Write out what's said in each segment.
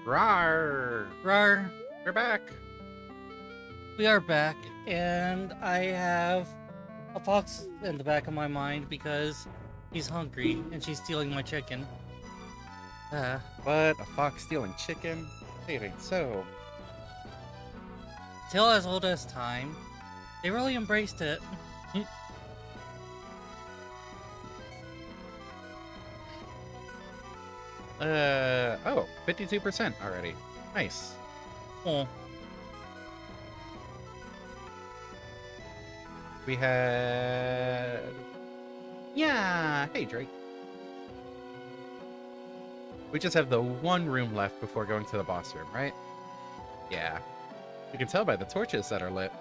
Rawr! Rar, We're back! we are back, and I have a fox in the back of my mind because he's hungry and she's stealing my chicken. What? A fox stealing chicken? It ain't so. Till as old as time, they really embraced it. Oh, 52% already. Nice. Oh, We had... Yeah! Hey, Drake. We just have the one room left before going to the boss room, right? Yeah. You can tell by the torches that are lit.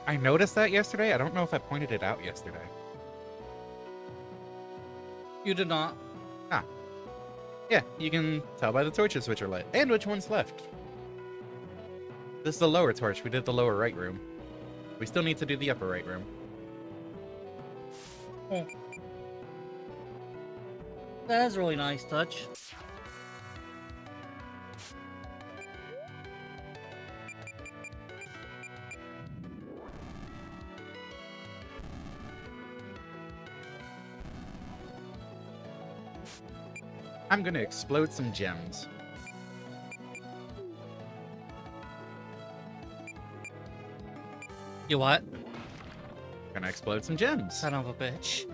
I noticed that yesterday. I don't know if I pointed it out yesterday. you did not. Ah. Yeah, you can tell by the torches which are lit, and which one's left. This is the lower torch. We did the lower right room. We still need to do the upper right room. Oh. That is a really nice touch. I'm gonna explode some gems. You what? Gonna explode some gems. Son of a bitch.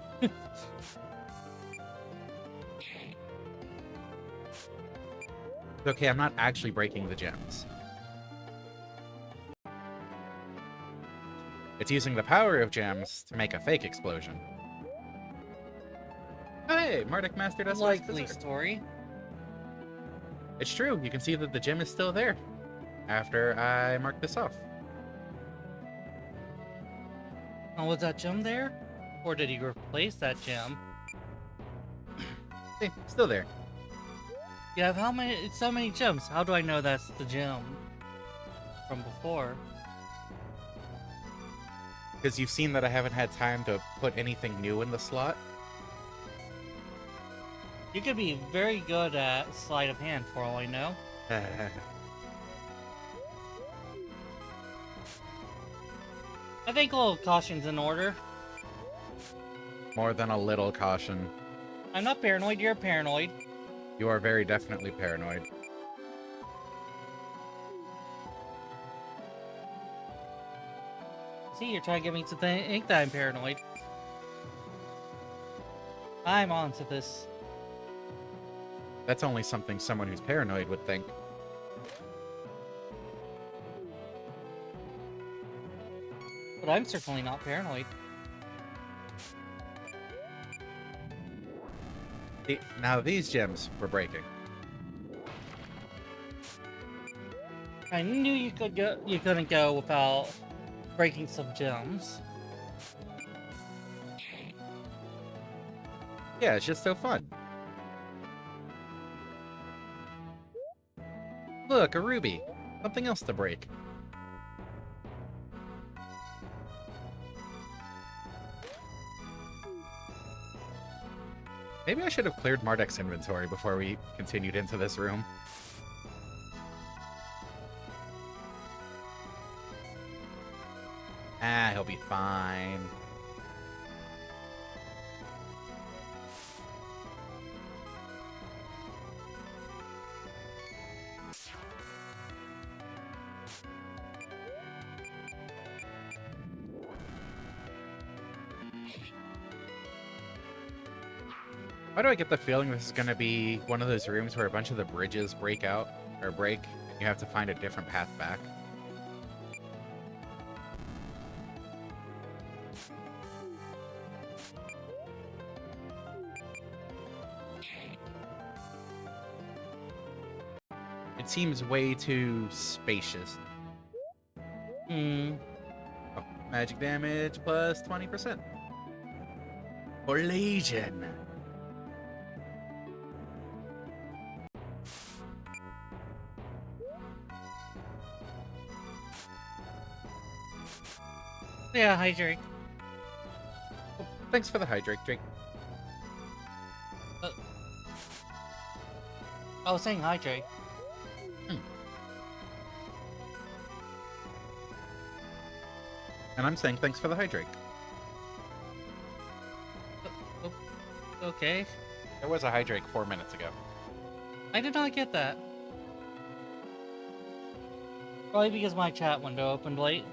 Okay, I'm not actually breaking the gems. It's using the power of gems to make a fake explosion. Hey, MARDEK mastered us. Likely story. It's true. You can see that the gem is still there after I marked this off. Oh, was that gem there? Or did he replace that gem? See, still there. You have how many? It's so many gems. How do I know that's the gem from before? Because you've seen that I haven't had time to put anything new in the slot. You could be very good at sleight of hand for all I know. I think a little caution's in order. More than a little caution. I'm not paranoid, you're paranoid. You are very definitely paranoid. See, you're trying to get me to think that I'm paranoid. I'm on to this. That's only something someone who's paranoid would think. But I'm certainly not paranoid. Now these gems we're breaking. I knew you couldn't go without breaking some gems. Yeah, it's just so fun. Look, a ruby. Something else to break. Maybe I should have cleared MARDEK's inventory before we continued into this room. Ah, he'll be fine. Why do I get the feeling this is going to be one of those rooms where a bunch of the bridges break out, or break, and you have to find a different path back? It seems way too spacious. Hmm. Oh, magic damage plus 20%. For Legion! Yeah, hi Drake. Thanks for the hydrate, Drake. I was saying hi, Jake. And I'm saying thanks for the hydrate. Okay. There was a hydrate 4 minutes ago. I did not get that. Probably because my chat window opened late.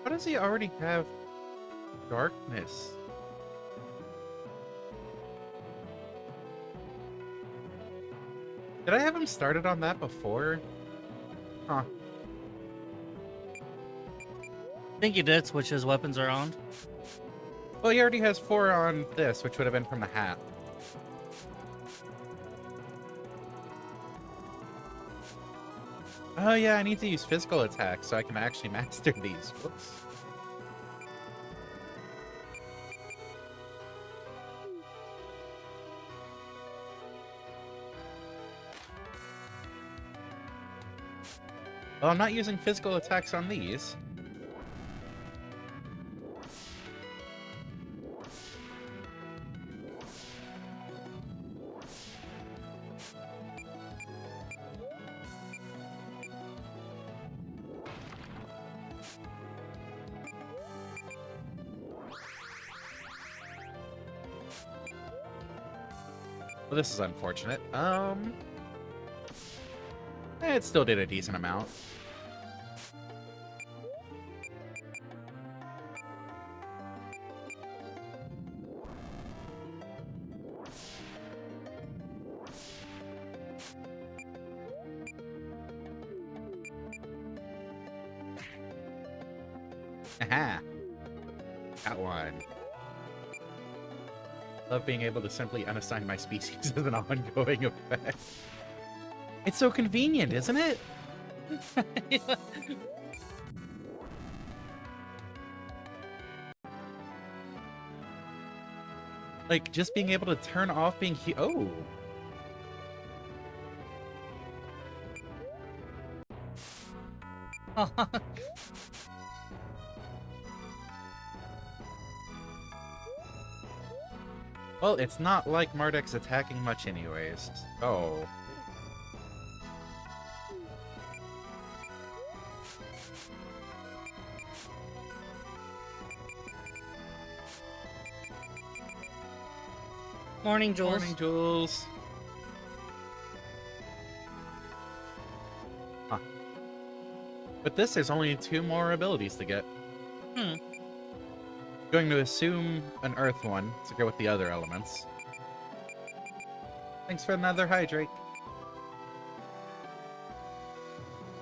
How does he already have darkness? Did I have him started on that before? Huh. I think you did switch his weapons around. Well, he already has 4 on this, which would have been from the hat. Oh yeah, I need to use physical attacks so I can actually master these. Whoops. Well, I'm not using physical attacks on these. Well, this is unfortunate. It still did a decent amount. Aha! Got one. Love being able to simply unassign my species as an ongoing effect. It's so convenient, isn't it? Like, just being able to turn off being oh! Well, it's not like Mardek's attacking much anyways. Oh. Morning, Jules. Morning, Jules. Huh. With this, there's only 2 more abilities to get. Going to assume an Earth one to go with the other elements. Thanks for another hydrate.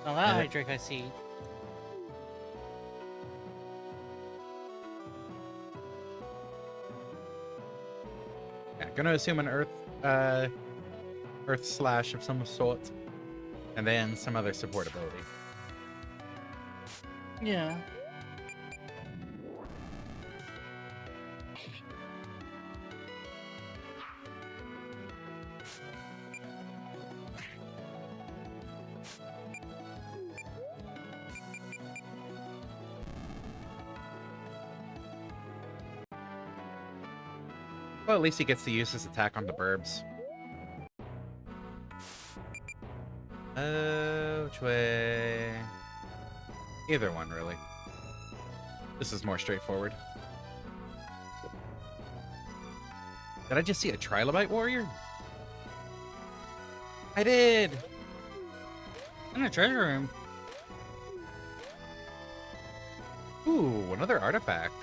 Now that hydrate I see. Yeah, gonna assume an Earth slash of some sort, and then some other support ability. Yeah. Well, at least he gets to use his attack on the burbs. Which way? Either one, really. This is more straightforward. Did I just see a Trilobite warrior? I did! In a treasure room. Ooh, another artifact.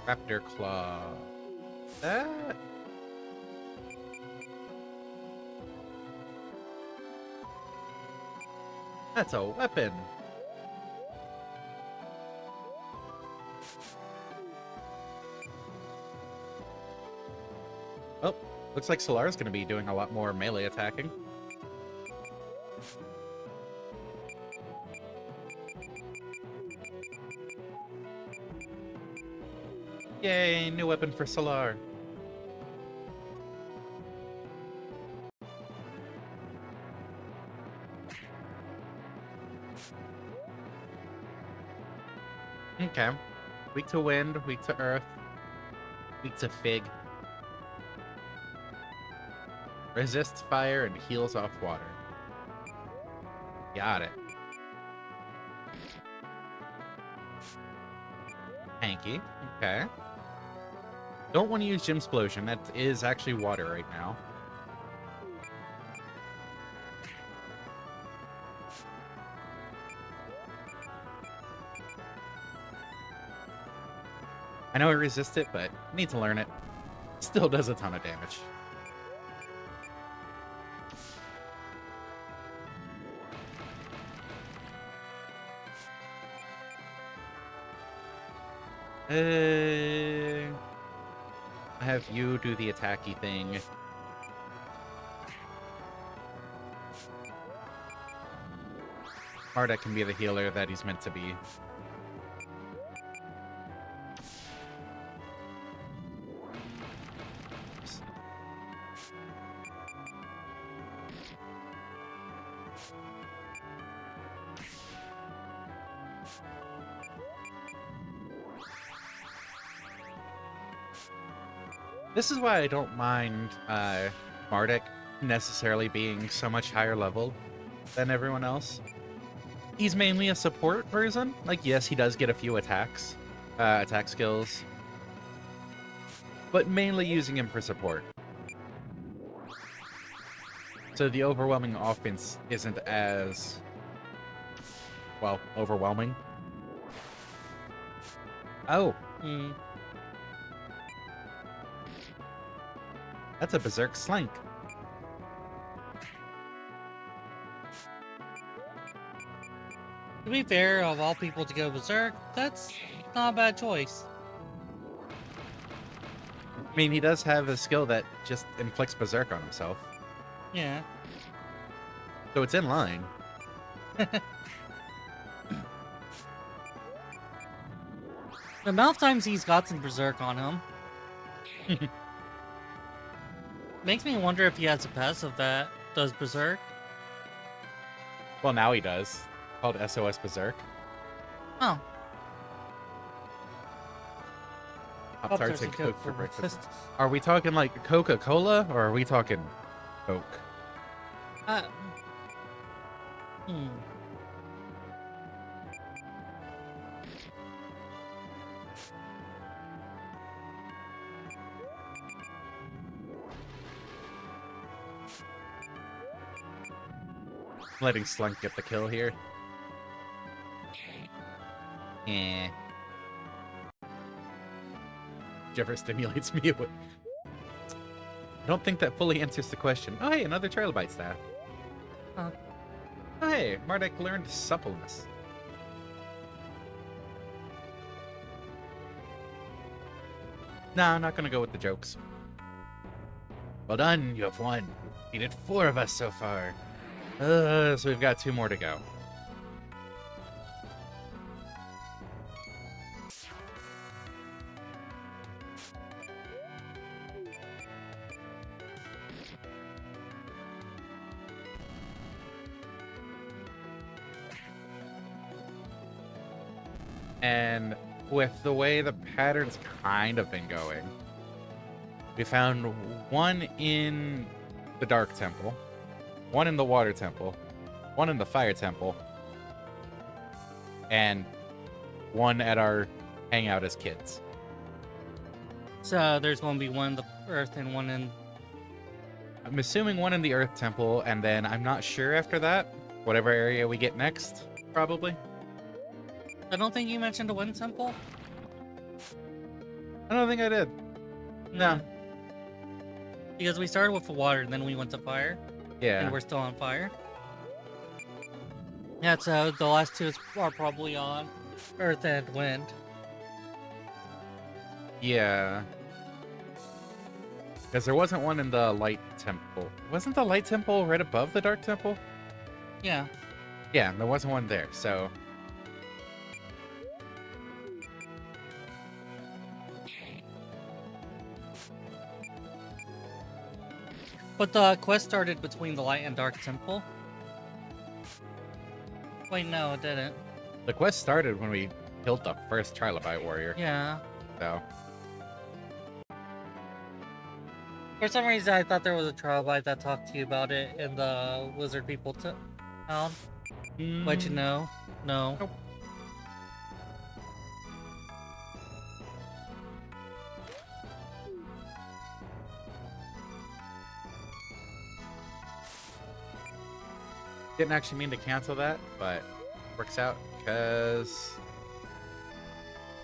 Raptor Claw. That... That's a weapon. Oh, looks like Solar's gonna be doing a lot more melee attacking. Yay, new weapon for Solar. Okay. Weak to wind, weak to earth, weak to fig. Resists fire and heals off water. Got it. Hanky. Okay. Don't want to use Gym Explosion. That is actually water right now. I know I resist it, but need to learn it. Still does a ton of damage. I have you do the attacky thing. Mardek can be the healer that he's meant to be. This is why I don't mind Mardek necessarily being so much higher level than everyone else. He's mainly a support person. Like, yes, he does get a few attacks, attack skills, but mainly using him for support. So the overwhelming offense isn't as, well, overwhelming. Oh. That's a Berserk Slank. To be fair, of all people to go Berserk, that's not a bad choice. I mean, he does have a skill that just inflicts Berserk on himself. Yeah. So it's in line. The amount of times he's gotten Berserk on him makes me wonder if he has a passive that does Berserk. Well, now he does. Called SOS Berserk. Oh. Pop-Tarts and Coke for breakfast. Are we talking like Coca-Cola, or are we talking Coke? Letting Slunk get the kill here. Eh. Whichever stimulates me. I don't think that fully answers the question. Oh, hey, another Trilobite staff. Huh. Oh, hey, Mardek learned suppleness. Nah, I'm not gonna go with the jokes. Well done, you have won. You did 4 of us so far. So we've got 2 more to go. And with the way the pattern's kind of been going, we found 1 in the Dark Temple, 1 in the Water Temple, 1 in the Fire Temple, and 1 at our hangout as kids. So there's going to be 1 in the Earth and 1 in... I'm assuming 1 in the Earth Temple, and then I'm not sure after that. Whatever area we get next, probably. I don't think you mentioned the Wind Temple? I don't think I did. No. Because we started with the water, and then we went to fire. Yeah. And we're still on fire. Yeah, so the last 2 are probably on Earth and Wind. Yeah. Because there wasn't 1 in the Light Temple. Wasn't the Light Temple right above the Dark Temple? Yeah. Yeah, there wasn't 1 there, so... But the quest started between the Light and Dark Temple. Wait, no, it didn't. The quest started when we killed the first Trilobite warrior. Yeah. So, For some reason, I thought there was a trilobite that talked to you about it in the wizard people town. Why'd you know? No. Nope. Didn't actually mean to cancel that, but works out because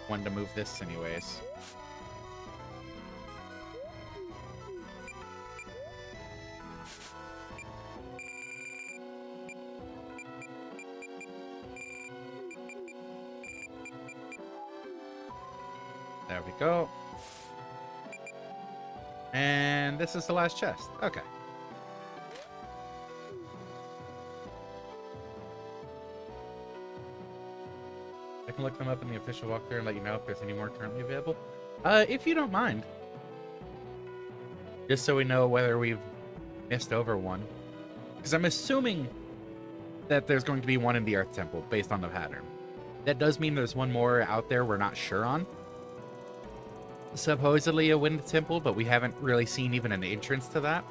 wanted to move this anyways. There we go. And this is the last chest. Okay. I can look them up in the official walkthrough and let you know if there's any more currently available. If you don't mind. Just so we know whether we've missed over one. Because I'm assuming that there's going to be one in the Earth Temple based on the pattern. That does mean there's one more out there we're not sure on. Supposedly a Wind Temple, but we haven't really seen even an entrance to that.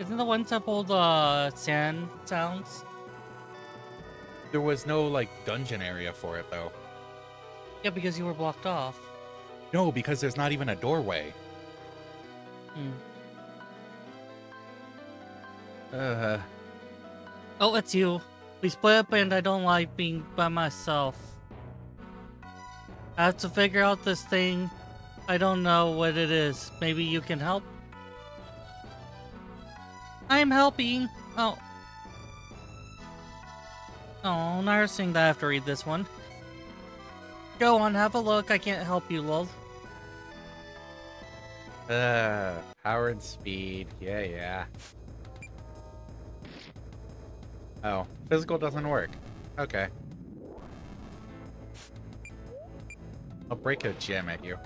Isn't the one temple the sand sounds? There was no, like, dungeon area for it, though. Yeah, because you were blocked off. No, because there's not even a doorway. Oh, it's you. We split up and I don't like being by myself. I have to figure out this thing. I don't know what it is. Maybe you can help? I'm helping. Oh. Oh, nursing that I have to read this one. Go on, have a look. I can't help you, lol. Power and speed. Yeah. Oh, physical doesn't work. Okay. I'll break a gem at you.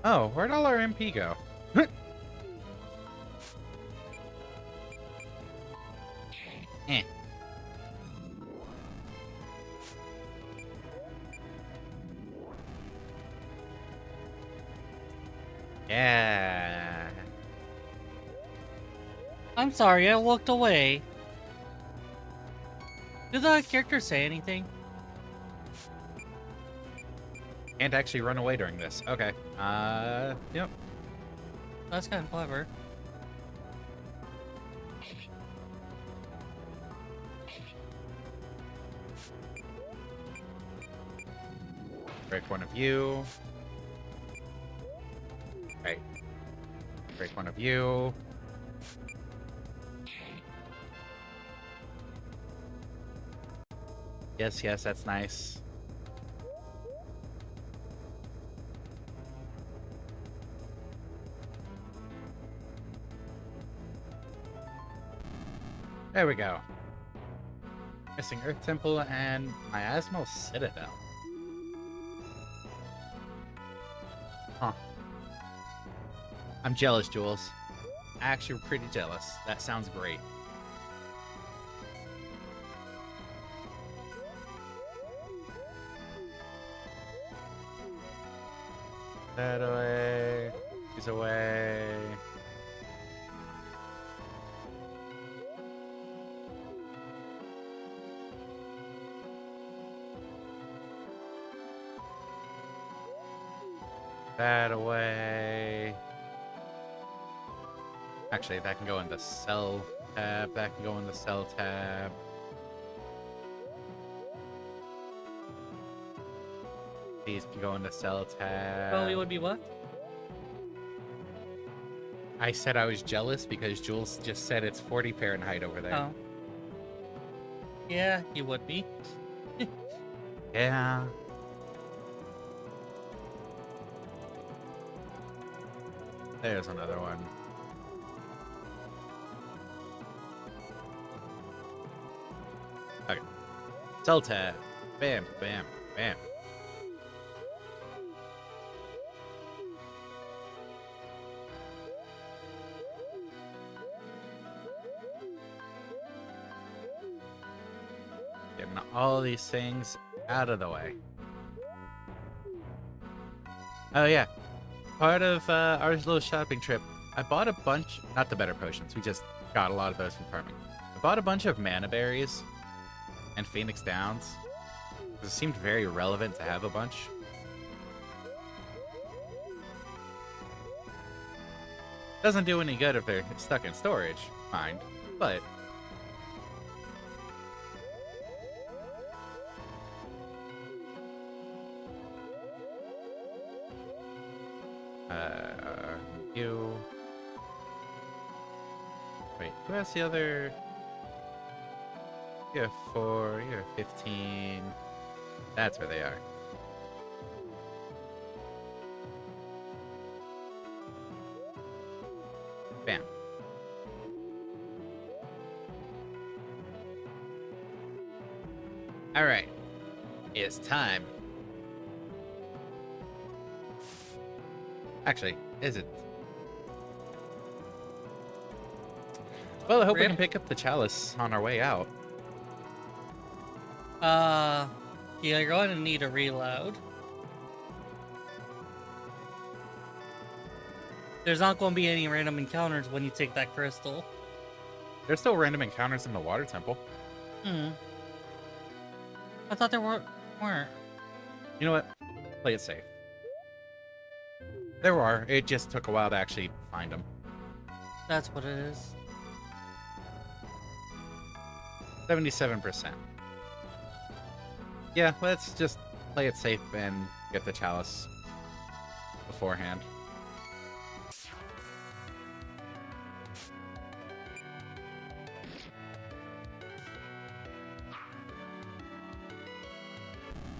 Oh, where'd all our MP go? Eh. Yeah. I'm sorry, I looked away. Did the character say anything? Can't actually run away during this. Okay. Yep. That's kind of clever. Break one of you. Right. Break one of you. Yes, that's nice. There we go. Missing Earth Temple and Miasmal Citadel. Huh. I'm jealous, Jules. Actually, pretty jealous. That sounds great. That away. He's away. That away. Actually, that can go in the cell tab. That can go in the cell tab. These can go in the cell tab. Well, it would be what? I said I was jealous because Jules just said it's 40 Fahrenheit over there. Oh. Yeah, you would be. Yeah. There's another one. Okay. Cell tab. Bam, bam, bam. Getting all these things out of the way. Oh yeah, part of our little shopping trip, I bought a bunch, not the better potions, we just got a lot of those from farming. I bought a bunch of mana berries and Phoenix Downs, because it seemed very relevant to have a bunch. Doesn't do any good if they're stuck in storage, mind, but... you... Wait, who has the other... You have 4, you have 15... That's where they are. Bam. Alright. It's time. Actually, is it? Well, I hope we can pick up the chalice on our way out. Yeah, you're going to need a reload. There's not going to be any random encounters when you take that crystal. There's still random encounters in the water temple. I thought there weren't. You know what? Play it safe. There are. It just took a while to actually find them. That's what it is. 77%. Yeah, let's just play it safe and get the chalice beforehand.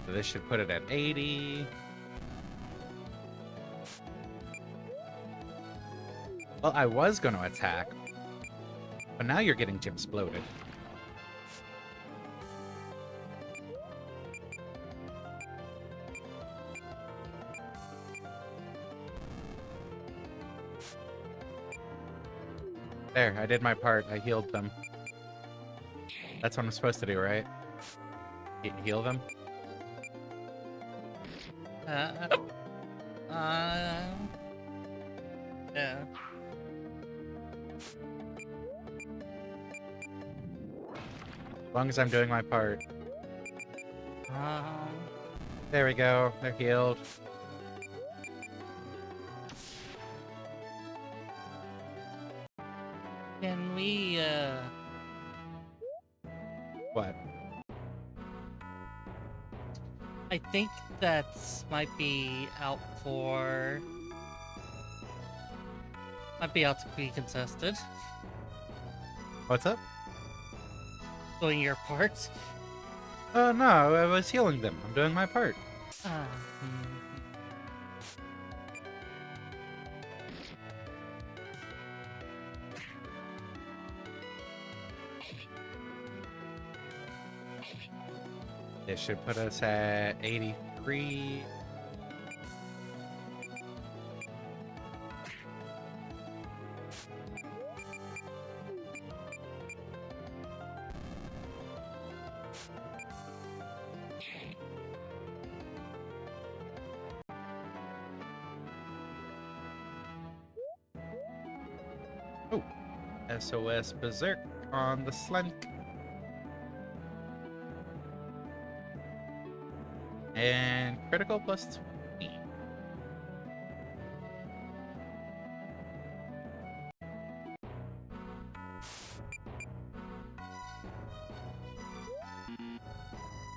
So this should put it at 80. Well, I was going to attack, but now you're getting gym exploded. There, I did my part. I healed them. That's what I'm supposed to do, right? Heal them? Yeah. As long as I'm doing my part. Um, There we go. They're healed. can we, What? I think that might be out for... Might be out to be contested. What's up? Doing your part. No, I was healing them. I'm doing my part. This should put us at 83. Oh, SOS Berserk on the Slunk. And critical plus 20.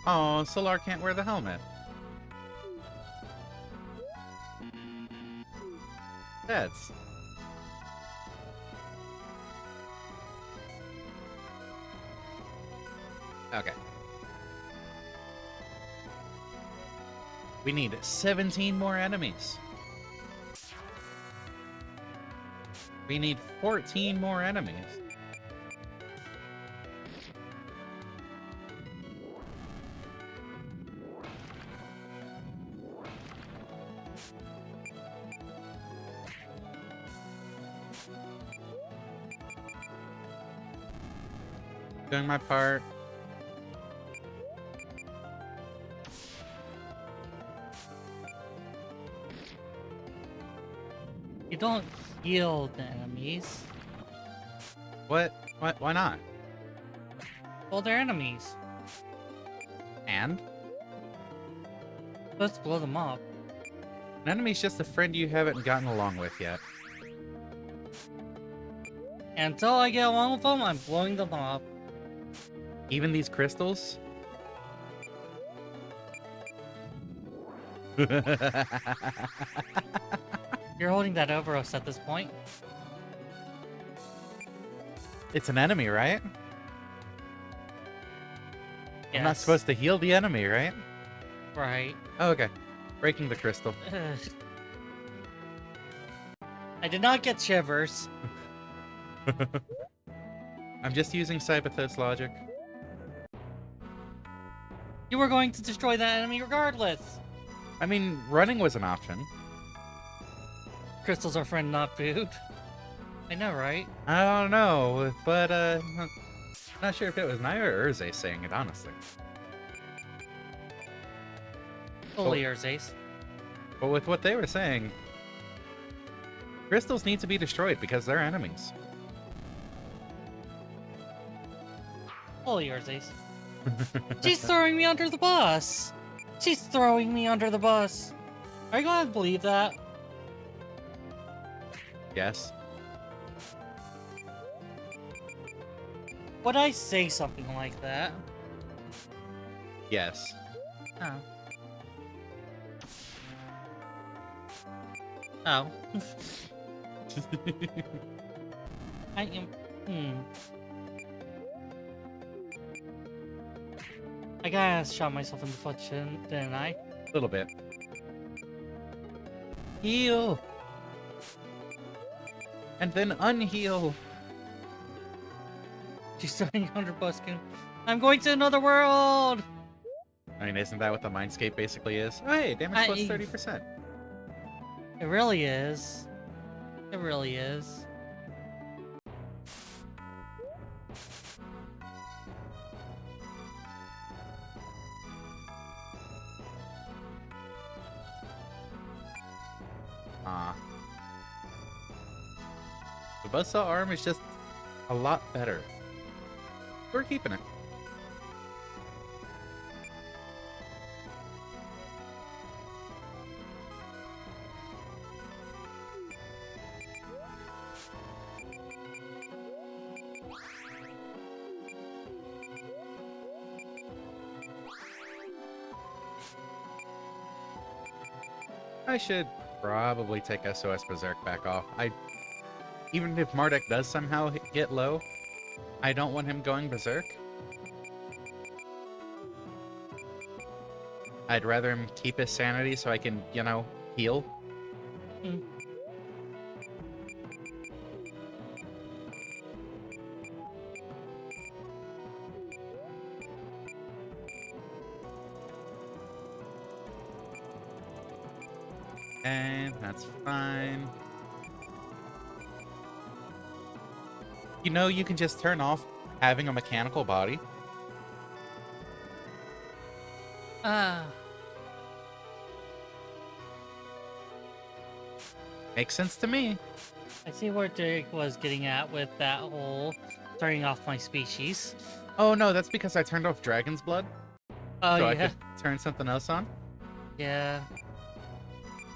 Oh, Solar can't wear the helmet. That's... Okay. We need 17 more enemies. We need 14 more enemies. Doing my part. You don't heal the enemies. What? Why not? Well, they're enemies. And? Let's blow them up. An enemy's just a friend you haven't gotten along with yet. And until I get along with them, I'm blowing them up. Even these crystals? You're holding that over us at this point. It's an enemy, right? Yes. I'm not supposed to heal the enemy, right? Right. Oh, okay. Breaking the crystal. I did not get shivers. I'm just using Cyberthos logic. You were going to destroy that enemy regardless. I mean, running was an option. Crystals are friend, not food. I know, right? I don't know, but not sure if it was Naya or Urze saying it, honestly. Fully yours, Ace. But with what they were saying, crystals need to be destroyed because they're enemies. Fully yours, Ace. She's throwing me under the bus. She's throwing me under the bus. Are you gonna believe that? Yes. Would I say something like that? Yes. Oh. Oh. I am. I gotta shot myself in the foot, didn't I? A little bit. Heal! And then unheal! She's throwing under buskin. I'm going to another world! I mean, isn't that what the Mindscape basically is? Oh, hey, damage plus 30%. It really is. It really is. The buzzsaw arm is just a lot better. We're keeping it. I should probably take SOS Berserk back off. Even if Mardek does somehow get low, I don't want him going Berserk. I'd rather him keep his sanity so I can, you know, heal. And that's fine. You know, you can just turn off having a mechanical body. Makes sense to me. I see where Derek was getting at with that whole turning off my species. Oh no, that's because I turned off Dragon's Blood. Oh, so yeah. I could turn something else on. Yeah.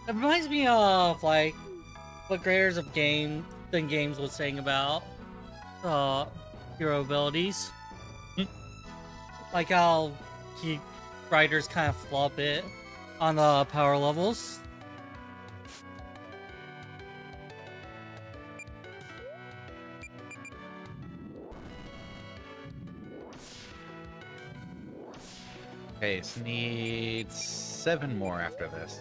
It reminds me of, like, what creators of games was saying about hero abilities. Like how writers kind of flop it on the power levels. Okay, so need 7 more after this.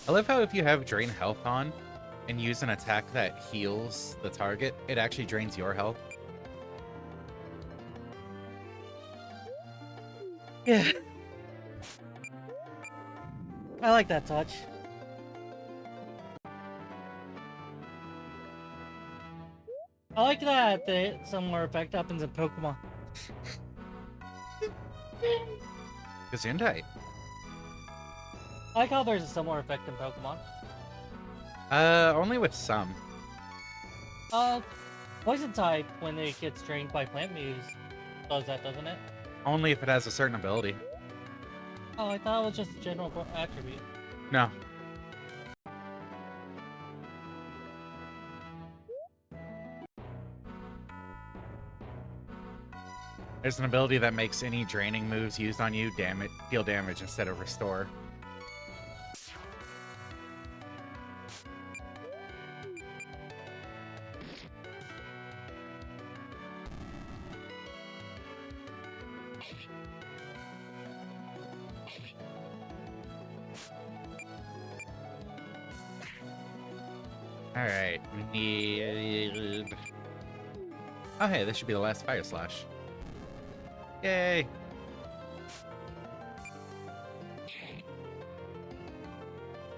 I love how if you have Drain Health on and use an attack that heals the target, it actually drains your health. Yeah. I like that touch. I like that similar effect happens in Pokemon. Gesundheit. I like how there's a similar effect in Pokemon. Only with some. Poison type, when it gets drained by plant moves, does that, doesn't it? Only if it has a certain ability. Oh, I thought it was just a general attribute. No. There's an ability that makes any draining moves used on you deal damage instead of restore. Alright, we need... Oh hey, this should be the last Fire Slash. Yay!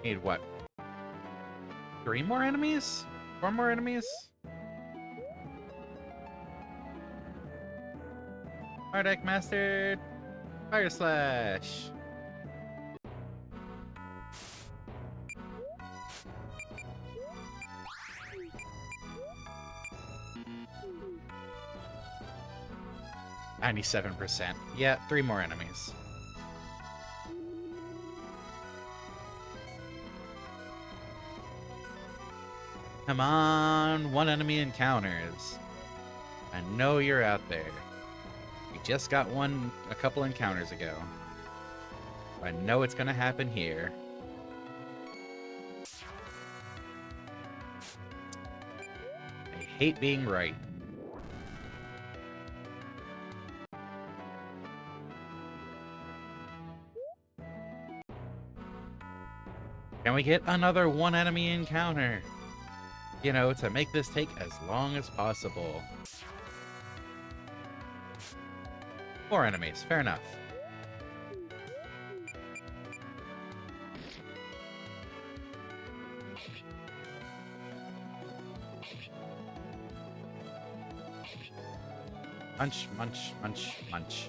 Need what? 3 more enemies? 4 more enemies? MARDEK mastered! Fire Slash! %. Yeah, 3 more enemies. Come on, 1 enemy encounters. I know you're out there. We just got one a couple encounters ago. I know it's gonna happen here. I hate being right. Can we get another 1 enemy encounter? You know, to make this take as long as possible. 4 enemies, fair enough. Munch, munch, munch, munch.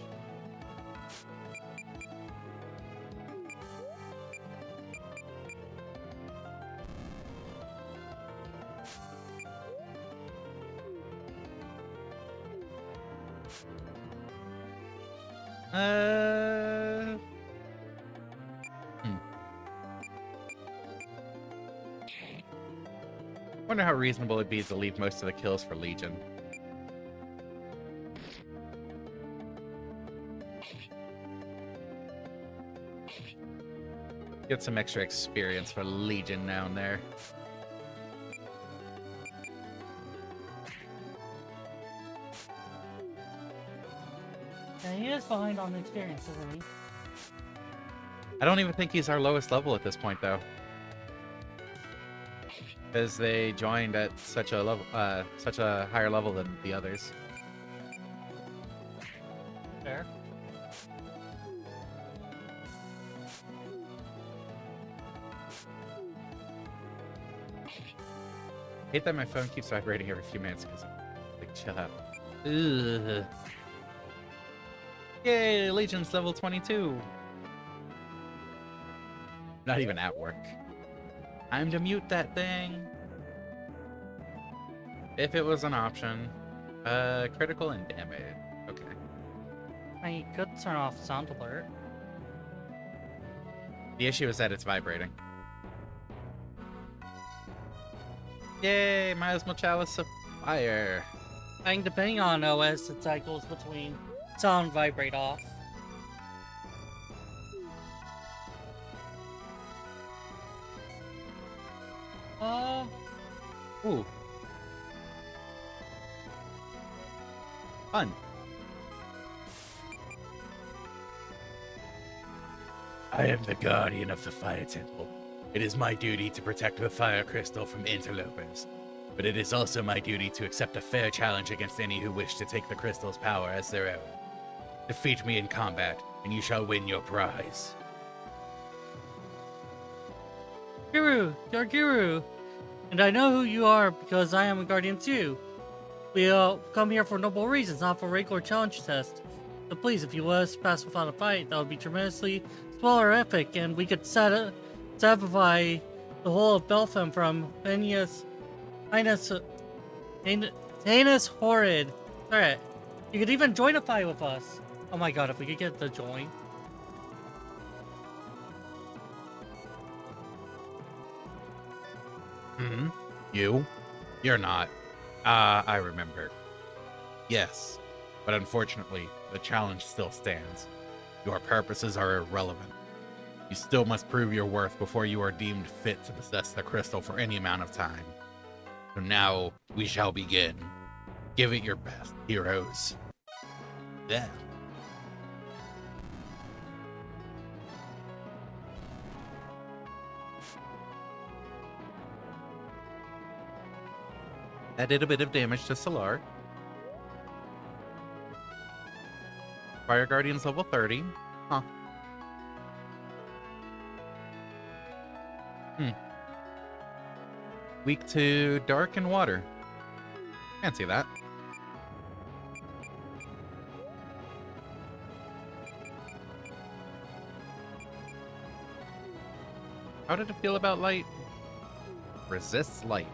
Wonder how reasonable it'd be to leave most of the kills for Legion. Get some extra experience for Legion down there. Yeah, he is behind on the experience, isn't he? I don't even think he's our lowest level at this point, though. Because they joined at such a level, such a higher level than the others. Fair. Hate that my phone keeps vibrating every few minutes because, like, chill out. Ugh. Yay, Legion's level 22. Not even at work. Time to mute that thing. If it was an option. Critical and damage. Okay. I could turn off sound alert. The issue is that it's vibrating. Yay, Miasmal Chalice of Fire. I think depending on OS, it cycles between sound vibrate off. Ooh. Fun. I am the guardian of the Fire Temple. It is my duty to protect the Fire Crystal from interlopers. But it is also my duty to accept a fair challenge against any who wish to take the crystal's power as their own. Defeat me in combat, and you shall win your prize. Guru, you're Guru. And I know who you are because I am a guardian too. We come here for noble reasons, not for regular challenge test. So please, if you let us pass without a fight, that would be tremendously spoilerific, and we could satisfy the whole of Beltham from heinous horrid threat. You could even join a fight with us. Oh my god, if we could get the join. Hmm? You? You're not. I remember. Yes, but unfortunately, the challenge still stands. Your purposes are irrelevant. You still must prove your worth before you are deemed fit to possess the crystal for any amount of time. So now, we shall begin. Give it your best, heroes. Yeah. That did a bit of damage to Solar. Fire Guardian's level 30. Huh. Weak to dark and water. Can't see that. How did it feel about light? Resists light.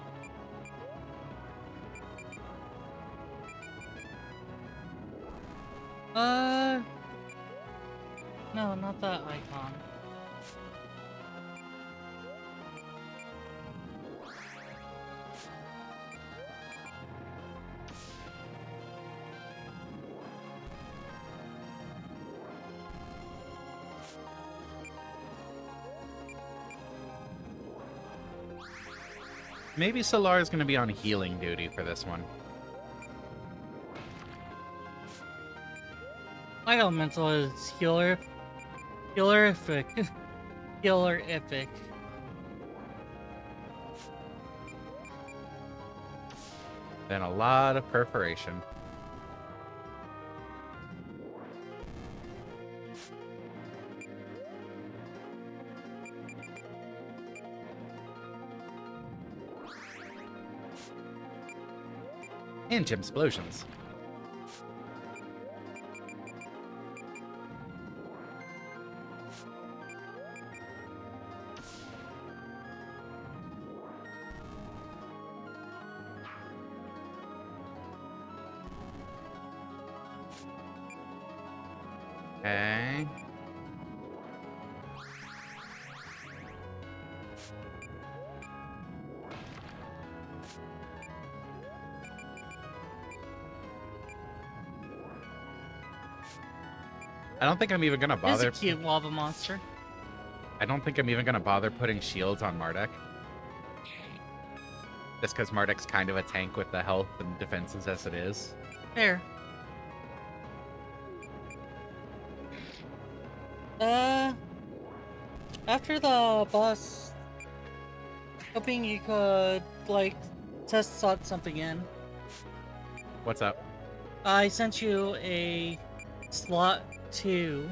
No, not that icon. Maybe Solar is going to be on healing duty for this one. My elemental is healerific. Healerific. Then a lot of perforation. And gem explosions. Okay. I don't think I'm even gonna It's bother. a cute lava monster. I don't think I'm even gonna bother putting shields on MARDEK. Just because MARDEK's kind of a tank with the health and defenses as it is. Fair. After the boss, hoping you could, like, test slot something in. What's up? I sent you a slot 2.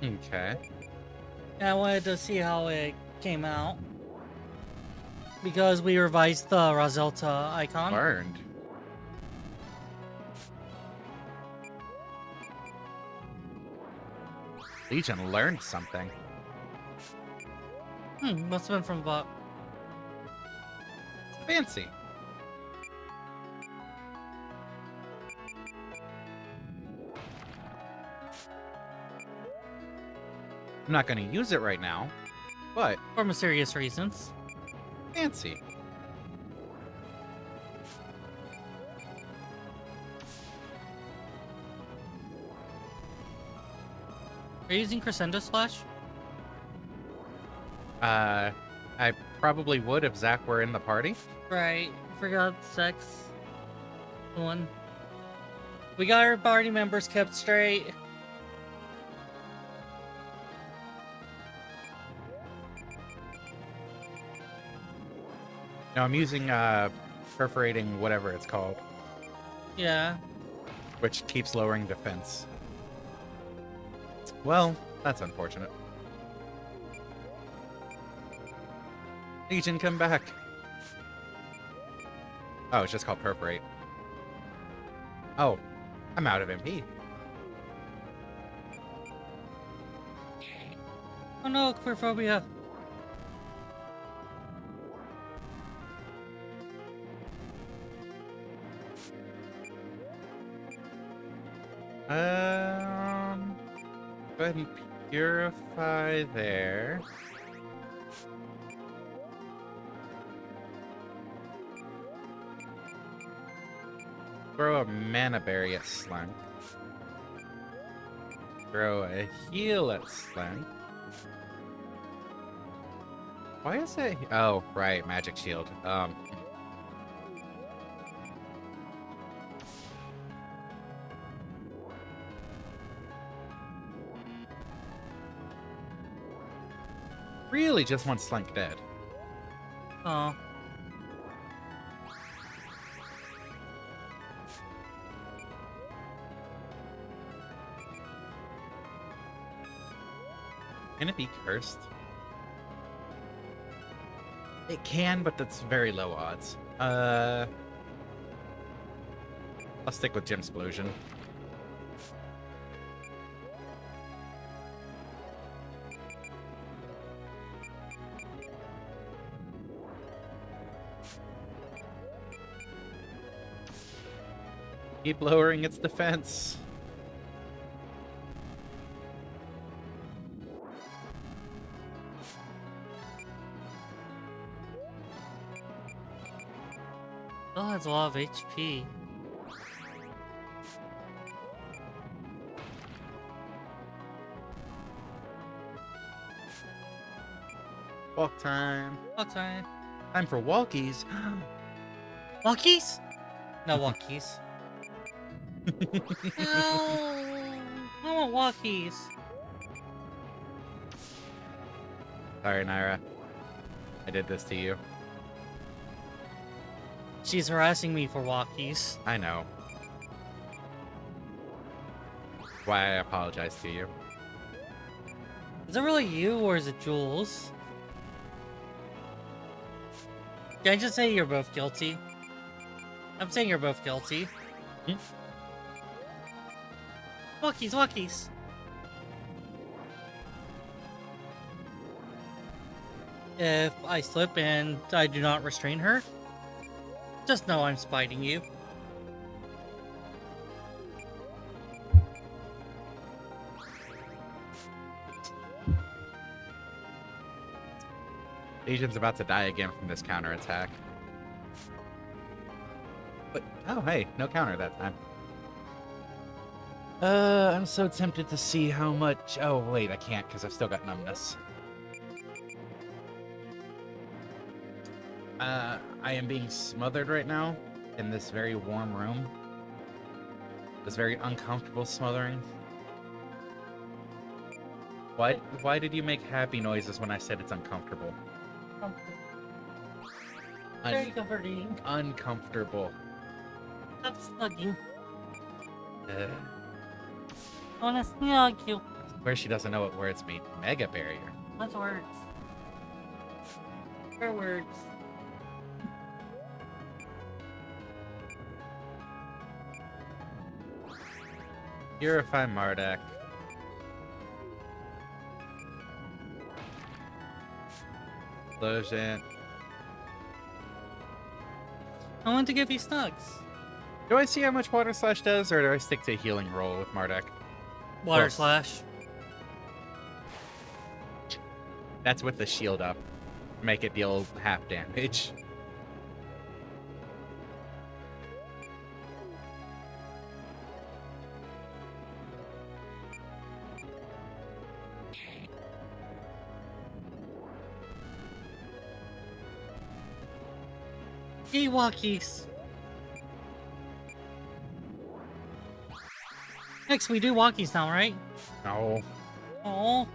Okay. And I wanted to see how it came out. Because we revised the Roselta icon. Learned. Legion learned something. Must have been from Buck. Fancy. I'm not going to use it right now, but For mysterious reasons. fancy. Are you using Crescendo Slash? I probably would if Zach were in the party. Right. Forgot sex. One. We got our party members kept straight. No, I'm using perforating whatever it's called, Yeah. which keeps lowering defense. Well, that's unfortunate. Legion, come back. Oh, it's just called perforate. Oh, I'm out of MP. Oh no, queerphobia. Go ahead and purify there. Throw a mana berry at Slunk. Throw a heal at Slunk. Why is it? Oh, right, magic shield. Really just want Slunk dead. Oh. Can it be cursed? It can, but that's very low odds. I'll stick with Gem's Explosion. Keep lowering its defense. Still has a lot of HP. Walk time. Okay. Time for walkies. Walkies? No walkies. No, I want walkies. Sorry, Naira. I did this to you. She's harassing me for walkies. I know. Why I apologize to you. Is it really you or is it Jules? Can I just say you're both guilty? I'm saying you're both guilty. Hmm? Walkies, walkies. If I slip and I do not restrain her, just know I'm spiting you. Asian's about to die again from this counterattack. But, oh hey, no counter that time. I'm so tempted to see how much... Oh, wait, I can't because I've still got numbness. I am being smothered right now in this very warm room. This very uncomfortable smothering. Why did you make happy noises when I said it's uncomfortable? Very comforting. Uncomfortable. Stop snugging. Uh, I wanna snug you. where she doesn't know what words mean. Mega barrier. What's words? What are words? Purify Mardek. Explosion. I want to give you snugs. Do I see how much Water Slash does, or do I stick to a healing roll with Mardek? Water Close. slash. That's with the shield up. Make it deal half damage. Hey, walkies. Next, we do walkies now, right? No. Oh.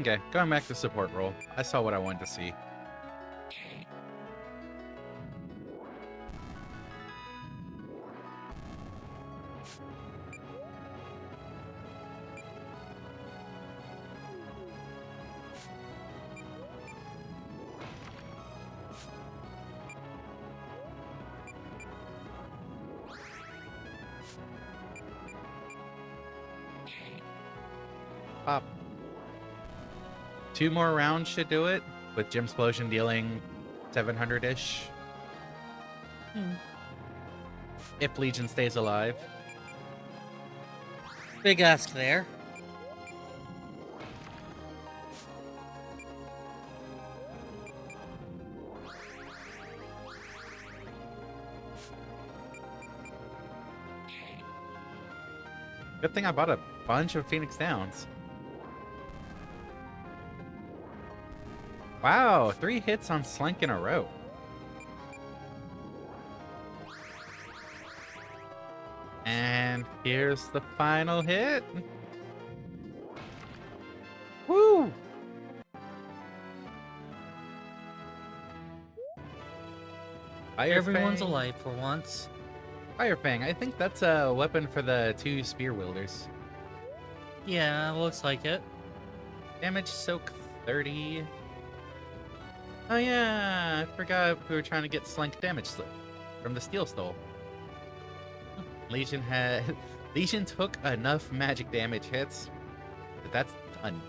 Okay, going back to support roll. I saw what I wanted to see. Pop. 2 more rounds should do it, with Gem Explosion dealing 700-ish. If Legion stays alive. Big ask there. Good thing I bought a bunch of Phoenix Downs. Wow, 3 hits on Slank in a row. And here's the final hit. Woo! Fire Everyone's Fang. alive for once. Fire Fang, I think that's a weapon for the 2 spear wielders. Yeah, looks like it. Damage soak 30. Oh yeah, I forgot we were trying to get Slank damage slip from the Steel Stole. Legion took enough magic damage hits, but that's done.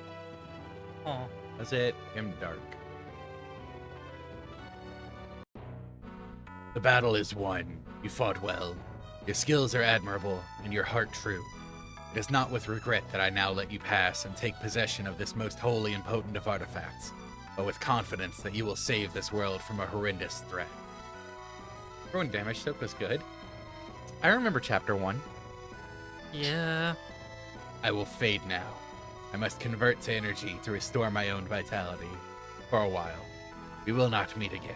Oh. Was it him dark? The battle is won. You fought well. Your skills are admirable, and your heart true. It is not with regret that I now let you pass and take possession of this most holy and potent of artifacts, but with confidence that you will save this world from a horrendous threat. Ruin damage soak was good. I remember chapter 1. Yeah. I will fade now. I must convert to energy to restore my own vitality. For a while. We will not meet again.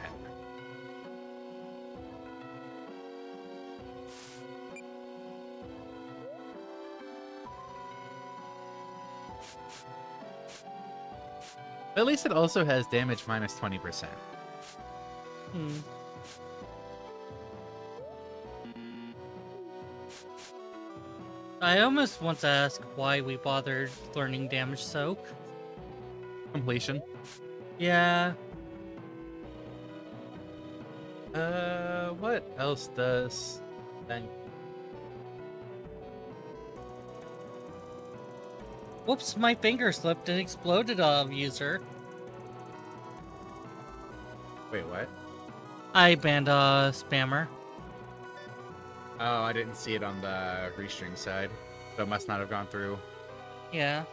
At least it also has damage minus 20%. Hmm. I almost want to ask why we bothered learning damage soak. Completion. Yeah. What else does then? Whoops, my finger slipped and exploded a user. Wait, what? I banned a spammer. Oh, I didn't see it on the restring side, so it must not have gone through. Yeah.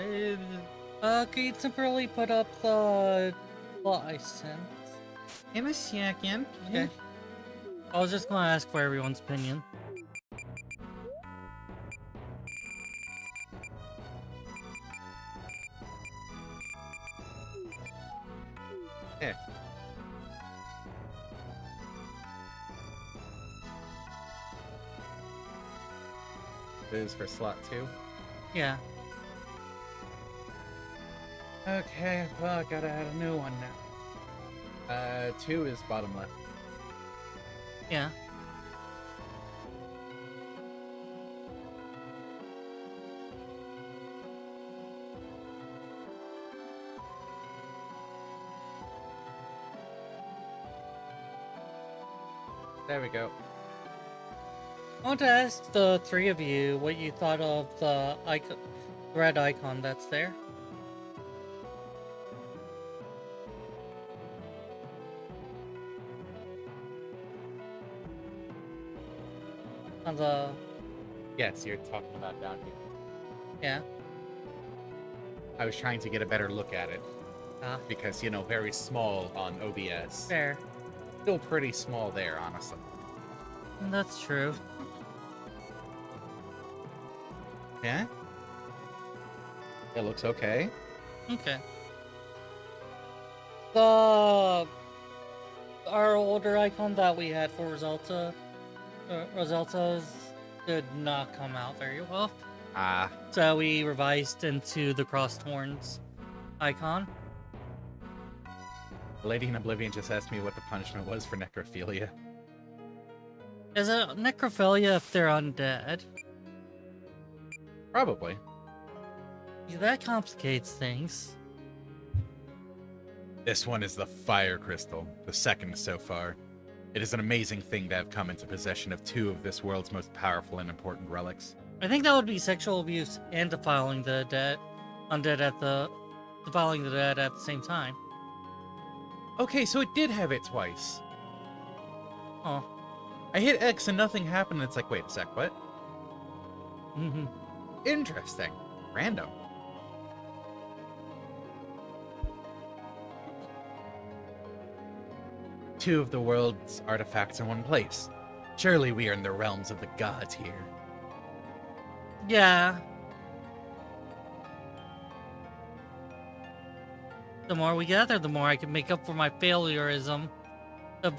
Eh, Can you temporarily put up the license? in a second. Okay. I was just gonna ask for everyone's opinion. Yeah. This is for slot 2. Yeah. Okay, well, I gotta add a new one now. 2 is bottom left. Yeah. There we go. I want to ask the 3 of you what you thought of the icon, red icon that's there. On the... Yes, you're talking about down here. Yeah. I was trying to get a better look at it. Ah. Because, you know, very small on OBS. Fair. Still pretty small there, honestly. That's true. Yeah? It looks okay. Okay. The... Our older icon that we had for Rosalta's did not come out very well. Ah, So we revised into the crossed horns icon. the lady in Oblivion just asked me what the punishment was for necrophilia. Is it necrophilia if they're undead? Probably. Yeah, that complicates things. This one is the fire crystal, the second so far. It is an amazing thing to have come into possession of two of this world's most powerful and important relics. I think that would be sexual abuse and defiling the dead, defiling the dead at the same time. Okay, so it did have it twice. Oh. I hit X and nothing happened, and it's like, wait a sec, what? Mm-hmm. Interesting. Random. Two of the world's artifacts in one place. Surely we are in the realms of the gods here. Yeah. The more we gather, the more I can make up for my failureism. The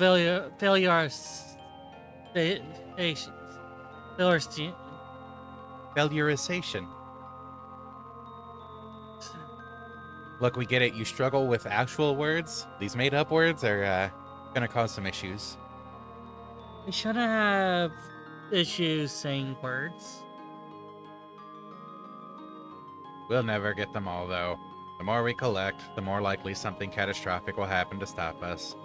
Failurization. Look, we get it. You struggle with actual words. These made-up words are gonna cause some issues. I shouldn't have issues saying words. We'll never get them all, though. The more we collect, the more likely something catastrophic will happen to stop us.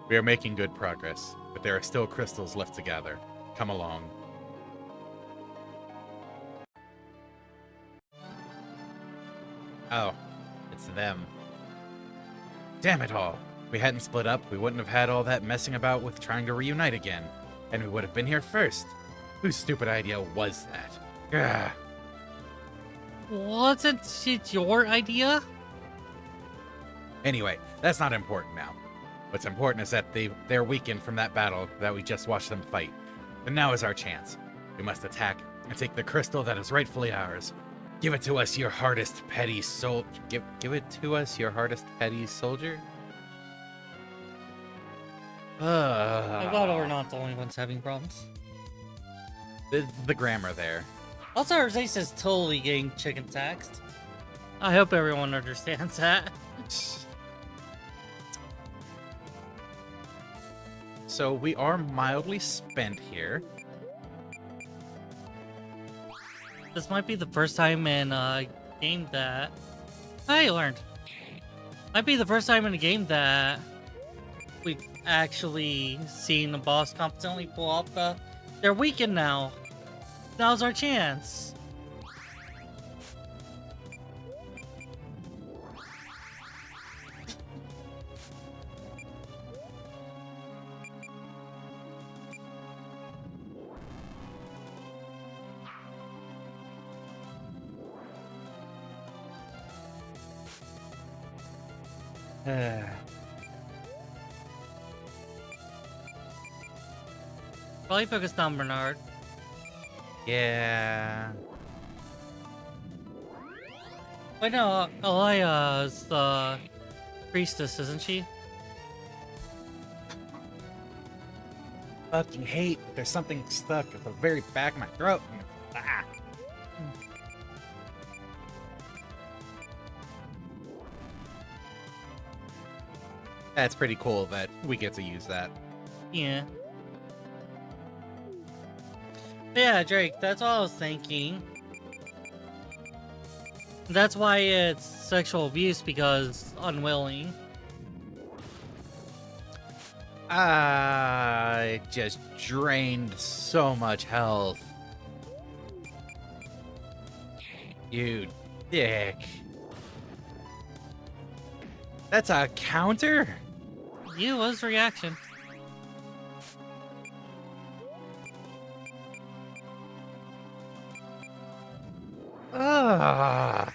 We are making good progress, but there are still crystals left to gather. Come along. Oh, it's them. Damn it all. If we hadn't split up, we wouldn't have had all that messing about with trying to reunite again. And we would have been here first. Whose stupid idea was that? Gah. Wasn't it your idea? Anyway, that's not important now. What's important is that they're weakened from that battle that we just watched them fight. And now is our chance. We must attack and take the crystal that is rightfully ours. Give it to us, your hardest petty soul. Give it to us, your hardest petty soldier. I'm glad we're not the only ones having problems. The grammar there. Also, our Zace is totally getting chicken taxed. I hope everyone understands that. So we are mildly spent here. This might be the first time in a game that I learned. Might be the first time in a game that we've actually seen the boss competently pull off they're weakened now. Now's our chance. Probably focused on Bernard. Yeah. Wait, no, Alaya is the priestess, isn't she? Fucking hate. There's something stuck at the very back of my throat. Ah. That's pretty cool that we get to use that. Yeah. Yeah, Drake, that's what I was thinking. That's why it's sexual abuse, because unwilling. I just drained so much health. You dick. That's a counter? You was reaction. Ah.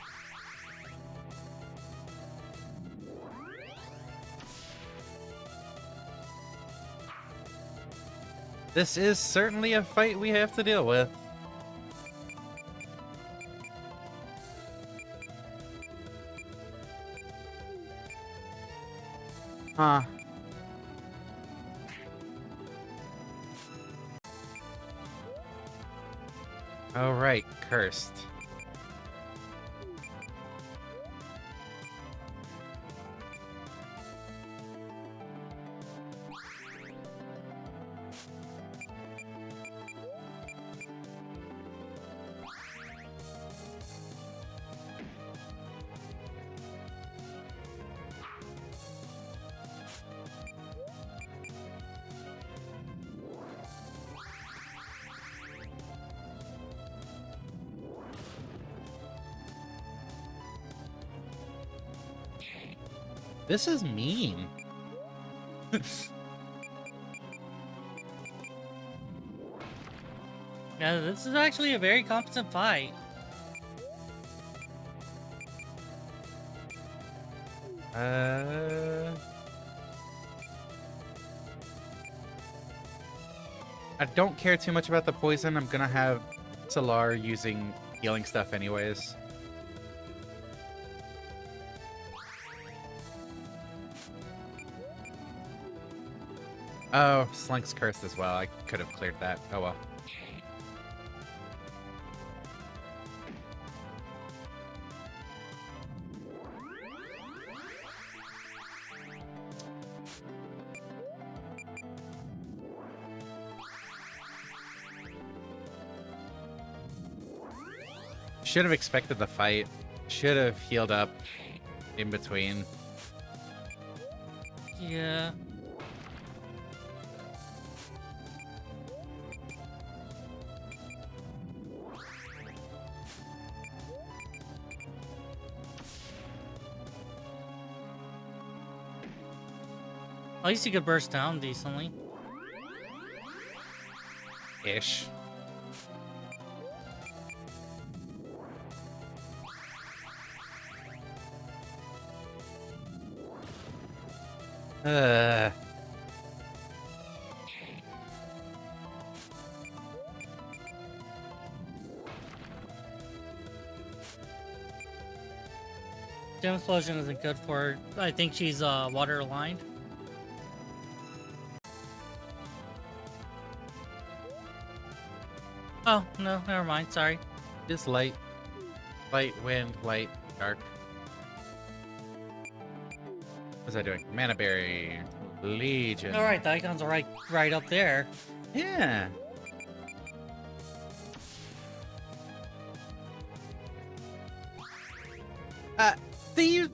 This is certainly a fight we have to deal with. Huh. All right, cursed. This is mean. Yeah, this is actually a very competent fight. I don't care too much about the poison. I'm gonna have Solar using healing stuff anyways. Oh, Slink's cursed as well. I could have cleared that. Oh well. Should have expected the fight. Should have healed up in between. Yeah. At least you could burst down decently. Ish. Uh. Gem explosion isn't good for her. I think she's water aligned. Oh, no, never mind. Sorry. Just light. Light, wind, light, dark. What's that doing? Mana berry. Legion. Alright, the icons are right up there. Yeah. The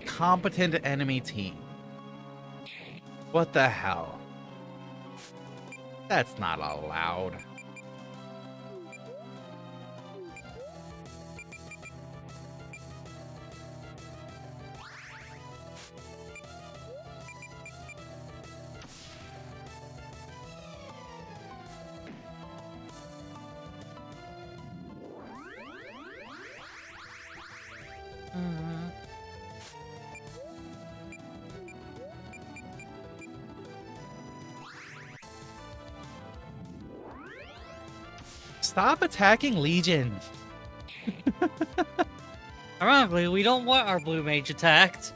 competent enemy team. What the hell? That's not allowed. Stop attacking Legion. Ironically, we don't want our blue mage attacked.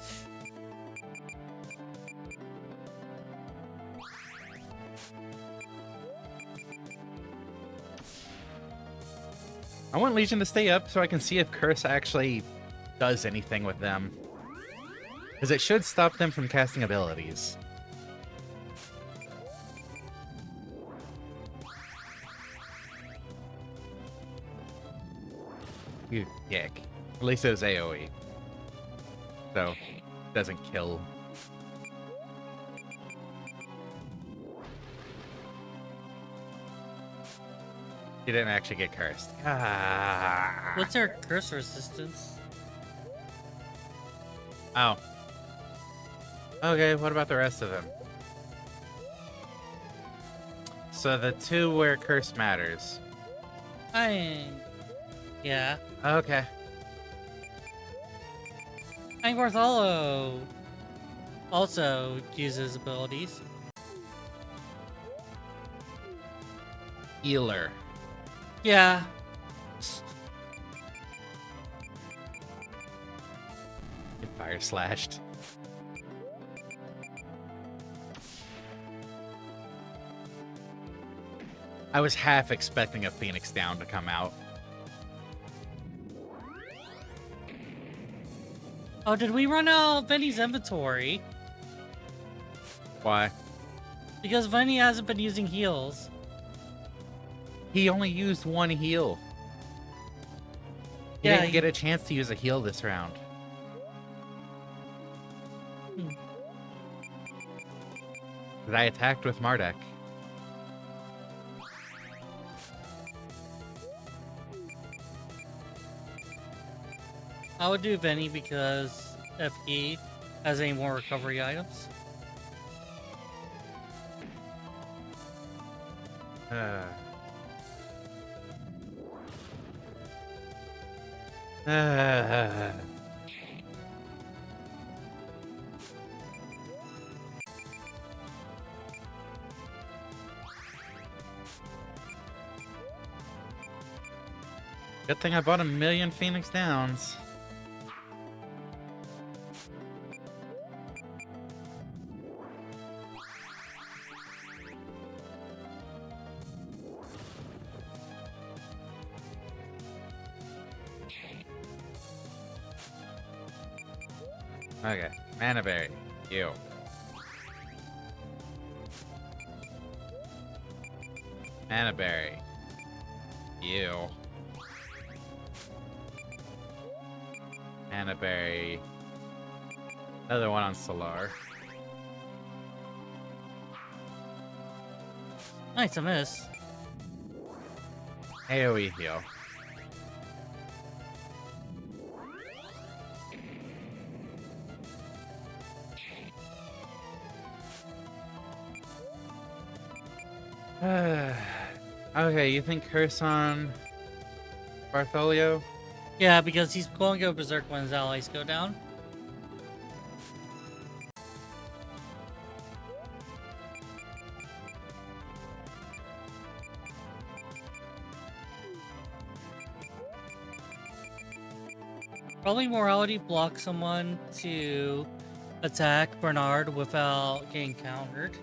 I want Legion to stay up so I can see if Curse actually does anything with them. Because it should stop them from casting abilities. You dick. At least it was AoE. So, it doesn't kill. He didn't actually get cursed. Ah. What's our curse resistance? Oh. Okay, what about the rest of them? So the two where curse matters. Yeah. Okay. I think Bartholo also uses abilities. Healer. Yeah. Get fire slashed. I was half expecting a Phoenix down to come out. Oh, did we run out of Benny's inventory? Why? Because Benny hasn't been using heals. He only used one heal. He Yeah, didn't get a chance to use a heal this round. that I attacked with MARDEK. I would do Vinny because if he has any more recovery items. Uh. Good thing I bought 1,000,000 Phoenix Downs. Okay, Mana Berry, you. Mana Berry, you. Mana Berry. Another one on Solar. Nice, a miss. AoE heal. Okay, you think curse on Bartholio? Yeah, because he's going to go berserk when his allies go down. Probably morality blocks someone to attack Bernard without getting countered.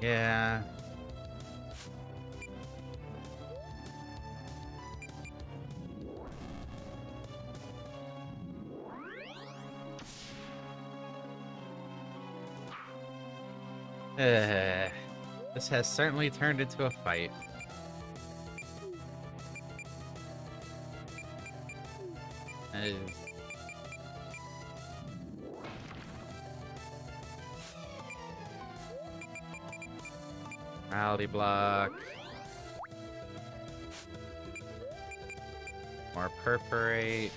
Yeah. This has certainly turned into a fight. Uh, Morality block. More perforate.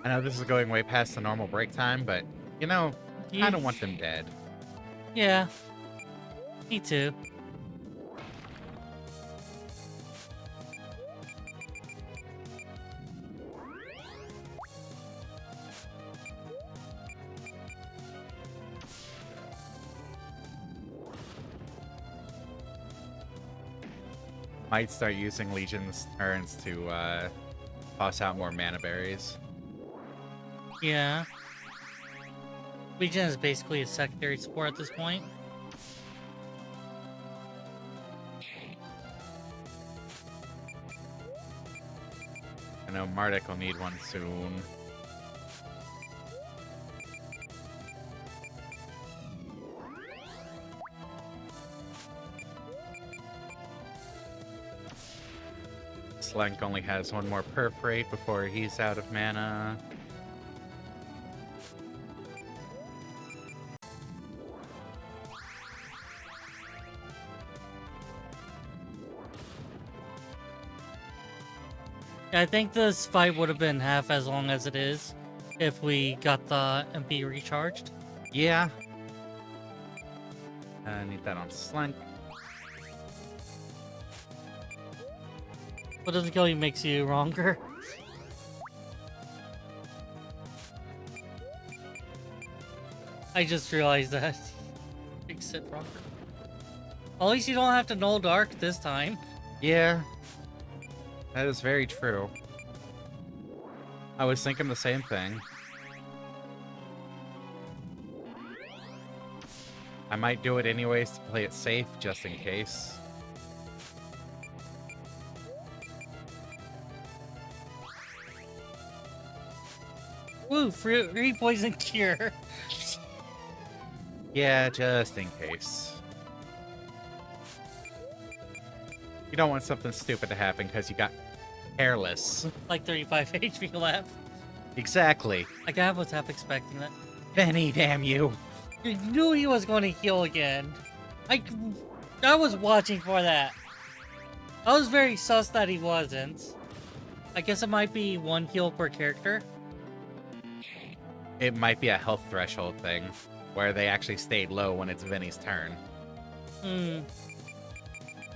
I know this is going way past the normal break time, but, you know, I don't want them dead. Yeah. Me too. Might start using Legion's turns to toss out more mana berries. Yeah. Legion is basically a secondary support at this point. I know MARDEK will need one soon. Slank only has one more perforate before he's out of mana. Yeah, I think this fight would have been half as long as it is if we got the MP recharged. Yeah. I need that on Slank. What doesn't kill you makes you wronger. I just realized that. Makes it wronger. At least you don't have to null dark this time. Yeah. That is very true. I was thinking the same thing. I might do it anyways to play it safe, just in case. Woo, free poison cure. Yeah, just in case. You don't want something stupid to happen because you got careless. Like 35 HP left. Exactly. Like I was half expecting that. Benny, damn you. You knew he was going to heal again. I was watching for that. I was very sus that he wasn't. I guess it might be one heal per character. It might be a health threshold thing where they actually stayed low when it's Vinny's turn.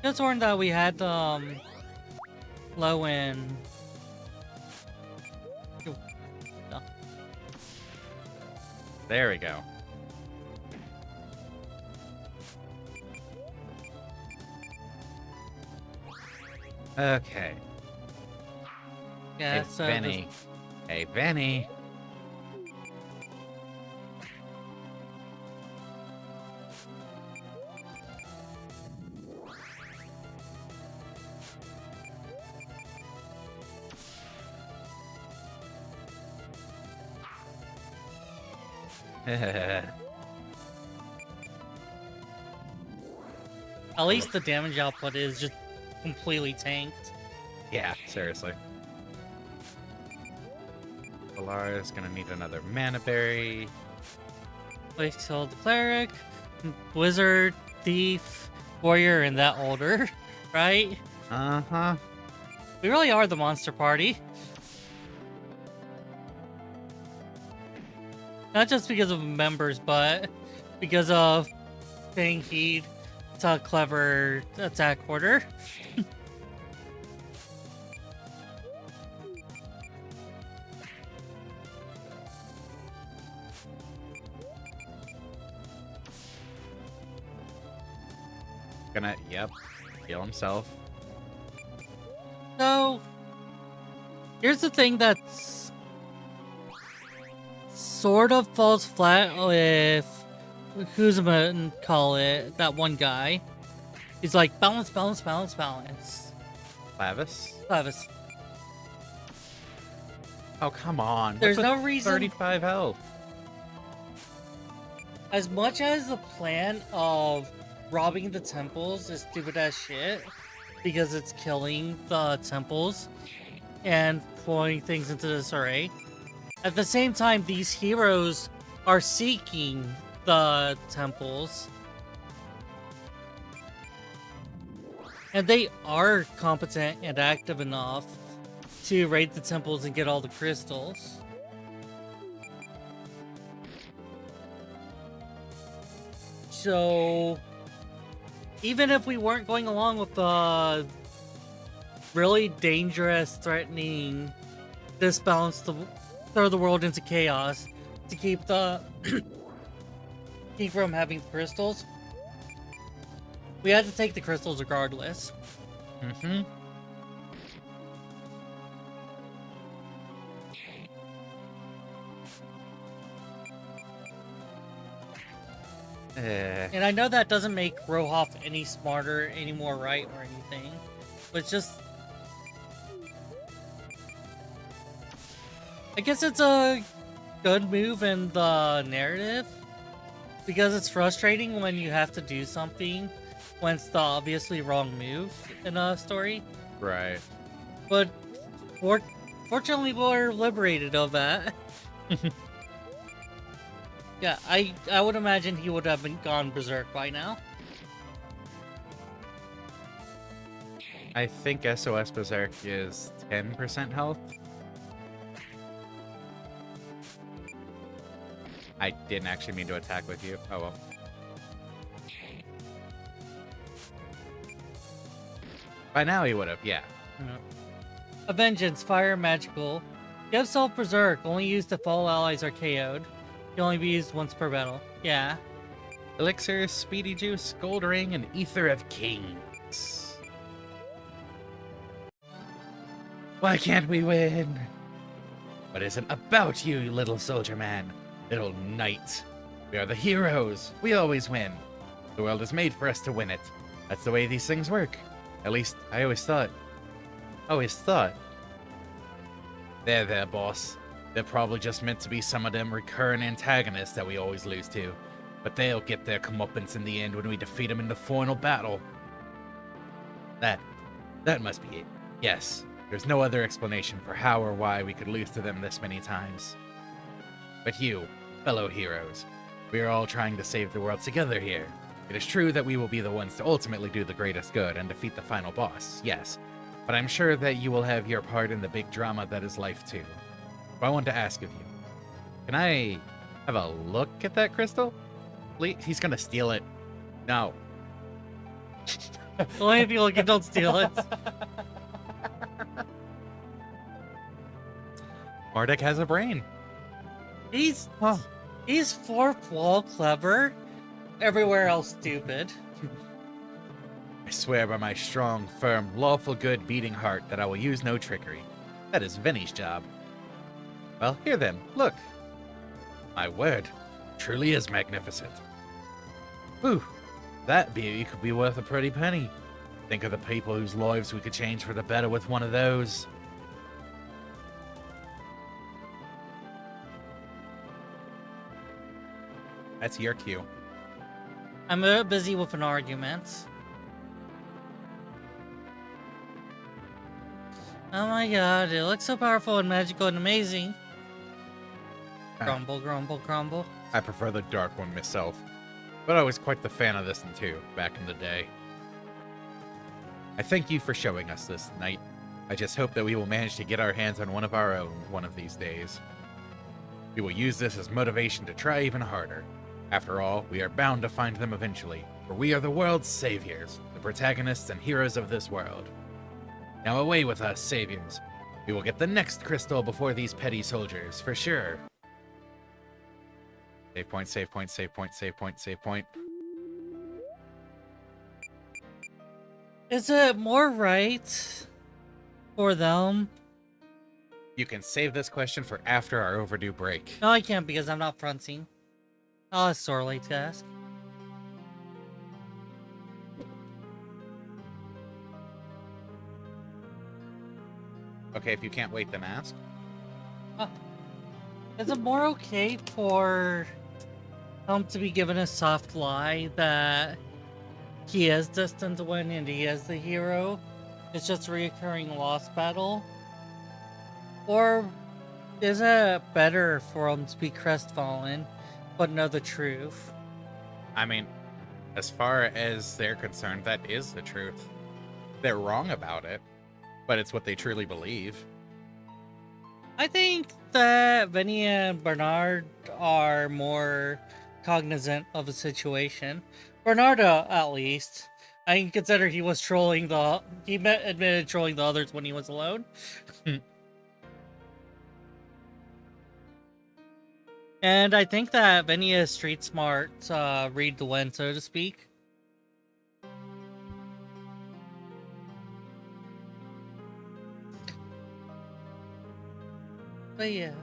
Just learned that we had low end. No. There we go. Okay. Yeah, Hey, so Benny. Hey, Benny. at least the damage output is just completely tanked. Yeah, seriously. Valara's gonna need another mana berry. Like, so the cleric, wizard, thief, warrior in that order, right? Uh-huh. We really are the monster party. Not just because of members, but because of paying heed to a clever attack order. Gonna, yep, heal himself. So, here's the thing that's sort of falls flat with who's I'm gonna call it, that one guy. He's like, balance, balance, balance, balance. Clavis? Travis, Oh, come on. there's What's no with reason, 35 health. as much as the plan of robbing the temples is stupid as shit, because it's killing the temples and throwing things into disarray. At the same time, these heroes are seeking the temples. And they are competent and active enough to raid the temples and get all the crystals. So, even if we weren't going along with the really dangerous, threatening, disbalance, throw the world into chaos to keep the keep from having crystals, we had to take the crystals regardless. Mm-hmm. And I know that doesn't make Rohoff any smarter anymore, right, or anything, but it's just, I guess it's a good move in the narrative, because it's frustrating when you have to do something when it's the obviously wrong move in a story. Right. But fortunately, we're liberated of that. Yeah, I would imagine he would have gone berserk by now. I think SOS Berserk is 10% health. I didn't actually mean to attack with you. Oh well. By now he would have, yeah. A vengeance, fire, magical. Give self berserk, only used if all allies are KO'd. Can only be used once per battle. Yeah. Elixir, Speedy Juice, Gold Ring, and Ether of Kings. Why can't we win? What is it about you, little soldier man? Little knight. We are the heroes. We always win. The world is made for us to win it. That's the way these things work. At least, I always thought. Always thought. There, boss. They're probably just meant to be some of them recurring antagonists that we always lose to. But they'll get their comeuppance in the end when we defeat them in the final battle. That must be it. Yes, there's no other explanation for how or why we could lose to them this many times. But you, fellow heroes, we are all trying to save the world together here. It is true that we will be the ones to ultimately do the greatest good and defeat the final boss, yes. But I'm sure that you will have your part in the big drama that is life too. So I want to ask of you, can I have a look at that crystal? Please? He's gonna steal it. No. Only if you look and don't steal it. MARDEK has a brain. He's fourth wall clever, everywhere else stupid. I swear by my strong, firm, lawful good beating heart that I will use no trickery. That is Vinny's job. Well, here then, look. My word, truly is magnificent. Whew, that beauty could be worth a pretty penny. Think of the people whose lives we could change for the better with one of those. That's your cue. I'm a bit busy with an argument. Oh my god, it looks so powerful and magical and amazing. Grumble, grumble, grumble. I prefer the dark one myself, but I was quite the fan of this one too, back in the day. I thank you for showing us this tonight. I just hope that we will manage to get our hands on one of our own one of these days. We will use this as motivation to try even harder. After all, we are bound to find them eventually, for we are the world's saviors, the protagonists and heroes of this world. Now away with us, saviors. We will get the next crystal before these petty soldiers, for sure. Save point, save point, save point, save point, save point. Is it more right for them? You can save this question for after our overdue break. No, I can't because I'm not fronting. Oh, it's sorely to ask. Okay, if you can't wait, then ask. Is it more okay for him to be given a soft lie that he is destined to win and he is the hero? It's just a reoccurring lost battle? Or is it better for him to be crestfallen but know the truth? I mean, as far as they're concerned, that is the truth. They're wrong about it, but it's what they truly believe. I think that Vinny and Bernard are more cognizant of the situation. Bernardo, at least. I can consider he was trolling admitted trolling the others when he was alone. And I think that Vinny is street smart, read the wind, so to speak. But yeah.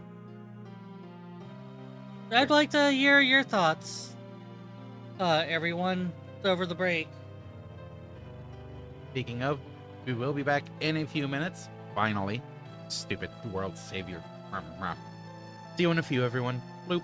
I'd like to hear your thoughts, everyone, over the break. Speaking of, we will be back in a few minutes. Finally. Stupid world savior. See you in a few, everyone. Bloop.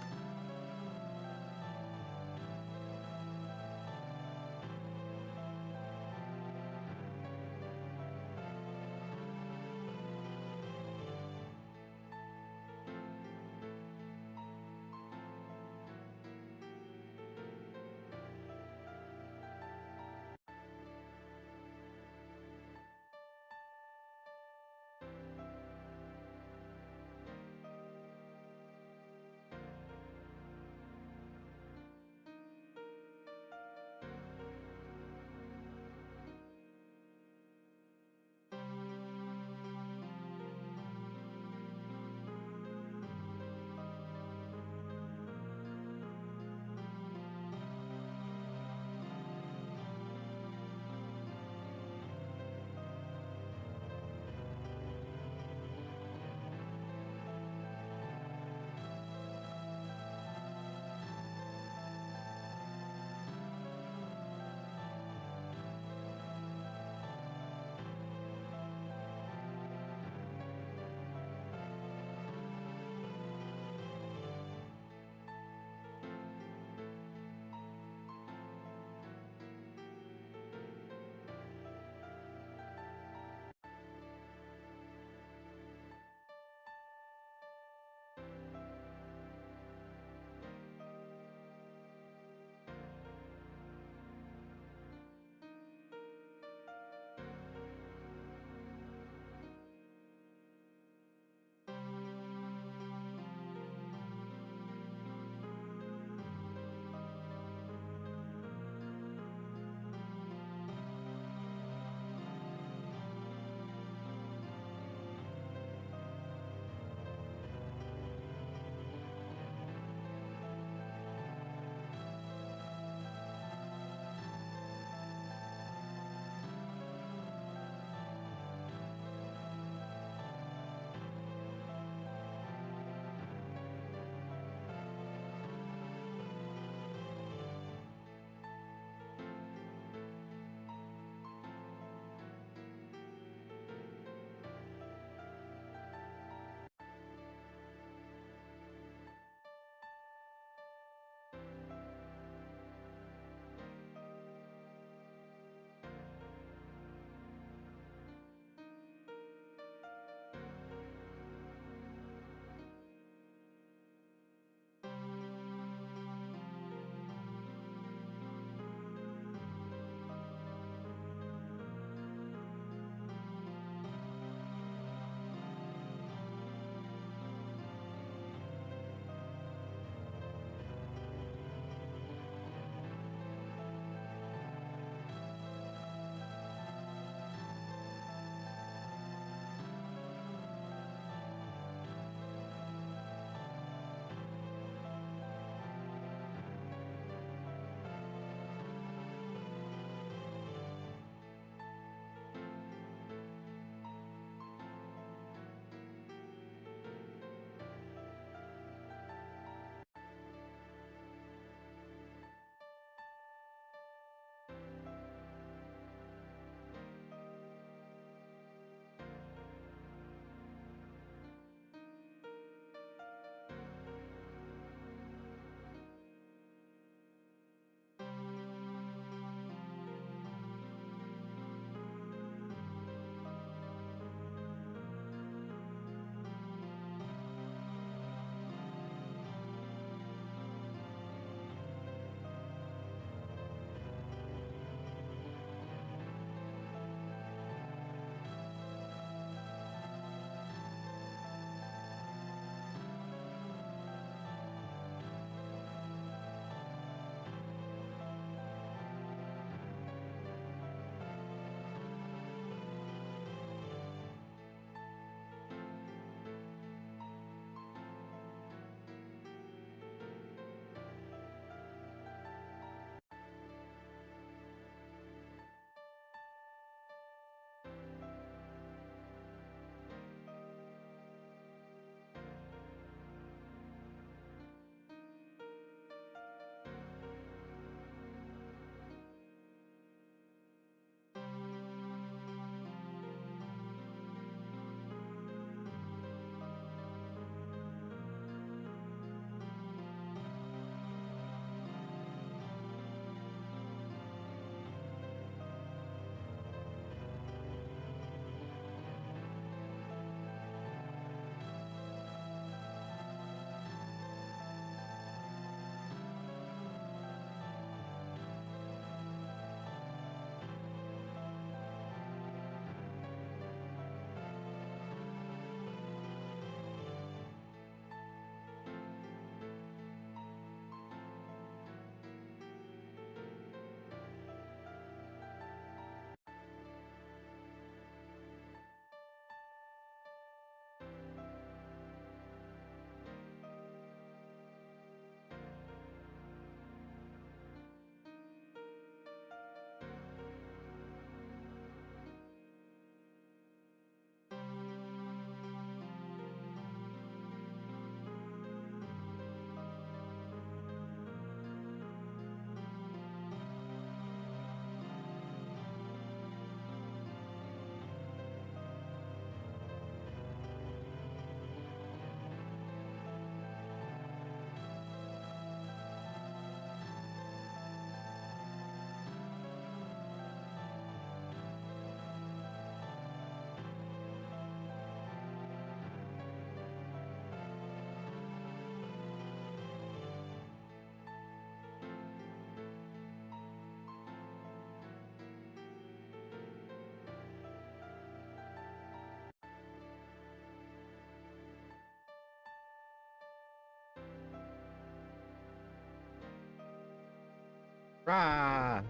Rah!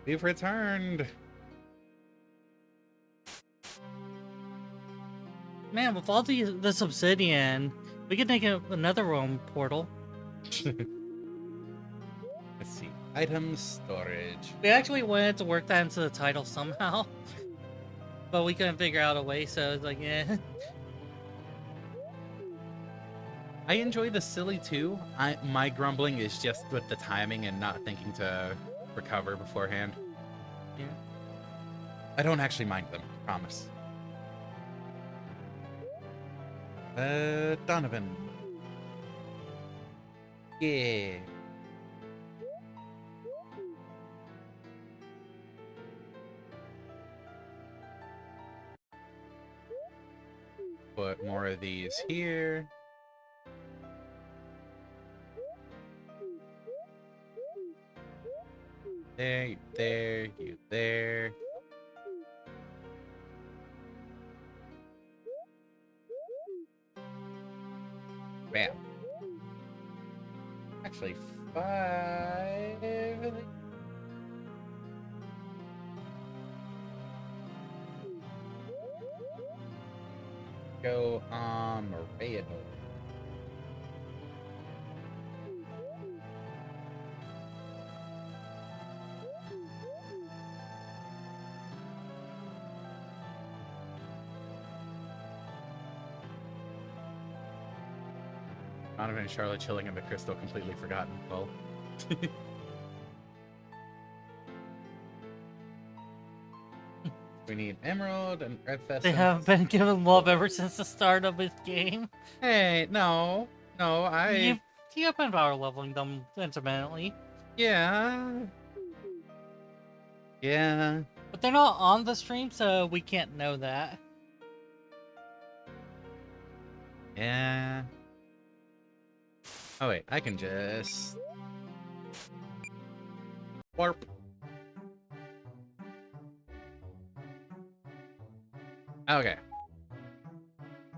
We've returned. Man, with all this obsidian, we could make another room portal. Let's see. Items, storage. We actually wanted to work that into the title somehow, but we couldn't figure out a way, so it's like, yeah. I enjoy the silly too. My grumbling is just with the timing and not thinking to recover beforehand. Yeah. I don't actually mind them, promise. Donovan. Yeah. Put more of these here. There, you there, you there. Bam. Actually, 5. Go on Morador. Donovan and Charlotte chilling in the crystal, completely forgotten. Well. We need emerald and red fest. They haven't been given love ever since the start of this game. Hey, no, You have been power leveling them intermittently. Yeah. Yeah. But they're not on the stream, so we can't know that. Yeah. Oh wait, I can just warp. Okay.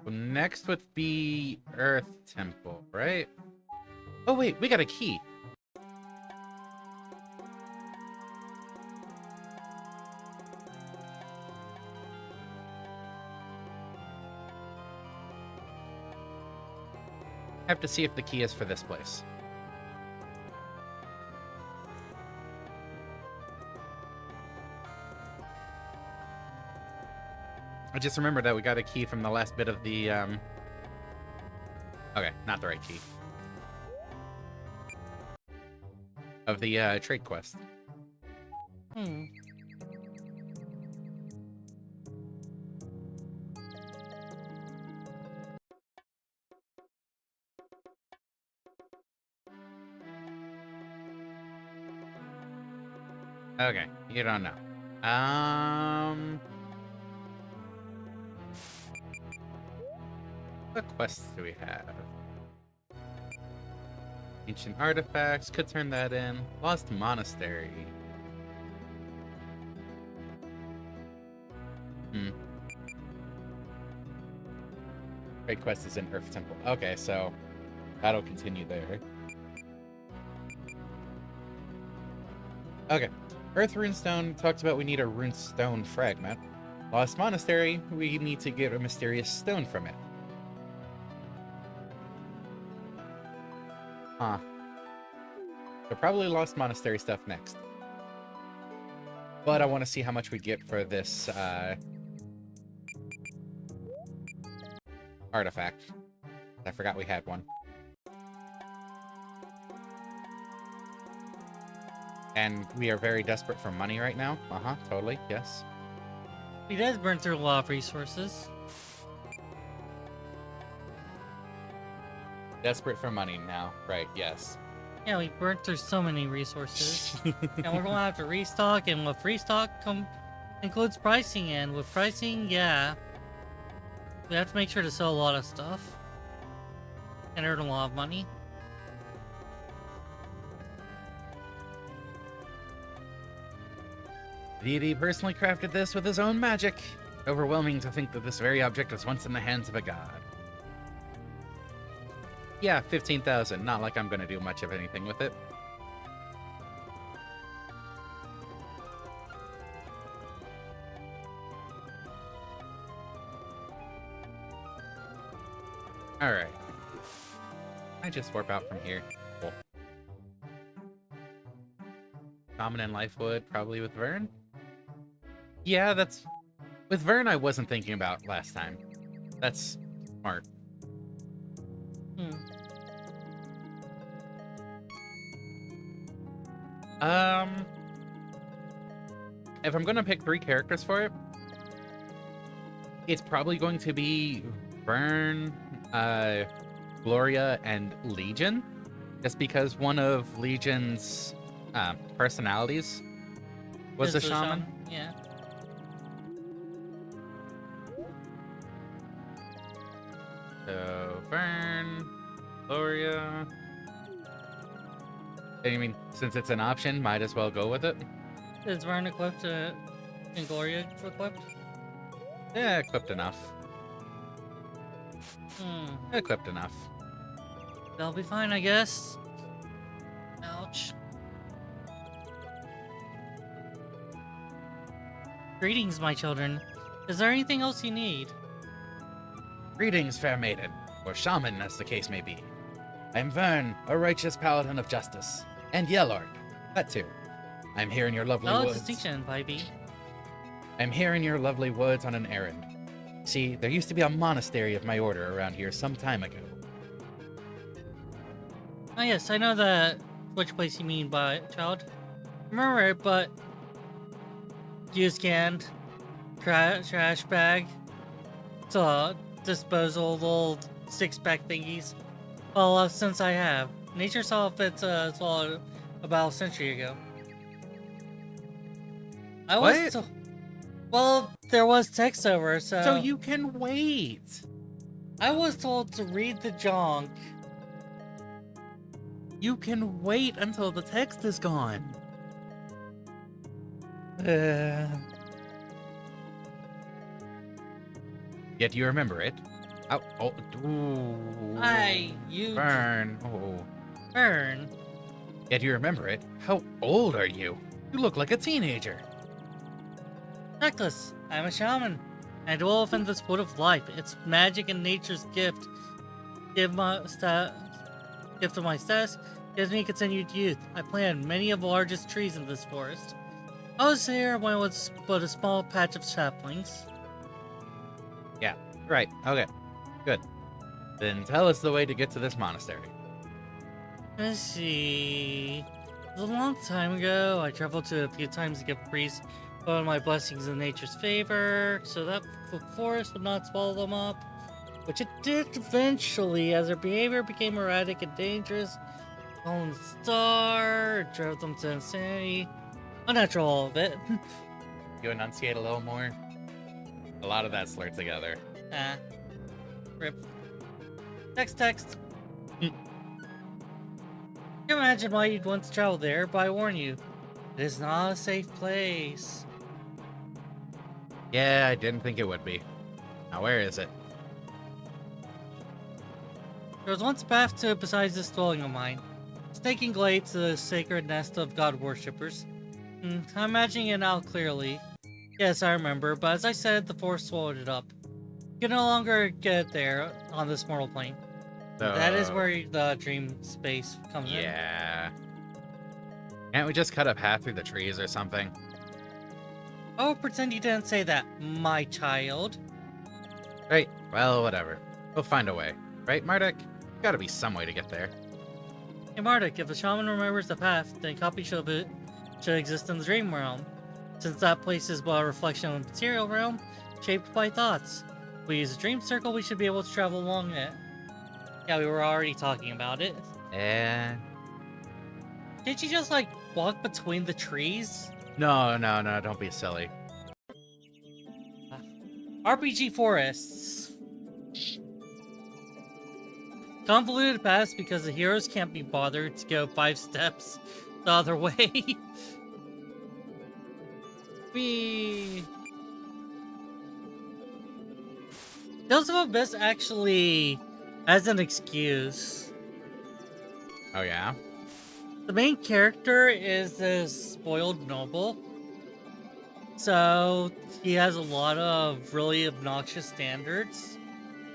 Well, next would be Earth Temple, right? Oh wait, we got a key. I have to see if the key is for this place. I just remembered that we got a key from the last bit of the, Okay, not the right key. Of the, trade quest. Okay, you don't know. What quests do we have? Ancient artifacts, could turn that in. Lost Monastery. Great quest is in Earth Temple. Okay, so that'll continue there. Okay. Earth Runestone talks about we need a runestone fragment. Lost Monastery, we need to get a mysterious stone from it. Huh. So probably Lost Monastery stuff next. But I want to see how much we get for this, artifact. I forgot we had one. And we are very desperate for money right now. Totally, yes. He does burn through a lot of resources. Desperate for money now, right, yes. Yeah, we burned through so many resources. And we're gonna have to restock, and with restock includes pricing, and with pricing, yeah. We have to make sure to sell a lot of stuff. And earn a lot of money. Deity personally crafted this with his own magic. Overwhelming to think that this very object was once in the hands of a god. Yeah, 15,000. Not like I'm gonna do much of anything with it. Alright. I just warp out from here. Cool. Common and Lifewood, probably with Vern? Yeah, that's... With Vern, I wasn't thinking about last time. That's smart. Hmm. If I'm gonna pick 3 characters for it, it's probably going to be Vern, Gloria, and Legion. Just because one of Legion's personalities was a Is the shaman. Yeah. So, Vern, Gloria... I mean, since it's an option, might as well go with it. Is Vern equipped and Gloria equipped? Yeah, equipped enough. Hmm. Equipped enough. They'll be fine, I guess. Ouch. Greetings, my children. Is there anything else you need? Greetings, fair maiden, or shaman, as the case may be. I am Vern, a righteous paladin of justice, and Yellord, that too. I'm here in your lovely Oh, woods. distinction, Vibey. I'm here in your lovely woods on an errand. See, there used to be a monastery of my order around here some time ago. Oh yes, I know that which place you mean by child. Remember it, but used canned trash bag. So disposal little 6-pack thingies. Well, since I have. Nature saw fit as well about a century ago. I was What? well, there was text over, so... So you can wait! I was told to read the junk. You can wait until the text is gone. Yet you remember it. Oh, ooh. You... Burn. Oh. Burn. Yet you remember it. How old are you? You look like a teenager. Necklace. I'm a shaman. I dwell within this wood of life. It's magic and nature's gift. Gift of my status gives me continued youth. I planted many of the largest trees in this forest. I was here when it was but a small patch of saplings. Yeah, right. Okay, good. Then tell us the way to get to this monastery. Let's see. It was a long time ago. I traveled to a few times to give priests one of my blessings in nature's favor, so that the forest would not swallow them up. Which it did eventually, as their behavior became erratic and dangerous. Fallen star, it drove them to insanity. Unnatural, all of it. You enunciate a little more? A lot of that slurred together. Ah. Rip. Text. Can you imagine why you'd want to travel there, but I warn you, it is not a safe place. Yeah, I didn't think it would be. Now where is it? There was once a path to it besides this dwelling of mine. Snaking glade to the sacred nest of god worshippers. I'm imagining it now clearly. Yes, I remember, but as I said, the forest swallowed it up. You can no longer get there on this mortal plane. That is where the dream space comes in. Yeah. Can't we just cut a path through the trees or something? Oh, pretend you didn't say that, my child. Right, well, whatever. We'll find a way. Right, Mardek? Gotta be some way to get there. Hey Mardek, if a shaman remembers the path, then a copy should exist in the dream realm. Since that place is but a reflection of the material realm, shaped by thoughts. If we use a dream circle, we should be able to travel along it. Yeah, we were already talking about it. Eh. Can't you just, like, walk between the trees? No, don't be silly. RPG forests. Convoluted paths because the heroes can't be bothered to go 5 steps the other way. Whee! Tales of Abyss actually as an excuse. Oh yeah? The main character is this spoiled noble. So he has a lot of really obnoxious standards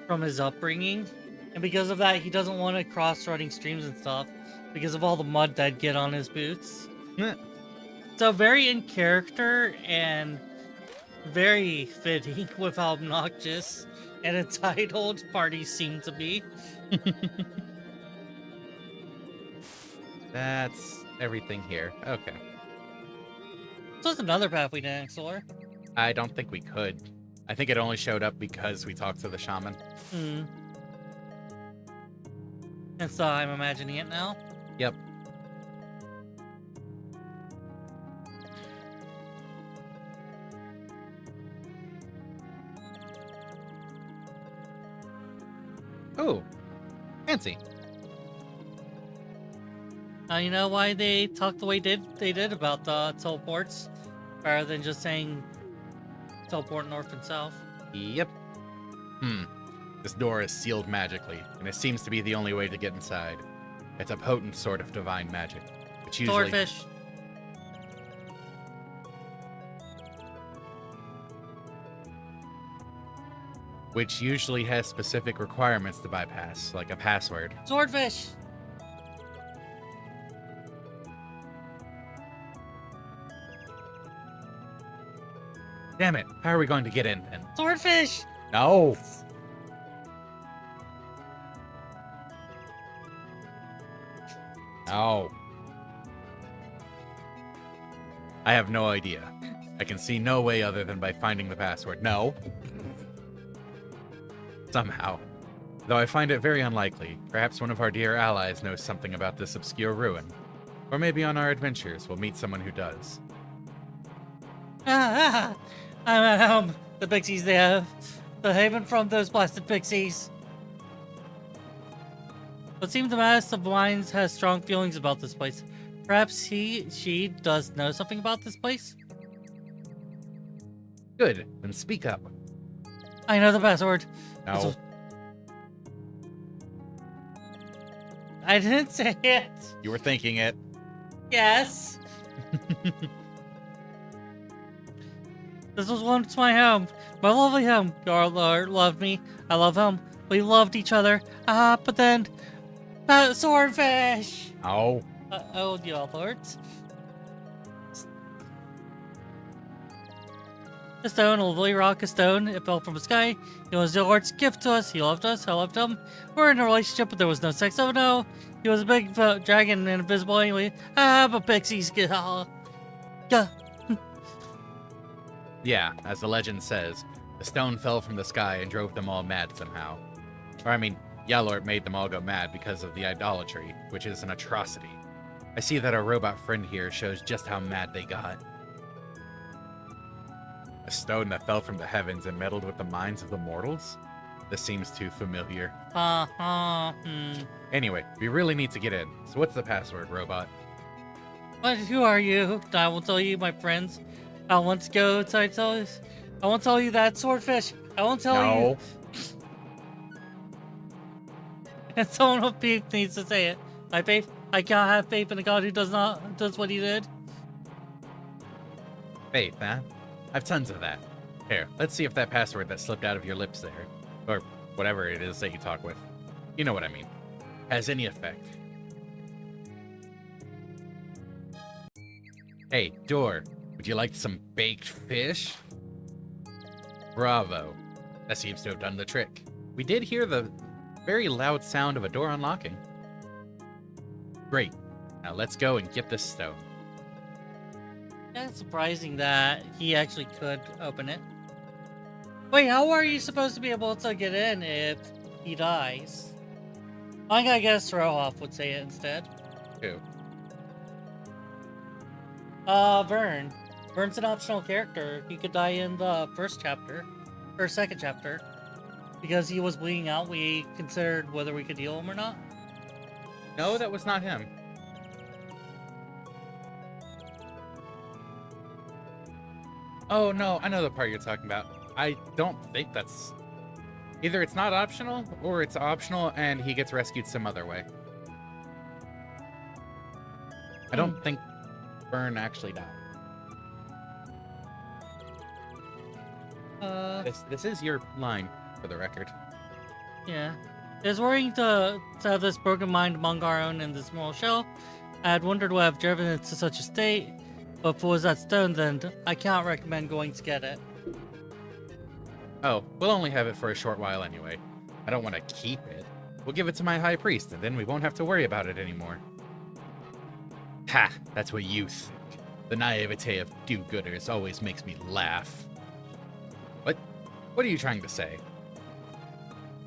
from his upbringing. And because of that, he doesn't want to cross running streams and stuff because of all the mud that'd get on his boots. So very in character and very fitting with how obnoxious and entitled parties seem to be. That's everything here. Okay. So that's another path we didn't explore. I don't think we could. I think it only showed up because we talked to the shaman. Hmm. And so I'm imagining it now. Yep. Oh, fancy. Now you know why they talked the way they did about the teleports, rather than just saying teleport north and south. Yep. This door is sealed magically, and it seems to be the only way to get inside. It's a potent sort of divine magic, which usually... Swordfish. Which usually has specific requirements to bypass, like a password. Swordfish. Damn it, how are we going to get in then? Swordfish. No! No. I have no idea. I can see no way other than by finding the password. No. Somehow. Though I find it very unlikely. Perhaps one of our dear allies knows something about this obscure ruin. Or maybe on our adventures we'll meet someone who does. I'm at home. The pixies they have. The haven from those blasted pixies. It seems the master of minds has strong feelings about this place. Perhaps she does know something about this place? Good, then speak up. I know the password. No. I didn't say it. You were thinking it. Yes. This was once my home. My lovely home. Your Lord loved me. I love him. We loved each other. But then... swordfish! Oh. Oh, your Lord. The stone, a lovely rock, a stone. It fell from the sky. It was the Lord's gift to us. He loved us. I loved him. We're in a relationship, but there was no sex. Oh no. He was a big dragon and invisible anyway. But pixies get... Yeah, as the legend says, the stone fell from the sky and drove them all mad somehow. Or I mean, Yalort made them all go mad because of the idolatry, which is an atrocity. I see that our robot friend here shows just how mad they got. A stone that fell from the heavens and meddled with the minds of the mortals? This seems too familiar. Anyway, we really need to get in. So what's the password, robot? But who are you? I will tell you, my friends. I want to go to I won't tell you that swordfish. I won't tell you. And someone with faith needs to say it. My faith, I can't have faith in a god who does what he did. Faith, huh? I've tons of that. Here, let's see if that password that slipped out of your lips there, or whatever it is that you talk with, you know what I mean, has any effect. Hey, door, would you like some baked fish? Bravo. That seems to have done the trick. We did hear the very loud sound of a door unlocking. Great. Now let's go and get this stone. That's surprising that he actually could open it. Wait, how are you supposed to be able to get in if he dies? I guess Rohoff would say it instead. Who? Vern. Vern's an optional character. He could die in the first chapter, or second chapter. Because he was bleeding out, we considered whether we could heal him or not. No, that was not him. Oh, no, I know the part you're talking about. I don't think that's... Either it's not optional, or it's optional and he gets rescued some other way. I don't think Burn actually died. This is your line, for the record. Yeah. It's worrying to have this broken mind among our own in this moral shell. I had wondered what have driven it to such a state, but if it was that stone, then I cannot recommend going to get it. Oh, we'll only have it for a short while anyway. I don't want to keep it. We'll give it to my high priest, and then we won't have to worry about it anymore. Ha! That's what you think. The naivete of do-gooders always makes me laugh. What are you trying to say?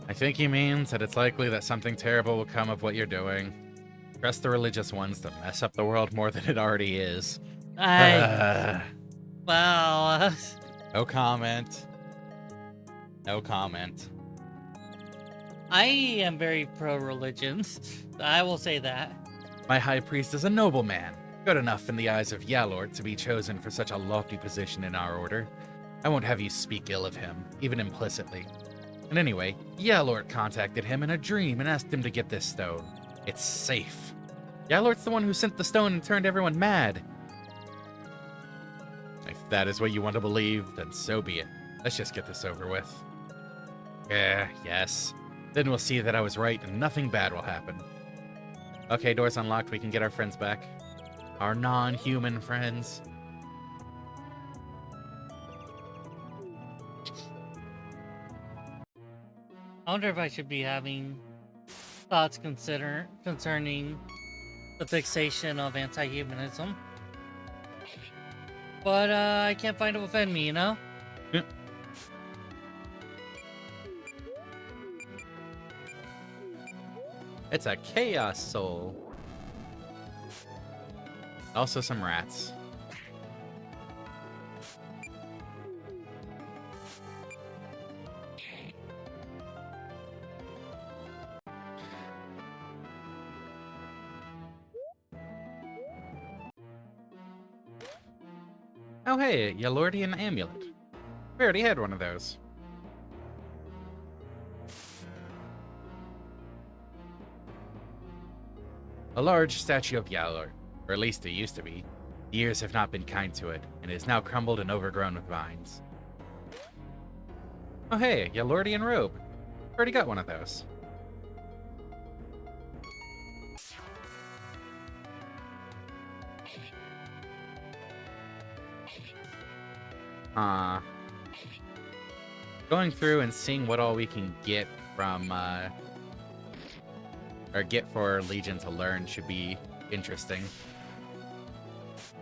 I think he means that it's likely that something terrible will come of what you're doing. Trust the religious ones to mess up the world more than it already is. Wow. No comment. No comment. I am very pro-religion. I will say that. My high priest is a noble man, good enough in the eyes of Yalord to be chosen for such a lofty position in our order. I won't have you speak ill of him, even implicitly. And anyway, Yalord contacted him in a dream and asked him to get this stone. It's safe. Yalord's the one who sent the stone and turned everyone mad. If that is what you want to believe, then so be it. Let's just get this over with. Yes. Then we'll see that I was right and nothing bad will happen. Okay, door's unlocked. We can get our friends back. Our non-human friends. I wonder if I should be having thoughts concerning the fixation of anti-humanism. But I can't find it within me, you know? Yeah. It's a chaos soul. Also some rats. Oh hey, Yalordian amulet. We already had one of those. A large statue of Yalor, or at least it used to be. The years have not been kind to it, and it is now crumbled and overgrown with vines. Oh hey, Yalordian robe. Already got one of those. Going through and seeing what all we can get from, or get for Legion to learn should be interesting.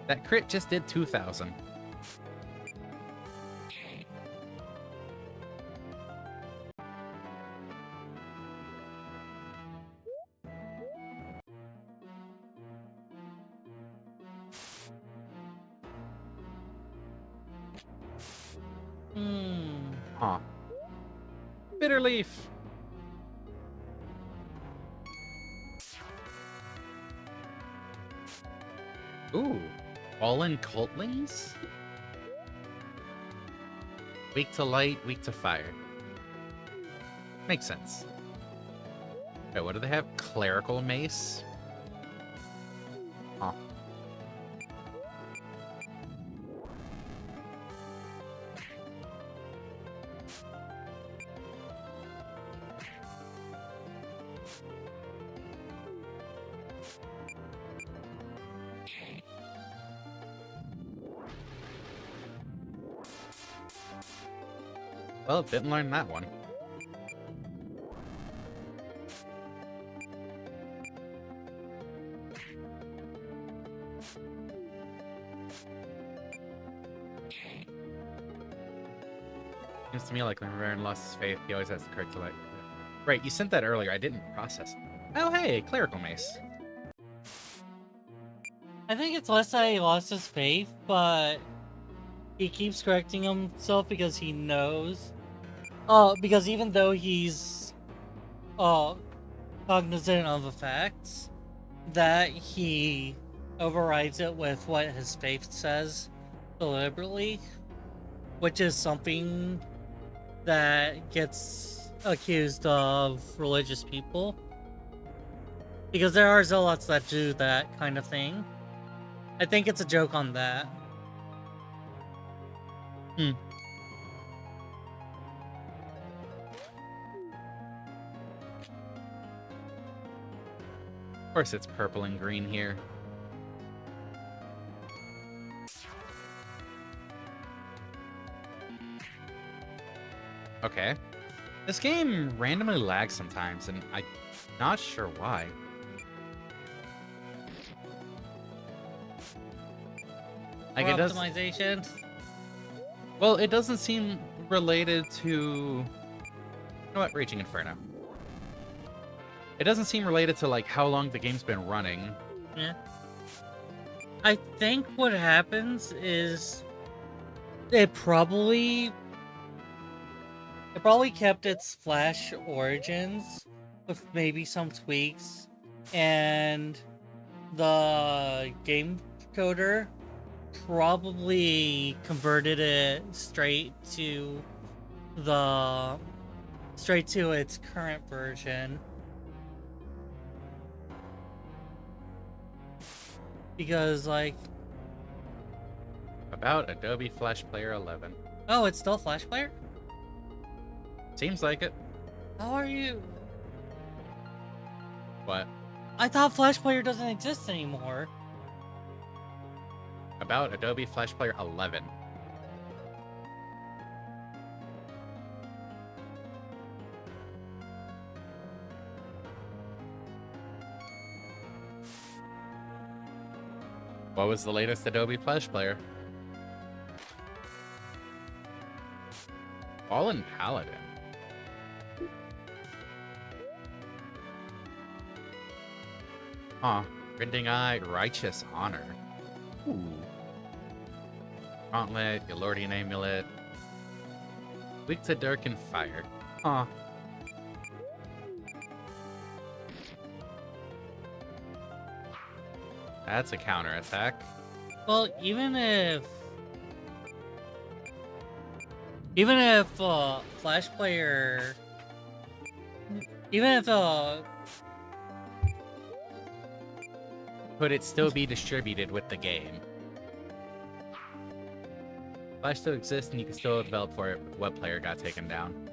That crit just did 2,000. Huh. Bitter leaf. Ooh. Fallen cultlings? Weak to light, weak to fire. Makes sense. Wait, what do they have? Clerical mace? Huh. Well, didn't learn that one. Seems to me like when Baron lost his faith, he always has the courage to like. Right, you sent that earlier. I didn't process it. Oh, hey, clerical mace. I think it's less that he lost his faith, but he keeps correcting himself because he knows. Because even though he's cognizant of the facts, that he overrides it with what his faith says deliberately, which is something that gets accused of religious people. Because there are zealots that do that kind of thing. I think it's a joke on that. Hmm. Of course it's purple and green here. Okay. This game randomly lags sometimes, and I'm not sure why. Like, More it does. optimization. Well, it doesn't seem related to. You know what? Raging Inferno. It doesn't seem related to, like, how long the game's been running. Yeah. I think what happens is it probably kept its Flash origins with maybe some tweaks, and the game coder probably converted it straight to its current version. Because, like, About Adobe Flash Player 11. oh, it's still Flash Player? Seems like it. How are you? What? I thought Flash Player doesn't exist anymore. About Adobe Flash Player 11. What was the latest Adobe Flash Player? Fallen Paladin. Huh. Rending Eye, Righteous Honor. Ooh. Gauntlet, Galordian Amulet. Weak to Dark and Fire. Huh. That's a counterattack. Well, even if Flash Player, even if Could it still be distributed with the game? Flash still exists and you can still develop for it, but what player got taken down?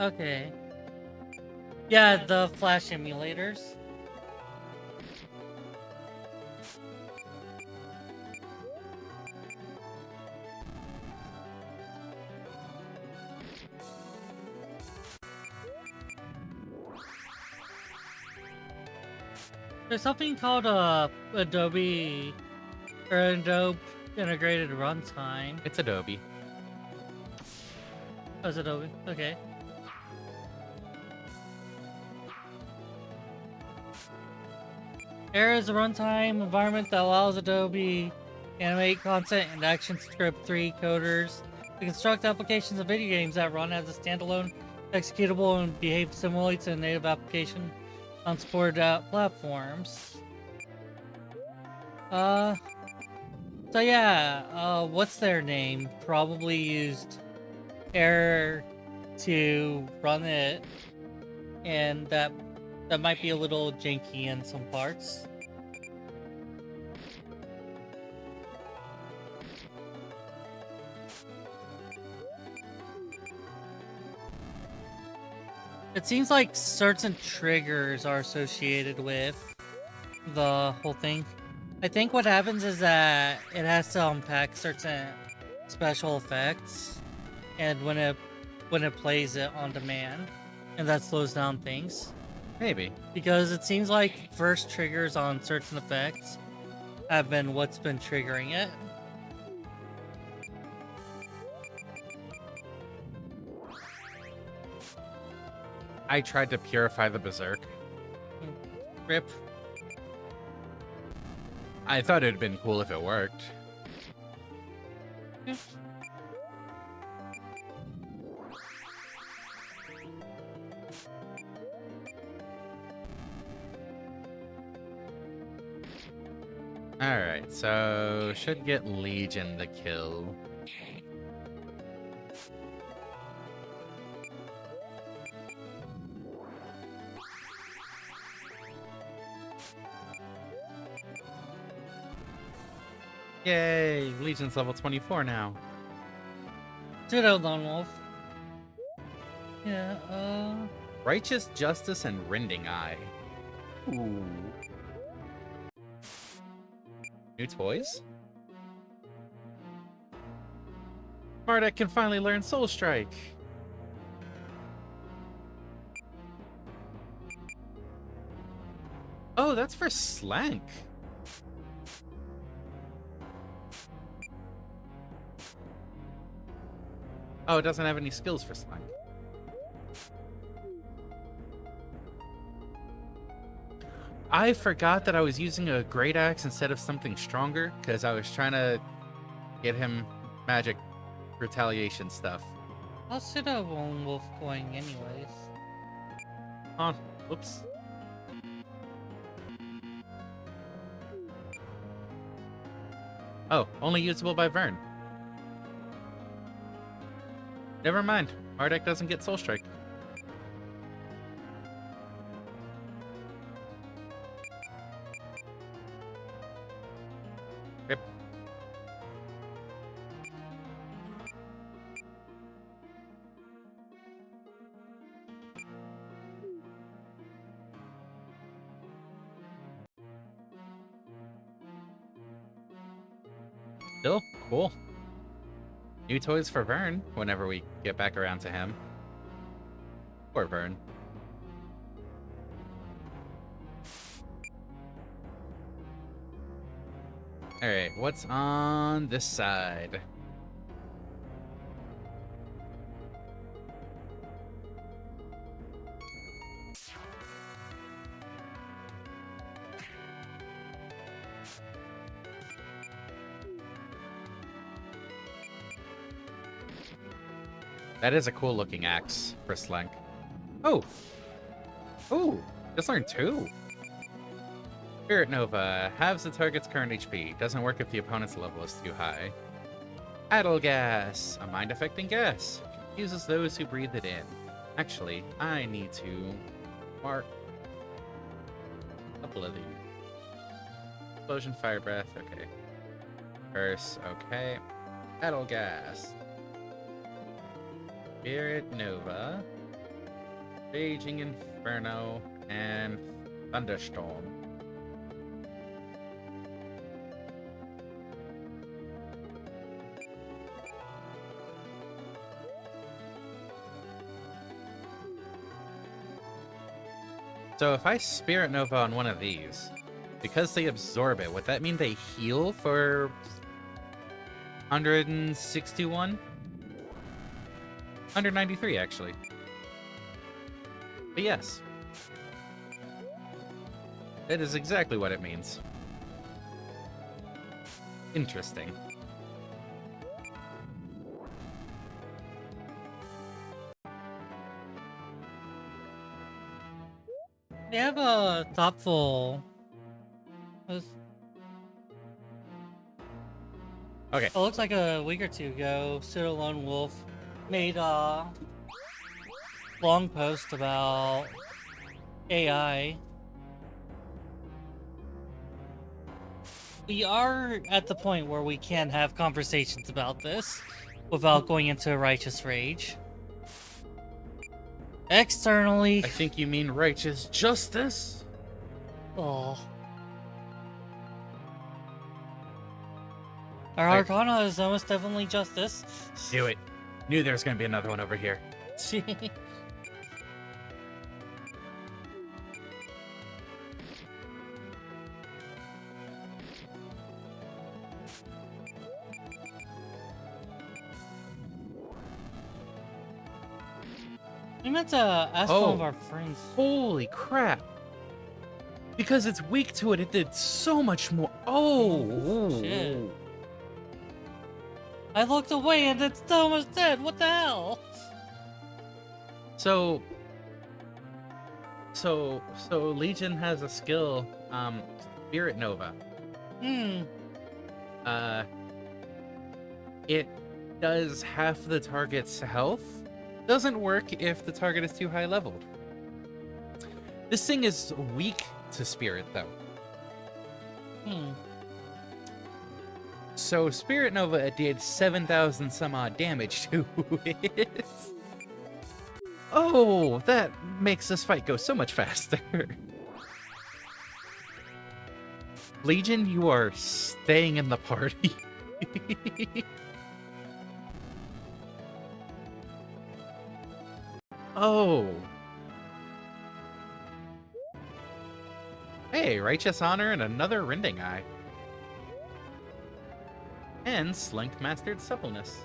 okay, yeah, the Flash emulators. There's something called Adobe Integrated Runtime. It's Adobe. Oh, it's Adobe. Okay. Air is a runtime environment that allows Adobe Animate Content and ActionScript 3 coders to construct applications of video games that run as a standalone executable and behave similarly to a native application on supported platforms. So yeah, what's their name? Probably used Air to run it, and that might be a little janky in some parts. It seems like certain triggers are associated with the whole thing. I think what happens is that it has to unpack certain special effects, and when it plays it on demand, and that slows down things. Maybe. Because it seems like first triggers on certain effects have been what's been triggering it. I tried to purify the Berserk. Rip. I thought it'd been cool if it worked. Alright, so should get Legion the kill. Yay! Legion's level 24 now. Pseudo Lone Wolf. Yeah, Righteous Justice and Rending Eye. Ooh. New toys? Mardek can finally learn Soul Strike. Oh, that's for Slank. Oh, it doesn't have any skills for Slank. I forgot that I was using a Great Axe instead of something stronger, because I was trying to get him magic retaliation stuff. how's Pseudo Lone Wolf going anyways? Oh, whoops. Oh, only usable by Vern. Never mind. Mardek doesn't get Soul Strike. Rip. Still cool. New toys for Vern whenever we get back around to him. Poor Vern. Alright, what's on this side? That is a cool looking axe for Slank. Oh! Oh! Just learned 2. Spirit Nova. Halves the target's current HP. Doesn't work if the opponent's level is too high. Addle Gas. A mind-affecting gas. Confuses those who breathe it in. Actually, I need to mark a couple of these. Explosion, Fire Breath. Okay. Curse. Okay. Addle Gas. Spirit Nova, Raging Inferno, and Thunderstorm. So if I Spirit Nova on one of these, because they absorb it, would that mean they heal for 161? 193, actually. But yes. That is exactly what it means. Interesting. They have a thoughtful. Okay. It looks like a week or two ago, Pseudo Lone Wolf made a long post about AI. We are at the point where we can have conversations about this without going into a righteous rage. Externally, I think you mean righteous justice. oh. Our Arcana is almost definitely justice. Do it. Knew there was going to be another one over here. We meant to ask one of our friends. Holy crap. Because it's weak to it, it did so much more. Oh. Shit. I looked away and it's almost dead. What the hell? So Legion has a skill, Spirit Nova. It does half the target's health. Doesn't work if the target is too high leveled. This thing is weak to Spirit, though. So Spirit Nova did 7,000 some odd damage to it. Oh, that makes this fight go so much faster. Legion, you are staying in the party. Oh. Hey, Righteous Honor and another Rending Eye. And Slink mastered Suppleness.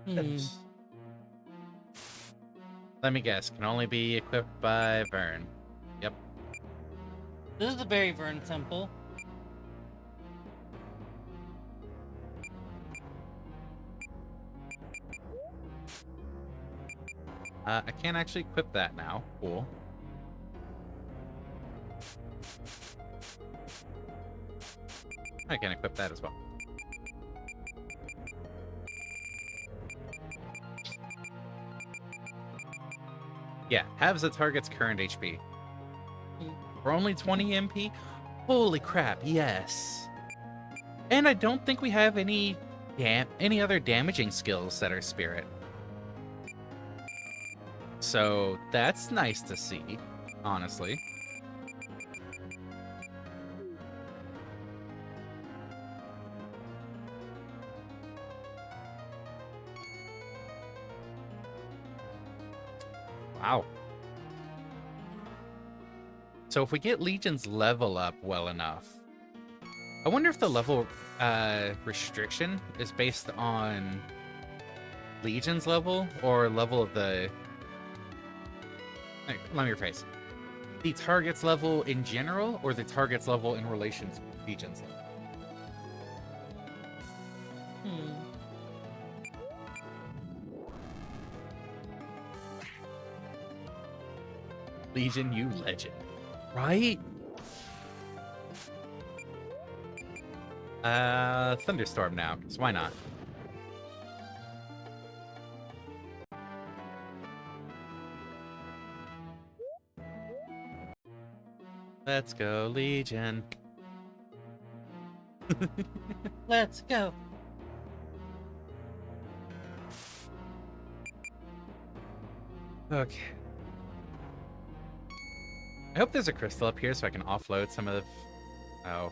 Oops. Let me guess, can only be equipped by Vern. Yep. This is the Berry Vern Temple. I can't actually equip that now. Cool. I can equip that as well. Yeah, halves the target's current HP. For only 20 MP? Holy crap, yes. And I don't think we have any other damaging skills that are spirit. So that's nice to see, honestly. Wow. So if we get Legion's level up well enough, I wonder if the level restriction is based on Legion's level or level of the... Let me rephrase. The target's level in general or the target's level in relation to Legion's level? Legion, you legend. Right? Thunderstorm now, because why not? Let's go, Legion. Let's go. Okay. I hope there's a crystal up here so I can offload some of the... Oh.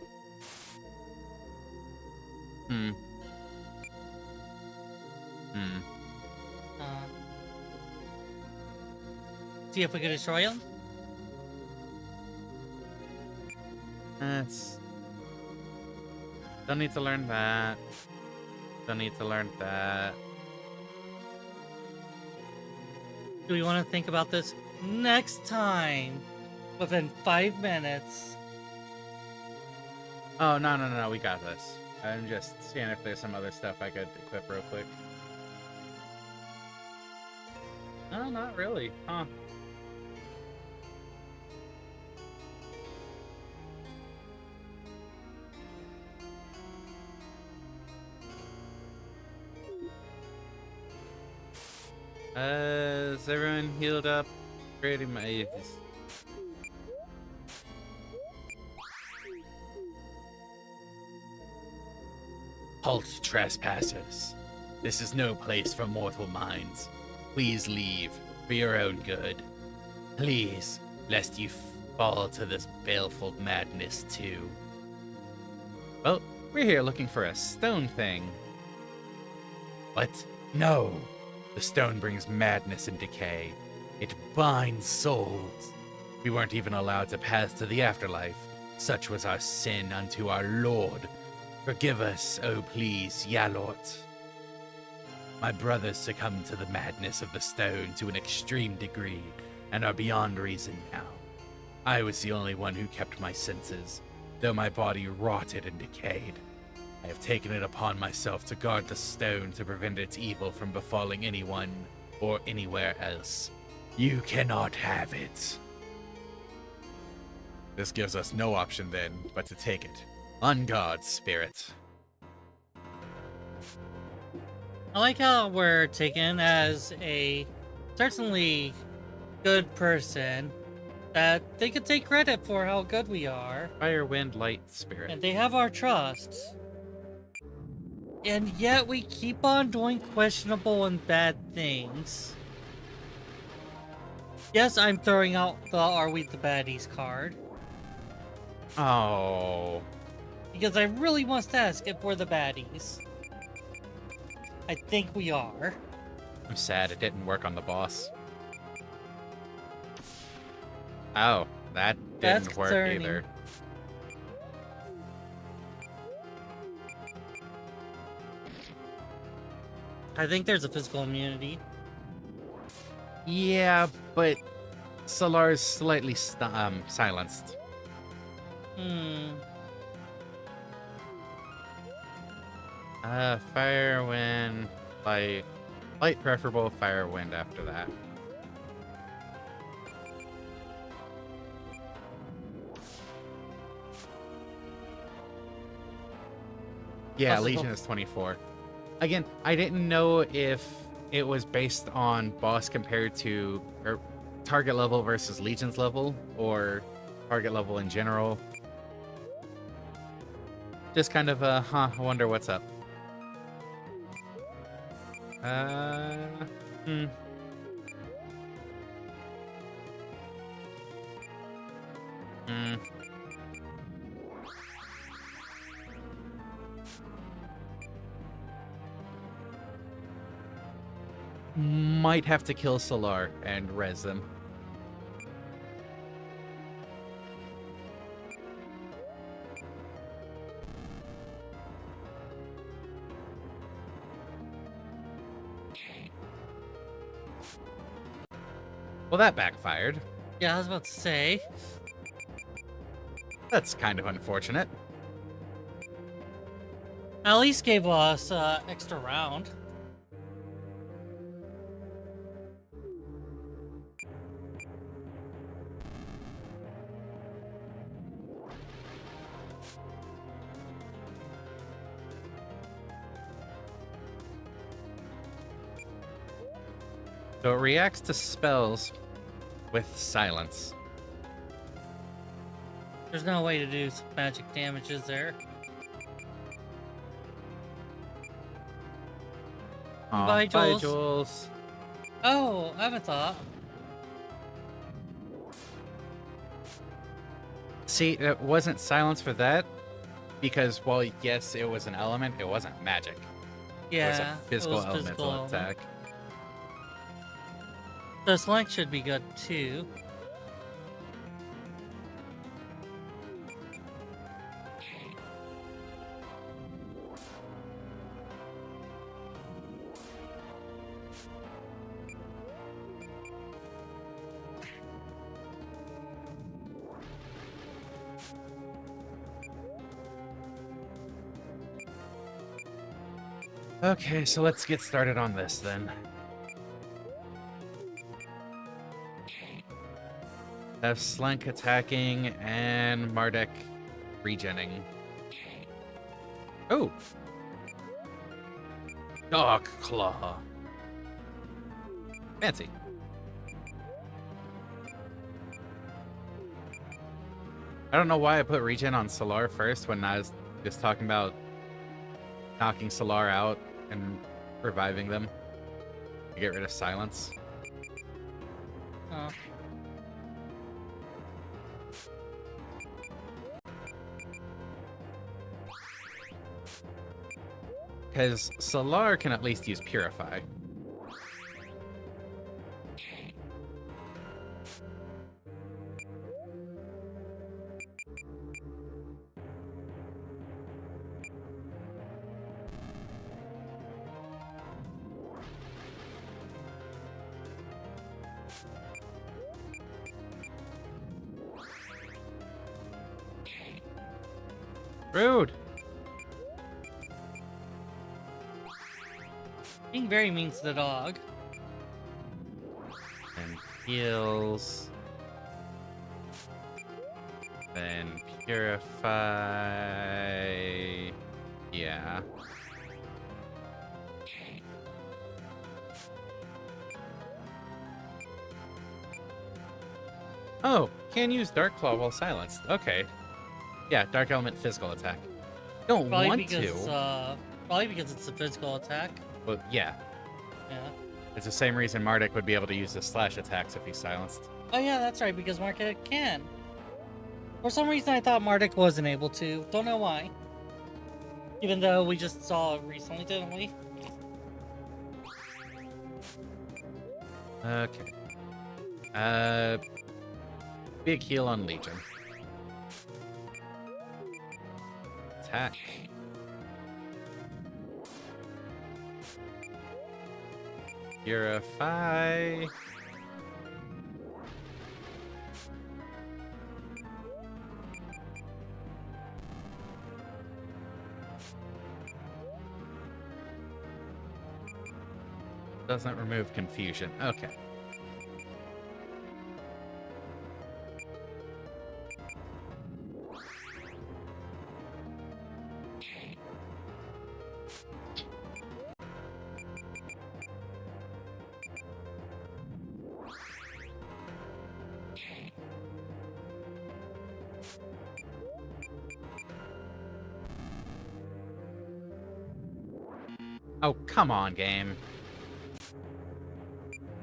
See if we can destroy him. That's... Don't need to learn that. Don't need to learn that. Do we want to think about this next time? Within 5 minutes. Oh, no, we got this. I'm just seeing if there's some other stuff I could equip real quick. No, not really. Huh. Is everyone healed up? Pretty much. Halt, trespassers. This is no place for mortal minds. Please leave, for your own good. Please, lest you fall to this baleful madness too. Well, we're here looking for a stone thing. What? No! The stone brings madness and decay. It binds souls. We weren't even allowed to pass to the afterlife. Such was our sin unto our Lord. Forgive us, oh please, Yalort. My brothers succumbed to the madness of the stone to an extreme degree, and are beyond reason now. I was the only one who kept my senses, though my body rotted and decayed. I have taken it upon myself to guard the stone to prevent its evil from befalling anyone or anywhere else. You cannot have it. This gives us no option then, but to take it. On guard, spirit. I like how we're taken as a certainly good person that they could take credit for how good we are. Fire, wind, light, spirit. And they have our trust. And yet we keep on doing questionable and bad things. Yes, I'm throwing out the Are We the Baddies card. Oh. Because I really must ask if we're the baddies. I think we are. I'm sad it didn't work on the boss. Oh, that That's didn't work concerning. either. I think there's a physical immunity. Yeah, but Solar's slightly silenced. Fire, wind, light. Light preferable, fire, wind after that. Yeah, Possible. Legion is 24. Again, I didn't know if it was based on boss compared to or target level versus Legion's level, or target level in general. Just kind of I wonder what's up. Hmm. Hmm. Might have to kill Solar and res them. Well, that backfired. Yeah, I was about to say. That's kind of unfortunate. At least gave us extra round. So it reacts to spells with silence. There's no way to do some magic damage, is there? Aw, Bye, bye, Jules. Jules. Oh, I haven't thought. See, it wasn't silence for that because, while yes, it was an element, it wasn't magic. Yeah, It was a physical it was elemental physical element. attack. The slang should be good too. Okay, so let's get started on this then. Have Slank attacking and Mardek regenning. Oh! Dark Claw. Fancy. I don't know why I put regen on Solar first when I was just talking about knocking Solar out and reviving them to get rid of silence. Oh. Because Solar can at least use Purify. Rude! Being very mean to the dog. And heals. Then Purify. Yeah. Oh, can use Dark Claw while silenced. Okay. Yeah, Dark Element physical attack. Don't Probably want because, to. probably because it's a physical attack. But yeah, Yeah. it's the same reason MARDEK would be able to use his slash attacks if he's silenced. Oh yeah, that's right, because Mardek can. For some reason, I thought Mardek wasn't able to. Don't know why. Even though we just saw it recently, didn't we? Okay. Big heal on Legion. Attack. Purify. Doesn't remove confusion. Okay. Oh, come on, game.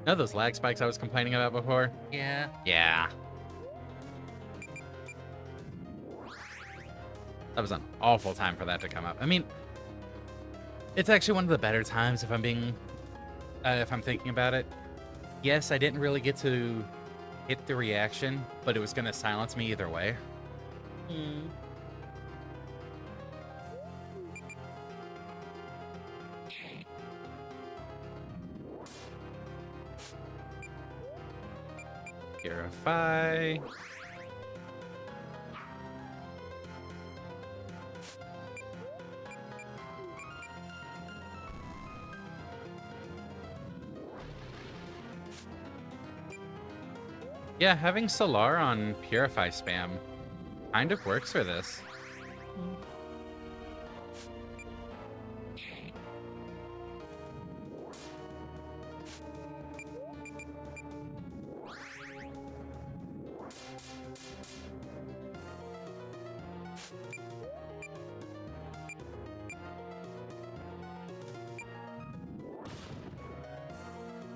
Know those lag spikes I was complaining about before? Yeah. Yeah. That was an awful time for that to come up. I mean, it's actually one of the better times if I'm being, if I'm thinking about it. Yes, I didn't really get to hit the reaction, but it was going to silence me either way. Hmm. Purify. Yeah, having Solar on Purify spam kind of works for this.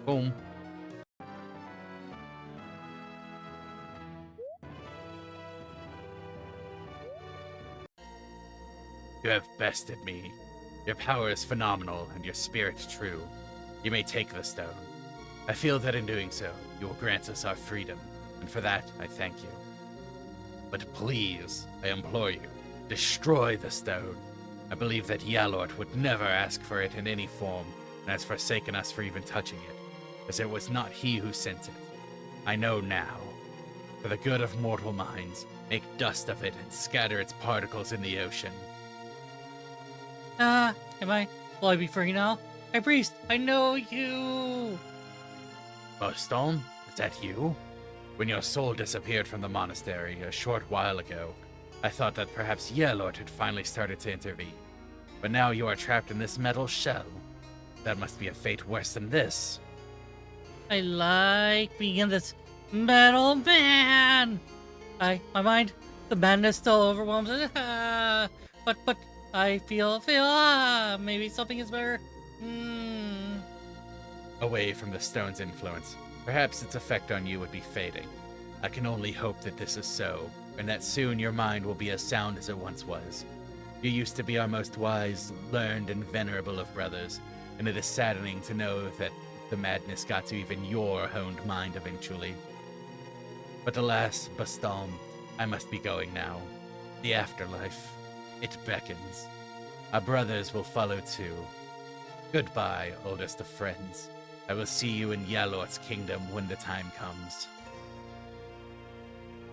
Boom. You have bested me. Your power is phenomenal and your spirit true. You may take the stone. I feel that in doing so, you will grant us our freedom, and for that I thank you. But please, I implore you, destroy the stone. I believe that Yalort would never ask for it in any form, and has forsaken us for even touching it, as it was not he who sent it. I know now. For the good of mortal minds, make dust of it and scatter its particles in the ocean. Will I be free now? High Priest, I know you! Boston, is that you? When your soul disappeared from the monastery a short while ago, I thought that perhaps Yelort had finally started to intervene. But now you are trapped in this metal shell. That must be a fate worse than this. I like being in this metal man! My mind, the madness still overwhelms it. But I feel, maybe something is better. Away from the stone's influence, perhaps its effect on you would be fading. I can only hope that this is so, and that soon your mind will be as sound as it once was. You used to be our most wise, learned, and venerable of brothers, and it is saddening to know that the madness got to even your honed mind eventually. But alas, Baston, I must be going now. The afterlife, it beckons. Our brothers will follow too. Goodbye, oldest of friends. I will see you in Yalort's kingdom when the time comes.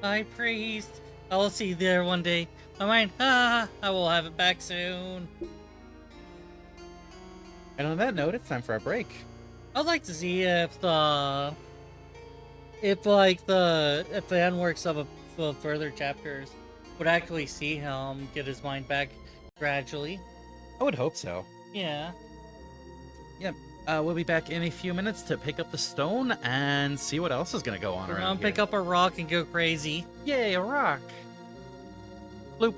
High Priest, I will see you there one day. My mind, I will have it back soon. And on that note, it's time for a break. I'd like to see if the end works of further chapters would actually see him get his mind back gradually. I would hope so. Yeah. Yep. We'll be back in a few minutes to pick up the stone and see what else is gonna go on We're around gonna here. pick up a rock and go crazy. Yay, a rock! Bloop.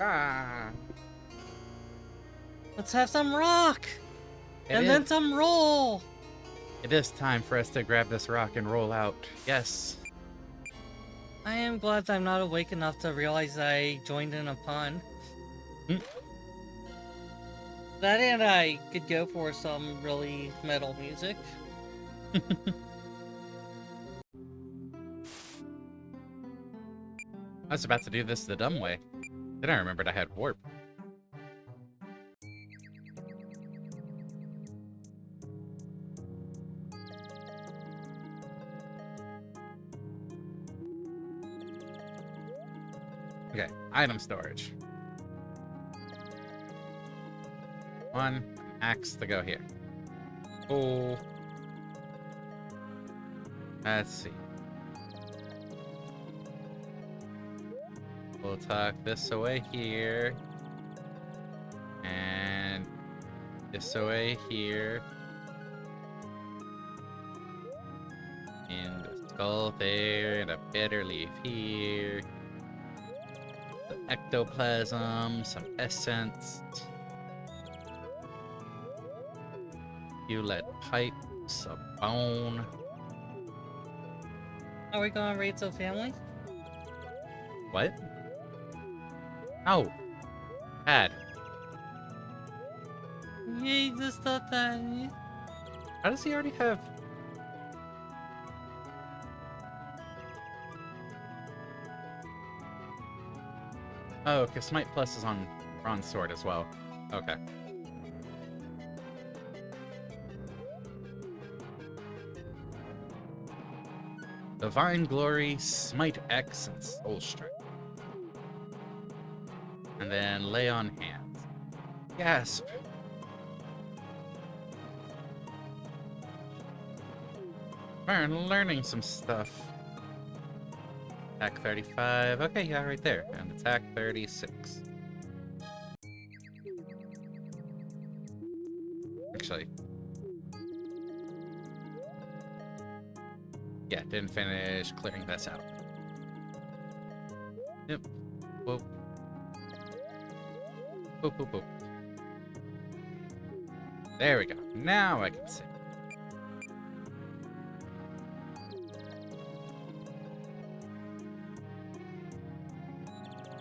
Ah, Let's have some rock! And then some roll! It is time for us to grab this rock and roll out. Yes. I am glad I'm not awake enough to realize that I joined in a pun. Mm. That and I could go for some really metal music. I was about to do this the dumb way. Then I remembered I had warp. Okay, item storage. One axe to go here. Oh. Let's see. We'll tuck this away here. And this away here. And a skull there, and a bitter leaf here. Some ectoplasm, some essence. You lead pipes, a bone. Are we gonna raid some family? What? Oh. Bad. Yeah, just thought that. How does he already have... Oh, okay, Smite Plus is on Bronze Sword as well. Okay. Divine Glory, Smite X, and Soul Strike. And then Lay on Hands. Gasp! Man, learning some stuff. Attack 35. Okay, yeah, right there. And attack 36. Actually. Yeah, didn't finish clearing this out. Yep. Whoop. Boop, boop, boop. There we go. Now I can see.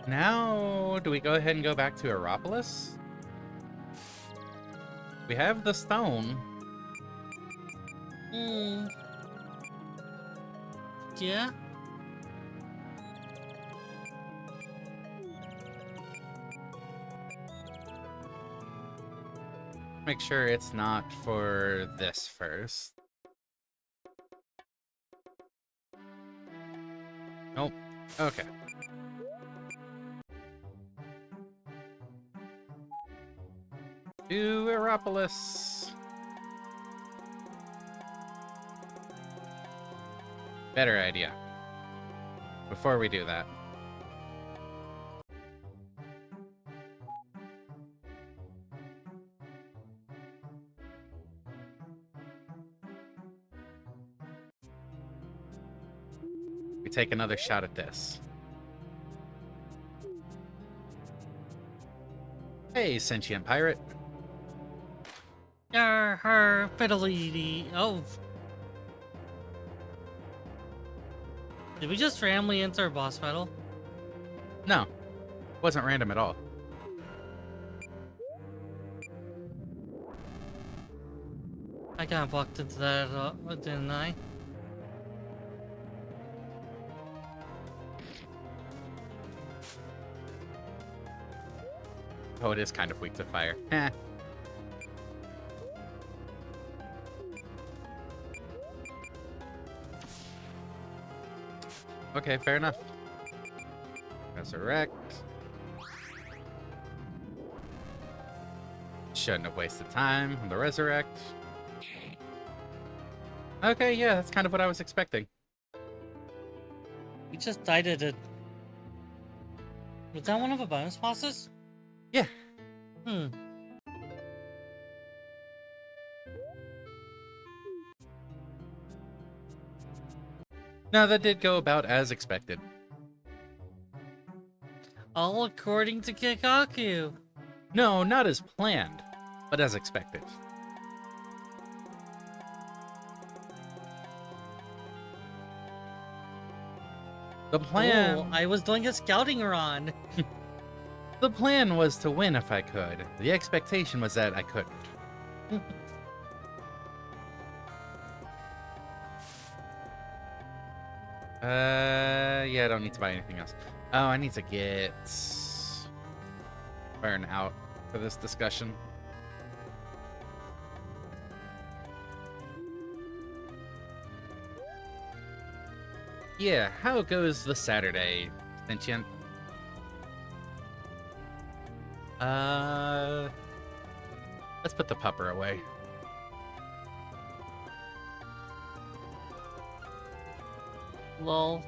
Now, do we go ahead and go back to Aeropolis? We have the stone. Hmm. Yeah? Make sure it's not for this first. Nope. Okay. To Aeropolis. Better idea. Before we do that. We take another shot at this. Hey, sentient pirate. Her fiddly. Oh. Did we just randomly enter boss battle? No, wasn't random at all. I kind of walked into that, didn't I? Oh, it is kind of weak to fire. Heh. Okay, fair enough. Resurrect. Shouldn't have wasted time on the resurrect. Okay, yeah, that's kind of what I was expecting. We just died at it. Was that one of the bonus bosses? Yeah. Hmm. No, that did go about as expected. All according to Kikaku. No, not as planned, but as expected. The plan... Oh, I was doing a scouting run. The plan was to win if I could. The expectation was that I couldn't. Yeah, I don't need to buy anything else. Oh, I need to get burn out for this discussion. Yeah, how goes the Saturday, Sentient? Let's put the pupper away. Lol.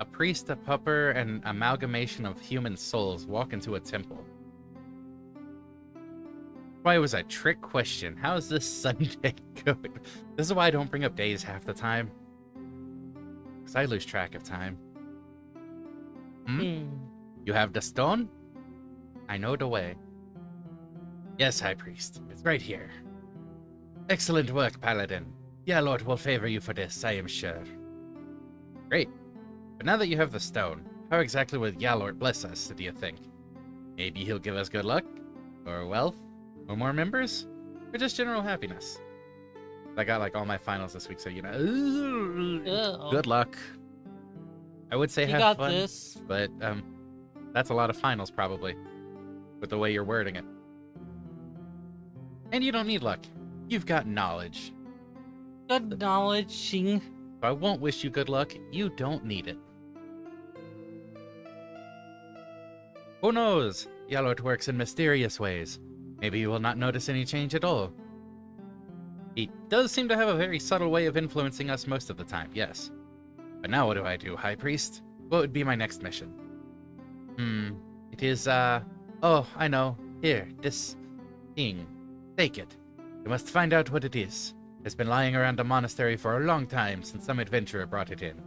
A priest, a pupper, and an amalgamation of human souls walk into a temple. Why, it was a trick question. How is this Sunday going? This is why I don't bring up days half the time. Because I lose track of time. You have the stone? I know the way. Yes, High Priest. It's right here. Excellent work, Paladin. Yeah, Lord will favor you for this, I am sure. Great. But now that you have the stone, how exactly would Yalort bless us, do you think? Maybe he'll give us good luck? Or wealth? Or more members? Or just general happiness? I got like all my finals this week, so you know. Good luck. I would say You have got fun, this. but that's a lot of finals probably, with the way you're wording it. And you don't need luck. You've got knowledge. Good knowledge, Shing. So I won't wish you good luck. You don't need it. Who knows? Yalort works in mysterious ways. Maybe you will not notice any change at all. He does seem to have a very subtle way of influencing us most of the time, yes. But now what do I do, High Priest? What would be my next mission? It is, oh, I know. Here, this thing. Take it. You must find out what it is. It's been lying around the monastery for a long time since some adventurer brought it in.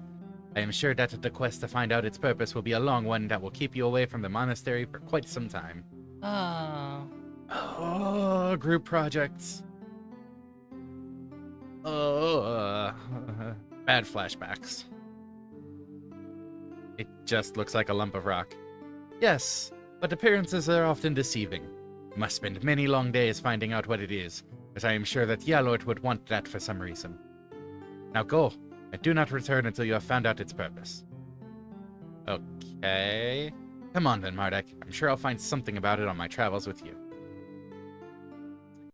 I am sure that the quest to find out its purpose will be a long one that will keep you away from the monastery for quite some time. Oh, group projects. Oh, bad flashbacks. It just looks like a lump of rock. Yes, but appearances are often deceiving. You must spend many long days finding out what it is, as I am sure that Yalort would want that for some reason. Now go, and do not return until you have found out its purpose. Okay. Come on then, Mardek. I'm sure I'll find something about it on my travels with you.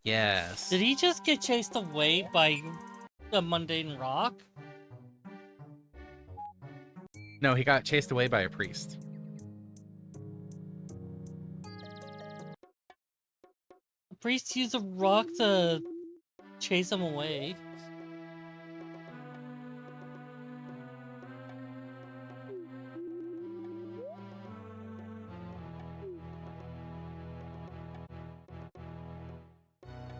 Yes. Did he just get chased away by the mundane rock? No, he got chased away by a priest. The priest used a rock to chase him away.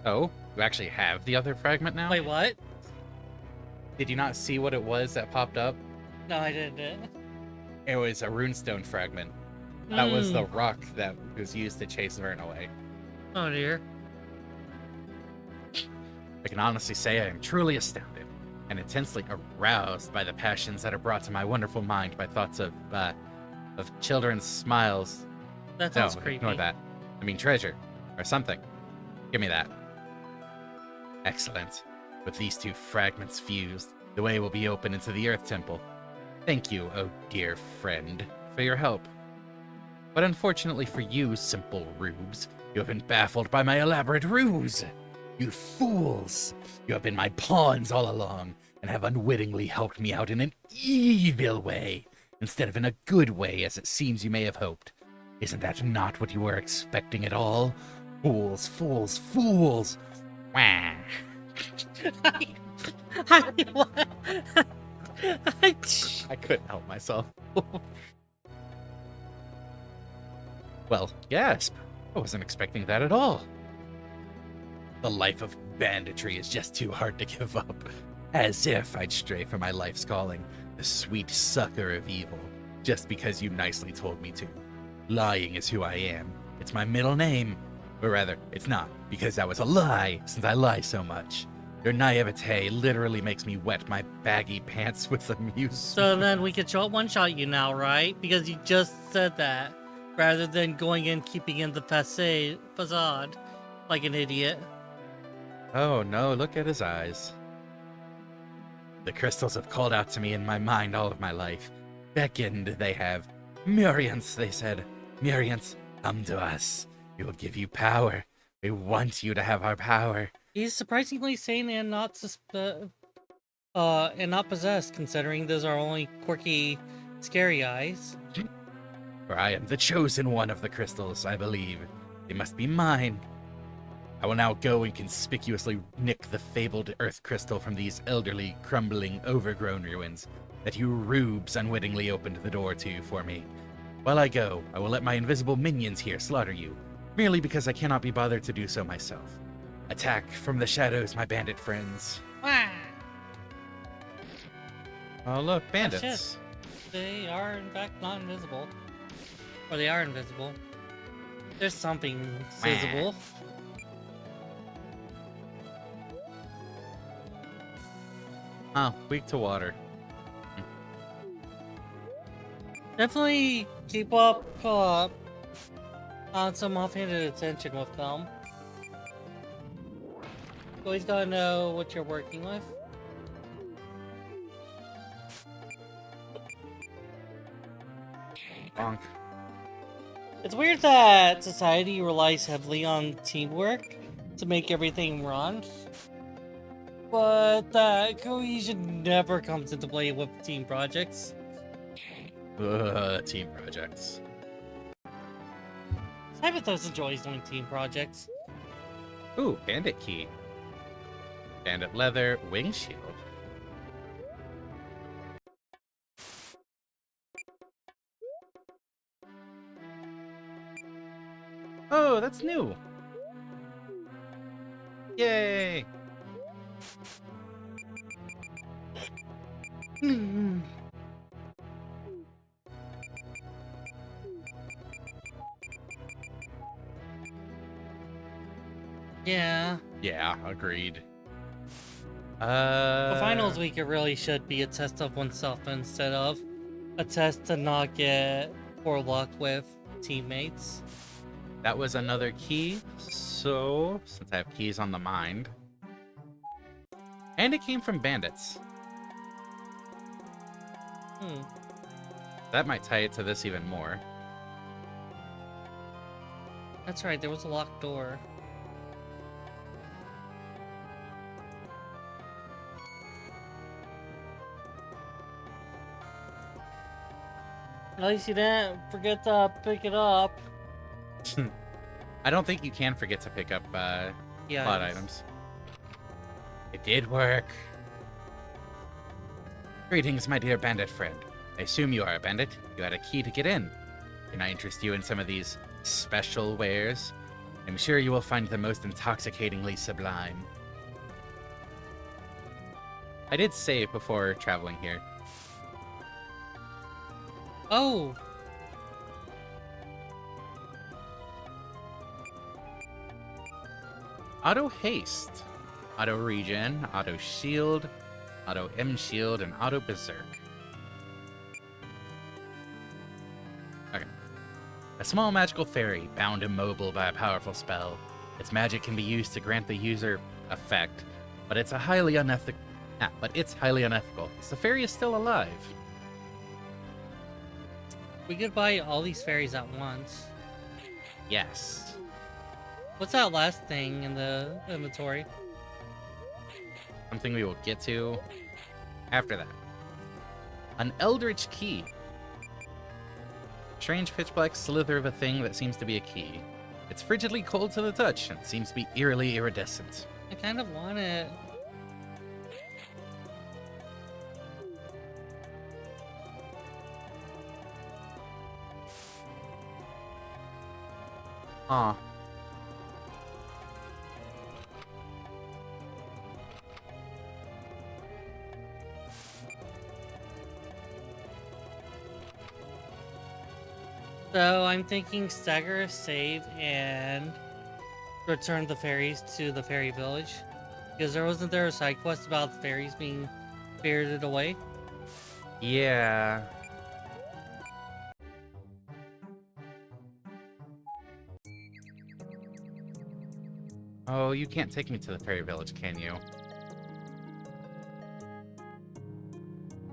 Oh, you actually have the other fragment now? Wait, what? Did you not see what it was that popped up? No, I didn't. It was a runestone fragment. That was the rock that was used to chase Vern away. Oh dear. I can honestly say I am truly astounded and intensely aroused by the passions that are brought to my wonderful mind by thoughts of children's smiles. That sounds No, creepy. ignore that. I mean treasure or something. Give me that. Excellent. With these two fragments fused, the way will be open into the Earth Temple. Thank you, oh dear friend, for your help. But unfortunately for you, simple rubes, you have been baffled by my elaborate ruse. You fools! You have been my pawns all along, and have unwittingly helped me out in an evil way, instead of in a good way as it seems you may have hoped. Isn't that not what you were expecting at all? Fools, fools, fools! Wah! I couldn't help myself. Well, gasp. I wasn't expecting that at all. The life of banditry is just too hard to give up. As if I'd stray from my life's calling, the sweet sucker of evil, just because you nicely told me to. Lying is who I am. It's my middle name. Or rather, it's not, because that was a lie, since I lie so much. Your naivete literally makes me wet my baggy pants with amusement. So then we could one-shot you now, right? Because you just said that, rather than going in keeping in the facade like an idiot. Oh no, look at his eyes. The crystals have called out to me in my mind all of my life. Beckoned, they have. Murians, they said. Murians, come to us. We will give you power. We want you to have our power. He's surprisingly sane and not possessed, considering those are only quirky, scary eyes. For I am the chosen one of the crystals, I believe. They must be mine. I will now go and conspicuously nick the fabled earth crystal from these elderly, crumbling, overgrown ruins that you rubes unwittingly opened the door to for me. While I go, I will let my invisible minions here slaughter you, merely because I cannot be bothered to do so myself. Attack from the shadows, my bandit friends. Wah! Oh look, Oh, bandits. shit. They are in fact not invisible. Or they are invisible. There's something visible. Oh, weak to water. Definitely keep up on some offhanded attention with them. Always gotta know what you're working with. Bonk. It's weird that society relies heavily on teamwork to make everything run, but that cohesion never comes into play with team projects. Team projects. Cyberthos enjoys doing team projects. Ooh, bandit key. Bandit leather, wing shield. Oh, that's new. Yay! Yeah. Yeah, agreed. The finals week, it really should be a test of oneself instead of a test to not get poor luck with teammates. That was another key. So, since I have keys on the mind. And it came from bandits. That might tie it to this even more. That's right, there was a locked door. At least you didn't forget to pick it up. I don't think you can forget to pick up Yeah. plot items. It did work. Greetings, my dear bandit friend. I assume you are a bandit. You had a key to get in. Can I interest you in some of these special wares? I'm sure you will find them most intoxicatingly sublime. I did save before traveling here. Oh! Auto haste, auto regen, auto shield, auto M shield, and auto berserk. Okay. A small magical fairy bound immobile by a powerful spell. Its magic can be used to grant the user effect, but it's highly unethical. It's highly unethical. The fairy is still alive. We could buy all these fairies at once. Yes. What's that last thing in the inventory? Something we will get to after that. An eldritch key. Strange pitch black slither of a thing that seems to be a key. It's frigidly cold to the touch and seems to be eerily iridescent. I kind of want it. Aw. So I'm thinking stagger, save, and return the fairies to the fairy village. Because wasn't there a side quest about the fairies being spirited away? Yeah. Oh, you can't take me to the fairy village, can you?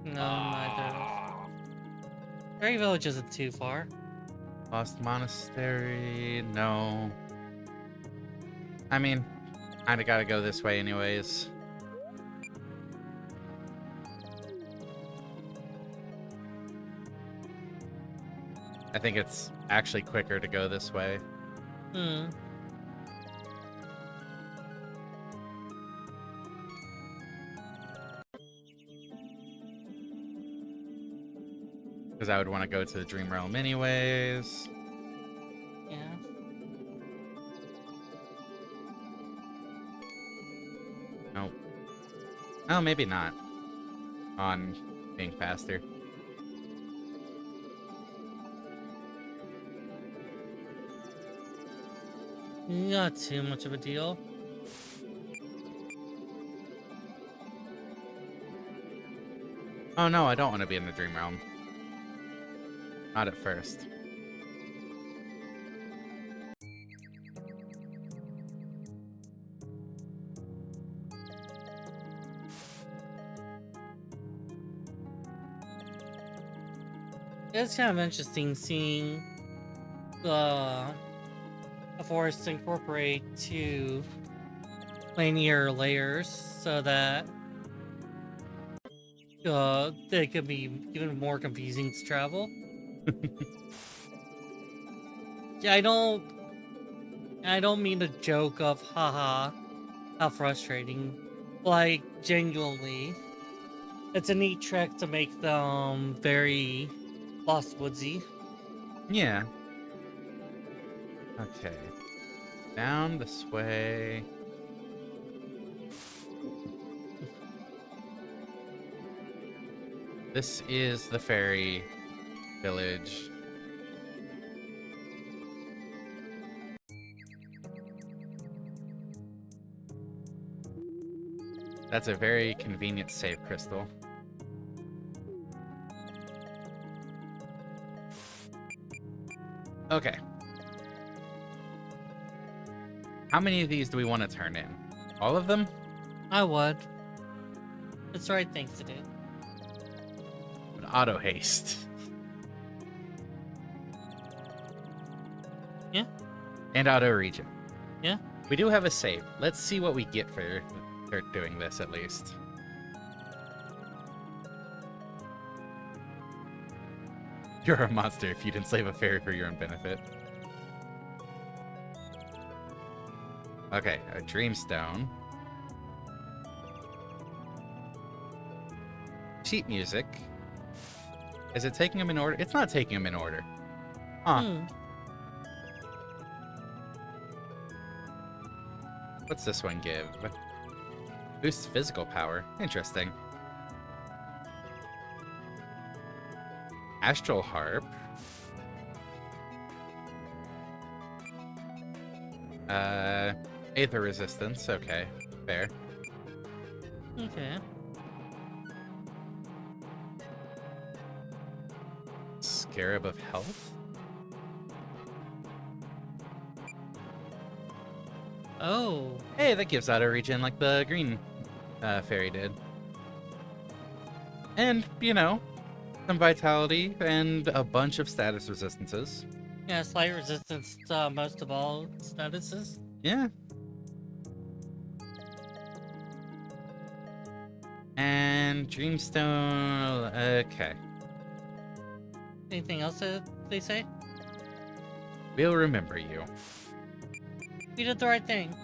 No, neither. Fairy village isn't too far. Lost Monastery, no. I mean, kinda gotta go this way anyways. I think it's actually quicker to go this way. Hmm. Because I would want to go to the Dream Realm anyways. Yeah. Nope. Oh, maybe not. On being faster. Not too much of a deal. Oh no, I don't want to be in the Dream Realm. Not at first. It's kind of interesting seeing a forest incorporate two linear layers so that they could be even more confusing to travel. Yeah, I don't mean the joke of haha how frustrating. Like genuinely. It's a neat trick to make them very Lost Woodsy. Yeah. Okay. Down this way. This is the fairy village. That's a very convenient save crystal. Okay. How many of these do we want to turn in? All of them? I would. It's the right thing to do. But auto haste. Yeah. And auto regen. Yeah. We do have a save. Let's see what we get for doing this at least. You're a monster if you didn't save a fairy for your own benefit. Okay, a Dreamstone. Sheet music. Is it taking them in order? It's not taking them in order. Huh. What's this one give? Boosts physical power. Interesting. Astral Harp. Aether Resistance. Okay, fair. Okay. Scarab of Health? Oh. Hey, that gives auto regen like the green fairy did. And, you know, some vitality and a bunch of status resistances. Yeah, slight resistance to most of all statuses. Yeah. And Dreamstone. Okay. Anything else that they say? We'll remember you. We did the right thing.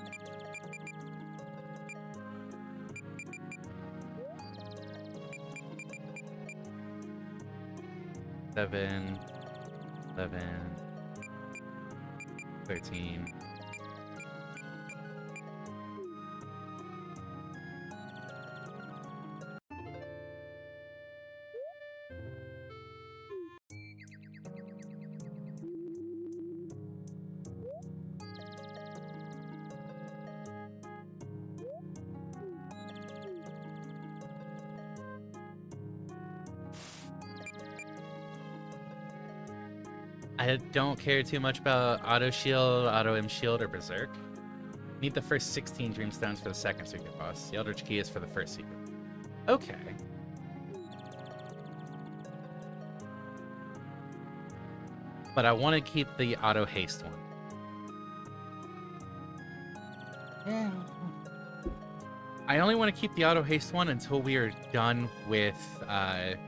Seven, 11, 13. I don't care too much about auto shield, auto M shield, or berserk. Need the first 16 dreamstones for the second secret boss. The Eldritch Key is for the first secret. Okay. But I want to keep the auto haste one. Yeah. I only want to keep the auto haste one until we are done with the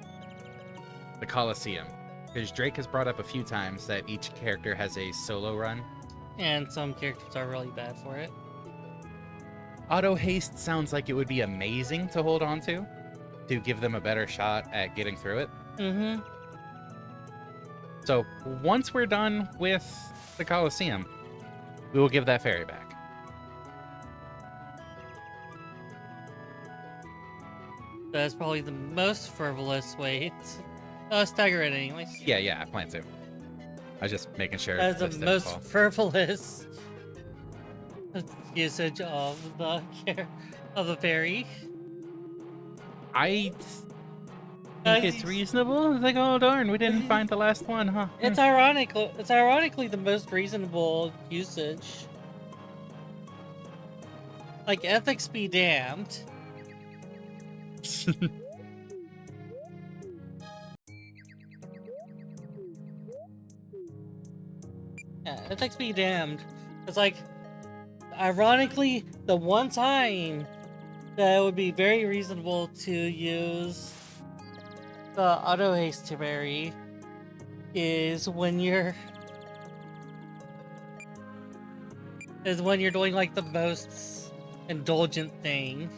Colosseum. Because Drake has brought up a few times that each character has a solo run. And some characters are really bad for it. Auto haste sounds like it would be amazing to hold on to give them a better shot at getting through it. Mm-hmm. So once we're done with the Colosseum, we will give that fairy back. That's probably the most frivolous way to stagger it anyways. Yeah, I plan to. I was just making sure. That's the this didn't most fall. frivolous usage of the fairy. I think it's reasonable. It's like, oh darn, we didn't find the last one, huh? It's ironic. It's ironically the most reasonable usage. Like, ethics be damned. Yeah, ethics be damned. It's like, ironically, the one time that it would be very reasonable to use the auto haste fairy is when you're doing like the most indulgent thing,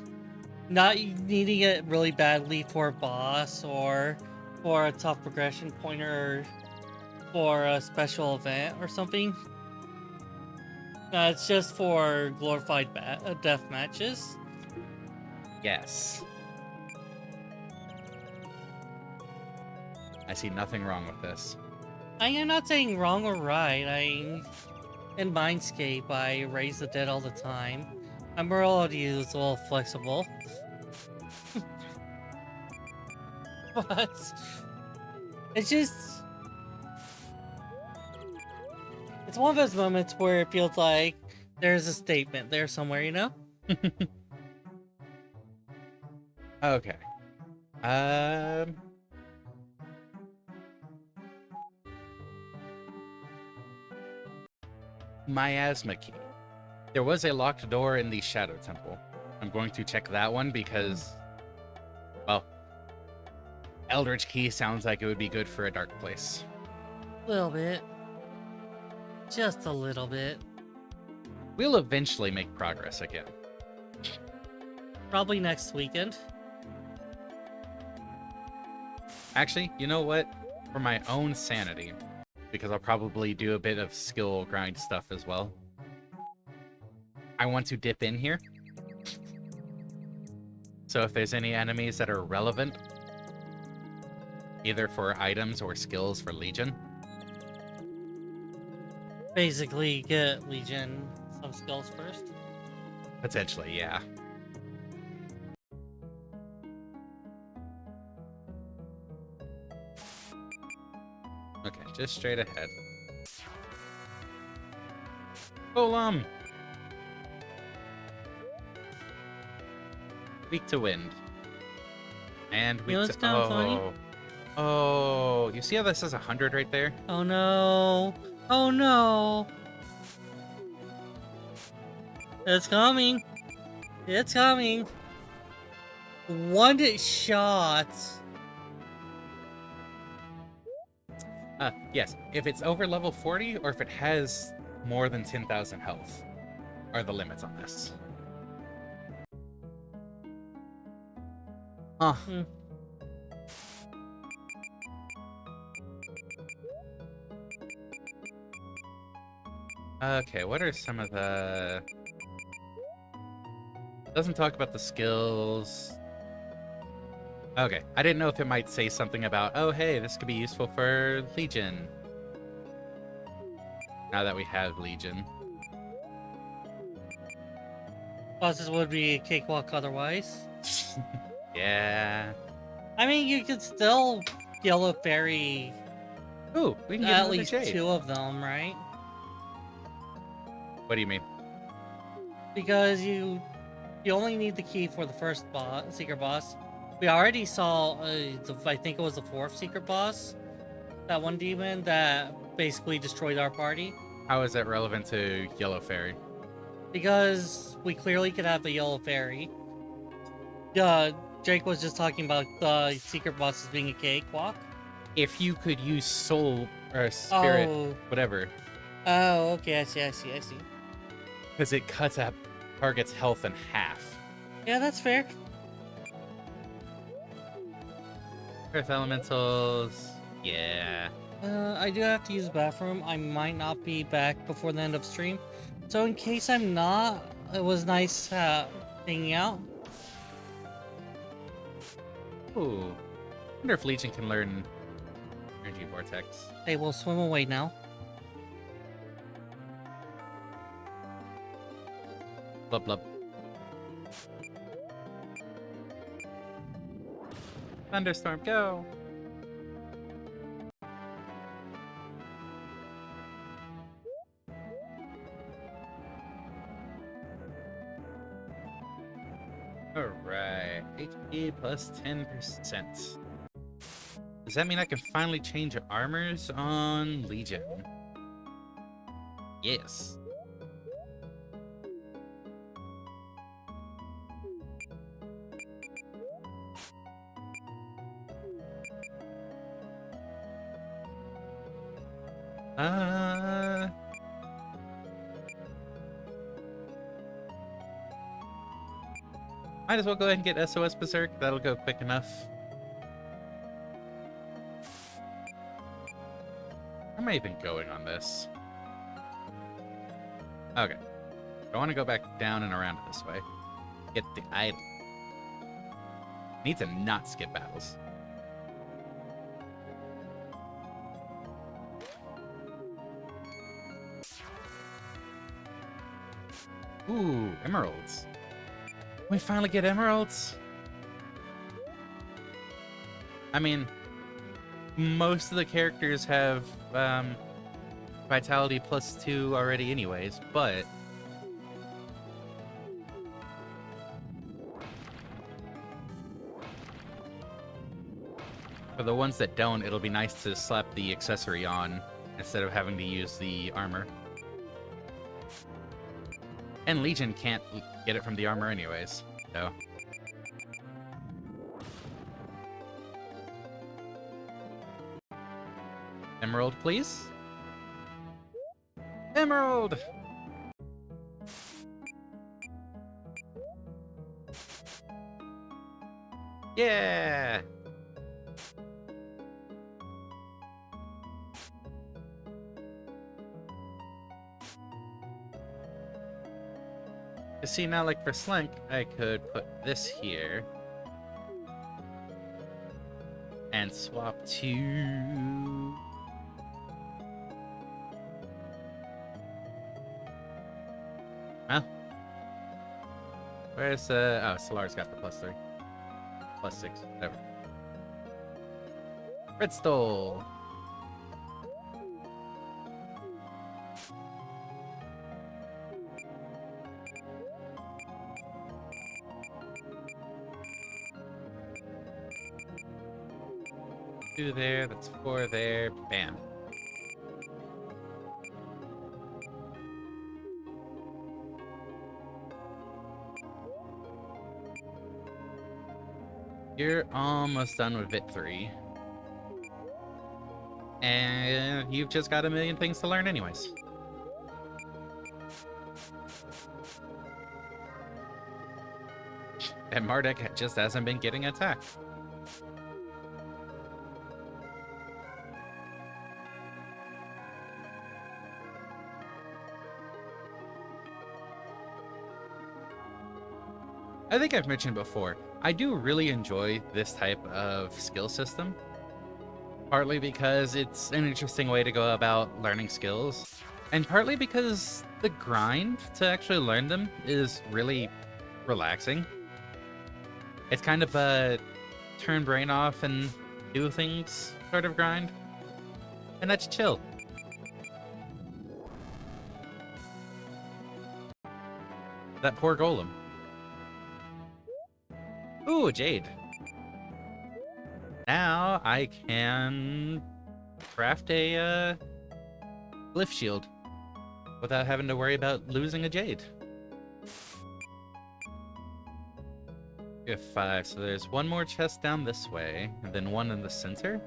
not needing it really badly for a boss or for a tough progression pointer or for a special event or something. It's just for glorified death matches. Yes. I see nothing wrong with this. I am not saying wrong or right. In Mindscape, I raise the dead all the time. My morality is a little flexible. But it's just... it's one of those moments where it feels like there's a statement there somewhere, you know? Okay. Miasma Key. There was a locked door in the Shadow Temple. I'm going to check that one because, well, Eldritch Key sounds like it would be good for a dark place. A little bit. Just a little bit. We'll eventually make progress again. Probably next weekend. Actually, you know what? For my own sanity, because I'll probably do a bit of skill grind stuff as well, I want to dip in here. So if there's any enemies that are relevant, either for items or skills for Legion, Basically, get Legion some skills first. potentially, yeah. Okay, just straight ahead. Golem! Weak to wind. And You know weak what's to... kinda funny? Oh, you see how this says 100 right there? Oh no! Oh no! It's coming! It's coming! One shot! Yes. If it's over level 40 or if it has more than 10,000 health are the limits on this. Hmm. Okay, what are some of the... Doesn't talk about the skills. Okay, I didn't know if it might say something about, oh hey, this could be useful for Legion. Now that we have Legion. Bosses would be a cakewalk otherwise. Yeah. I mean, you could still Yellow Fairy Ooh, we can get At another least shade. 2 of them, right? What do you mean? Because you only need the key for the first boss, secret boss. We already saw, I think it was the 4th secret boss. That one demon that basically destroyed our party. How is that relevant to Yellow Fairy? Because we clearly could have the yellow fairy. Jake was just talking about the secret boss as being a cakewalk. If you could use soul or spirit, Oh. whatever, Oh, okay, I see. because it cuts a target's health in half. Yeah, that's fair. Earth elementals, yeah. I do have to use the bathroom. I might not be back before the end of stream. So in case I'm not, it was nice hanging out. Ooh. I wonder if Legion can learn Energy Vortex. They will swim away now. Blub blub. Thunderstorm, go! Alright, HP plus 10%. Does that mean I can finally change armors on Legion? Yes. Might as well go ahead and get SOS Berserk. That'll go quick enough. Where am I even going on this? Okay. I want to go back down and around this way. Get the idol. Need to not skip battles. Ooh, emeralds. We finally get emeralds. I mean, most of the characters have vitality plus 2 already anyways, but for the ones that don't, it'll be nice to slap the accessory on instead of having to use the armor. And Legion can't get it from the armor anyways, so. Emerald, please. Emerald! Yeah! You see, now, like for Slink, I could put this here and swap to well, where's oh, Solar's got the +3, +6, whatever. Red Stole. Two there, that's 4 there, bam. You're almost done with Vit 3. And you've just got a million things to learn anyways. And MARDEK just hasn't been getting attacked. I think I've mentioned before, I do really enjoy this type of skill system. Partly because it's an interesting way to go about learning skills, and partly because the grind to actually learn them is really relaxing. It's kind of a turn brain off and do things sort of grind. And that's chill. That poor golem. Ooh, a jade. Now I can craft a glyph shield without having to worry about losing a jade. We have 5, so there's one more chest down this way, and then one in the center.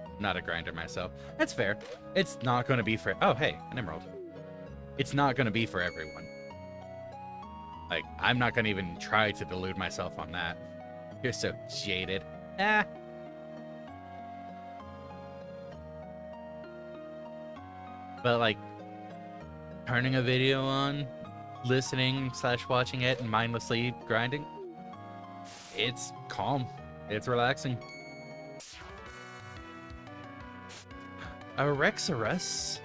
I'm not a grinder myself. That's fair. It's not going to be for... Oh, hey, an emerald. It's not going to be for everyone. Like, I'm not going to even try to delude myself on that. You're so jaded. Ah. But, like, turning a video on, listening / watching it, and mindlessly grinding, it's calm. It's relaxing. A Rexorus.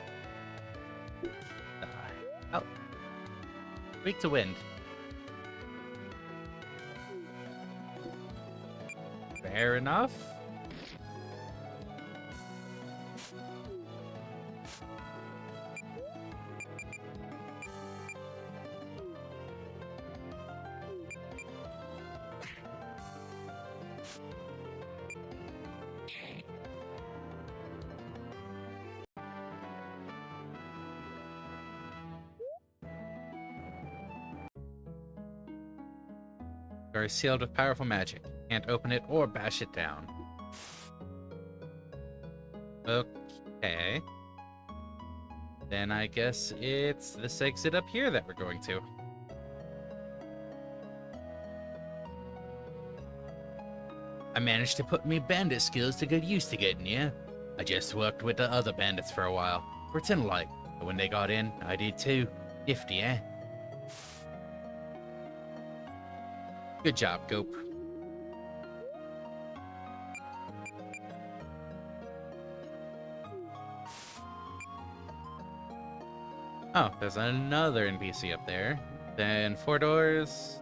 Oh. Weak to wind. Fair enough. You are sealed with powerful magic. Can't open it or bash it down. Okay. Then I guess it's this exit up here that we're going to. I managed to put me bandit skills to good use to getting here. I just worked with the other bandits for a while. Pretend like. But when they got in, I did too. Nifty, eh? Good job, Gope. Oh, there's another NPC up there. Then 4 doors.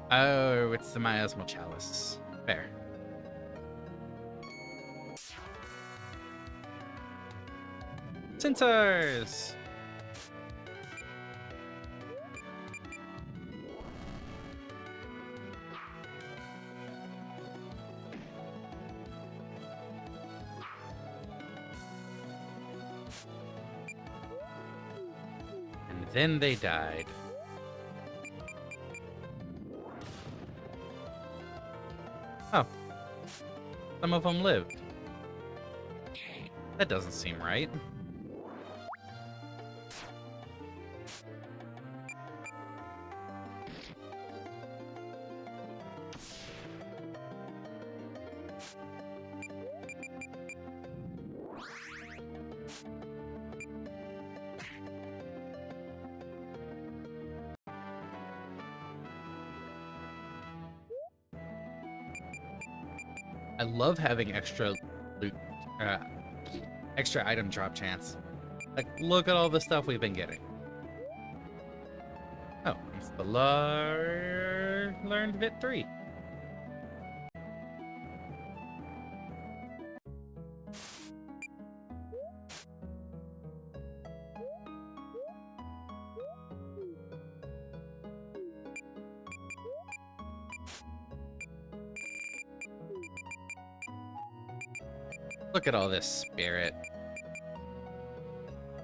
Oh, it's the miasmal chalice. Fair. Centaurs! And then they died. Oh. Some of them lived. That doesn't seem right. I love having extra loot, extra item drop chance. Like, look at all the stuff we've been getting. Oh, it's the learned victory. Look at all this spirit.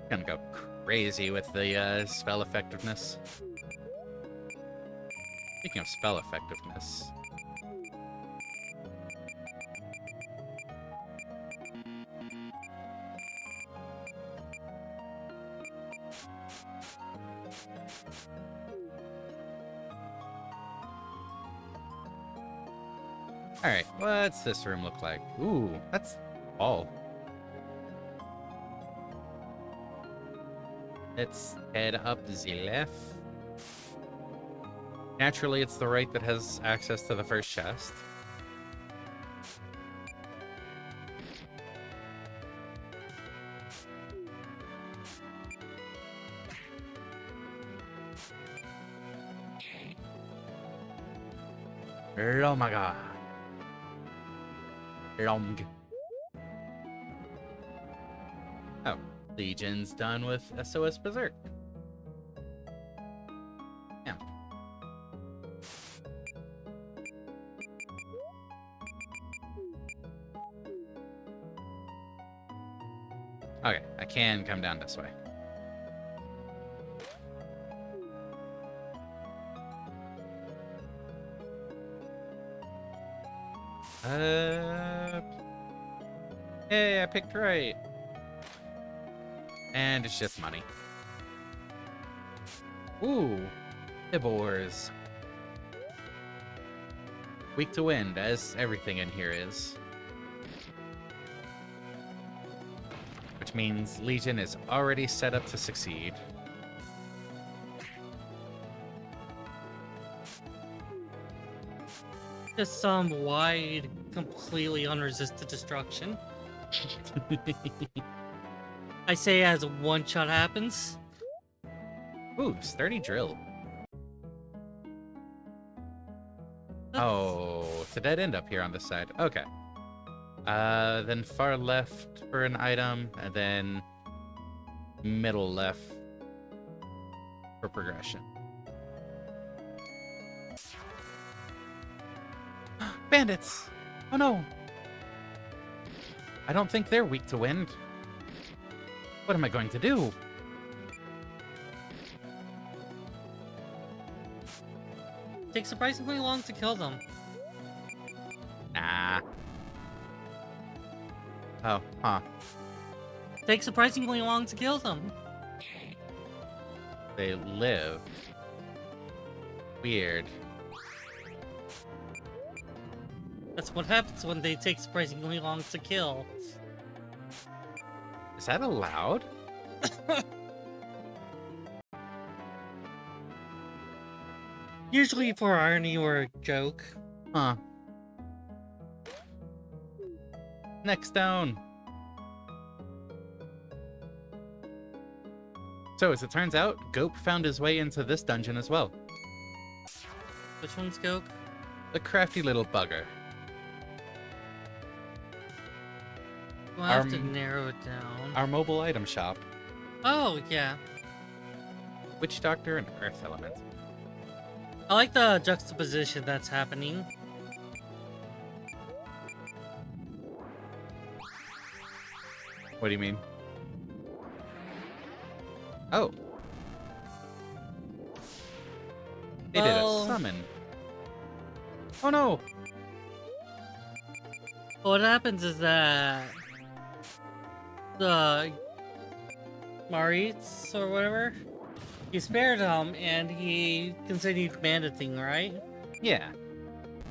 Gonna go crazy with the spell effectiveness. Speaking of spell effectiveness. Alright, what's this room look like? Ooh, that's all. Let's head up the left. Naturally, it's the right that has access to the first chest. Oh my god. Long. Legion's done with SOS Berserk. Yeah. Okay, I can come down this way. Hey, I picked right. And it's just money. Ooh, Hibbores. Weak to wind, as everything in here is. Which means Legion is already set up to succeed. Just some wide, completely unresisted destruction. I say as one shot happens. Ooh, sturdy drill. That's- Oh, it's a dead end up here on this side. Okay. Then far left for an item, and then middle left for progression. Bandits! Oh no! I don't think they're weak to wind. What am I going to do? Takes surprisingly long to kill them. Nah. Oh, huh. Takes surprisingly long to kill them. They live. Weird. That's what happens when they take surprisingly long to kill. Is that allowed? Usually for irony or a joke. Huh. Next down. So, as it turns out, Gope found his way into this dungeon as well. Which one's Goke? The crafty little bugger. We'll have to narrow it down. Our mobile item shop. Oh, yeah. Witch Doctor and Earth Element. I like the juxtaposition that's happening. What do you mean? Oh. They did a summon. Oh no! What happens is that the Maritz or whatever, he spared him and he continued banditing, right? Yeah.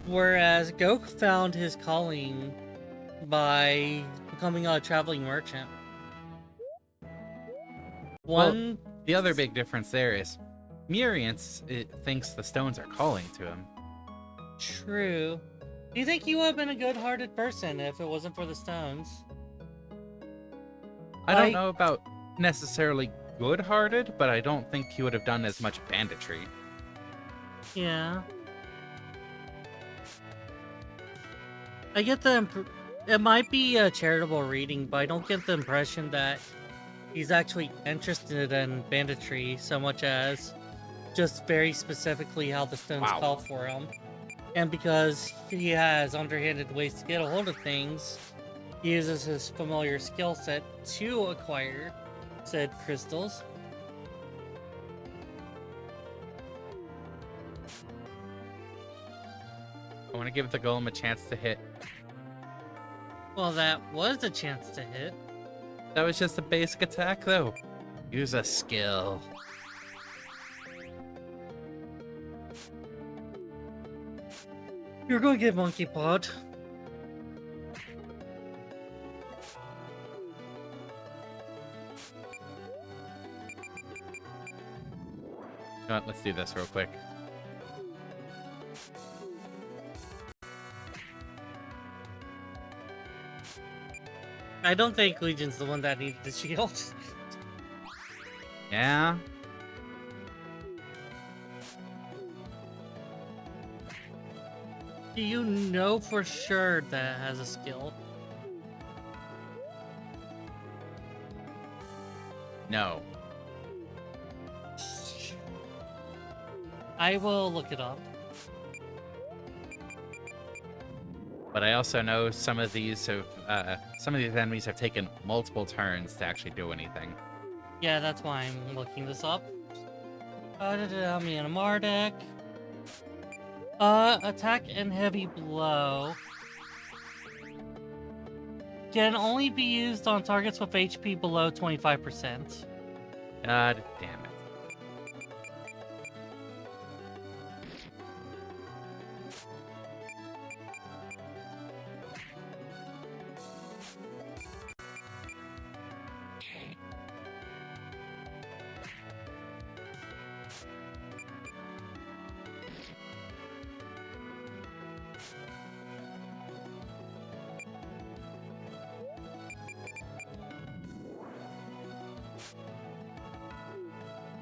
Whereas Goku found his calling by becoming a traveling merchant. One. Well, the other big difference there is Muriel thinks the stones are calling to him. True. Do you think he would have been a good-hearted person if it wasn't for the stones? I don't know about necessarily good-hearted, but I don't think he would have done as much banditry. Yeah. I get the it might be a charitable reading, but I don't get the impression that he's actually interested in banditry so much as just very specifically how the stones call for him. And because he has underhanded ways to get a hold of things, he uses his familiar skill set to acquire said crystals. I want to give the golem a chance to hit. Well, that was a chance to hit. That was just a basic attack, though. Use a skill. You're gonna get monkey pod. You know what, let's do this real quick. I don't think Legion's the one that needed the shield. Yeah. Do you know for sure that it has a skill? No. I will look it up. But I also know some of these enemies have taken multiple turns to actually do anything. Yeah, that's why I'm looking this up. Me and a MARDEK. Attack and heavy blow can only be used on targets with HP below 25%. God damn it.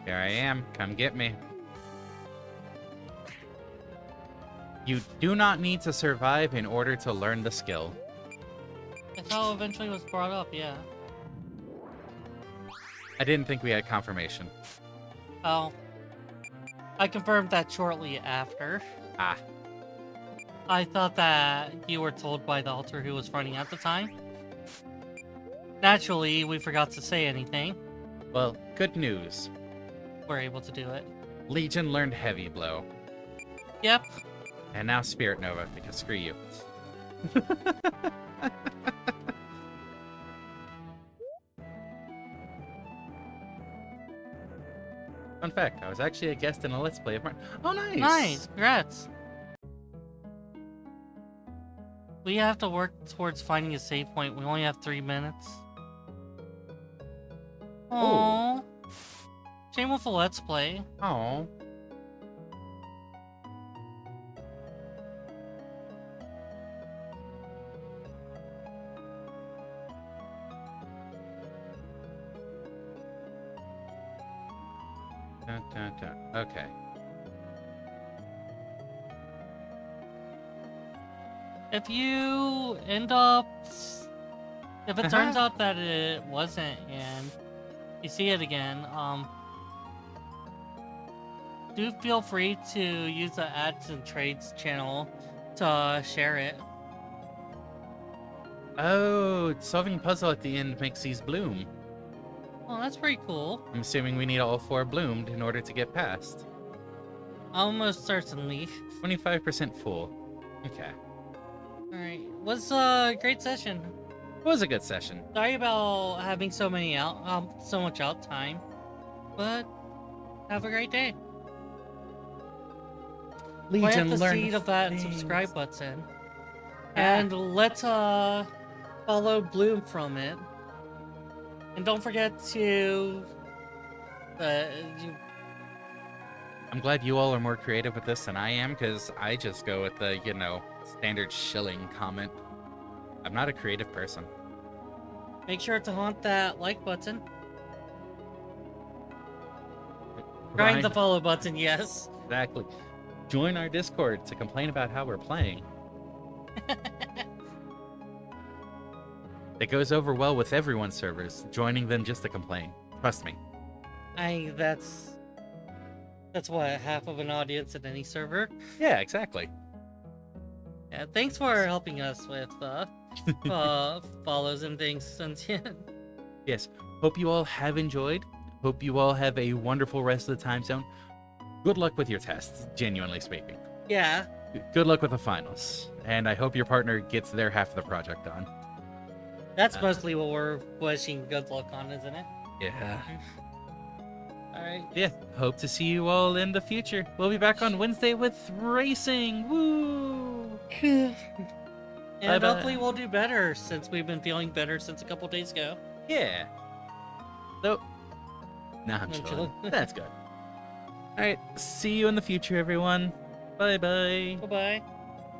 Here I am. Come get me. You do not need to survive in order to learn the skill. That's how it eventually was brought up, yeah. I didn't think we had confirmation. Oh. I confirmed that shortly after. Ah. I thought that you were told by the altar who was running at the time. Naturally, we forgot to say anything. Well, good news. We're able to do it. Legion learned Heavy Blow. Yep. And now Spirit Nova, because screw you. Fun fact, I was actually a guest in a Let's Play of mine. Oh, nice! Nice! Congrats! We have to work towards finding a save point. We only have 3 minutes. Aww. Shame with a Let's Play. Oh. Dun, dun, dun. Okay. If you end up... If it turns out that it wasn't and you see it again, do feel free to use the ads and trades channel to share it. Oh, solving a puzzle at the end makes these bloom. Oh, that's pretty cool. I'm assuming we need all 4 bloomed in order to get past. Almost certainly. 25% full. Okay. Alright, was a great session. It was a good session. Sorry about having so much out time, but have a great day. Legion Plant the learned seed of that things. subscribe button, and let's follow Bloom from it. And don't forget to I'm glad you all are more creative with this than I am, because I just go with the, standard shilling comment. I'm not a creative person. make sure to haunt that like button. Grind the follow button, yes. Exactly. Join our Discord to complain about how we're playing. It goes over well with everyone's servers, joining them just to complain. Trust me. That's what, half of an audience at any server. Yeah, exactly. Yeah, thanks for helping us with follows and things since Yes. Hope you all have enjoyed. Hope you all have a wonderful rest of the time zone. Good luck with your tests, genuinely speaking. Yeah. Good luck with the finals. And I hope your partner gets their half of the project done. That's mostly what we're wishing good luck on, isn't it? Yeah. Alright. Yeah. Hope to see you all in the future. We'll be back on Wednesday with racing. Woo! And Bye-bye. hopefully we'll do better since we've been feeling better since a couple days ago. Yeah. So, nah, I'm I'm chilling. chilling. That's good. Alright, see you in the future, everyone. Bye-bye. Bye-bye.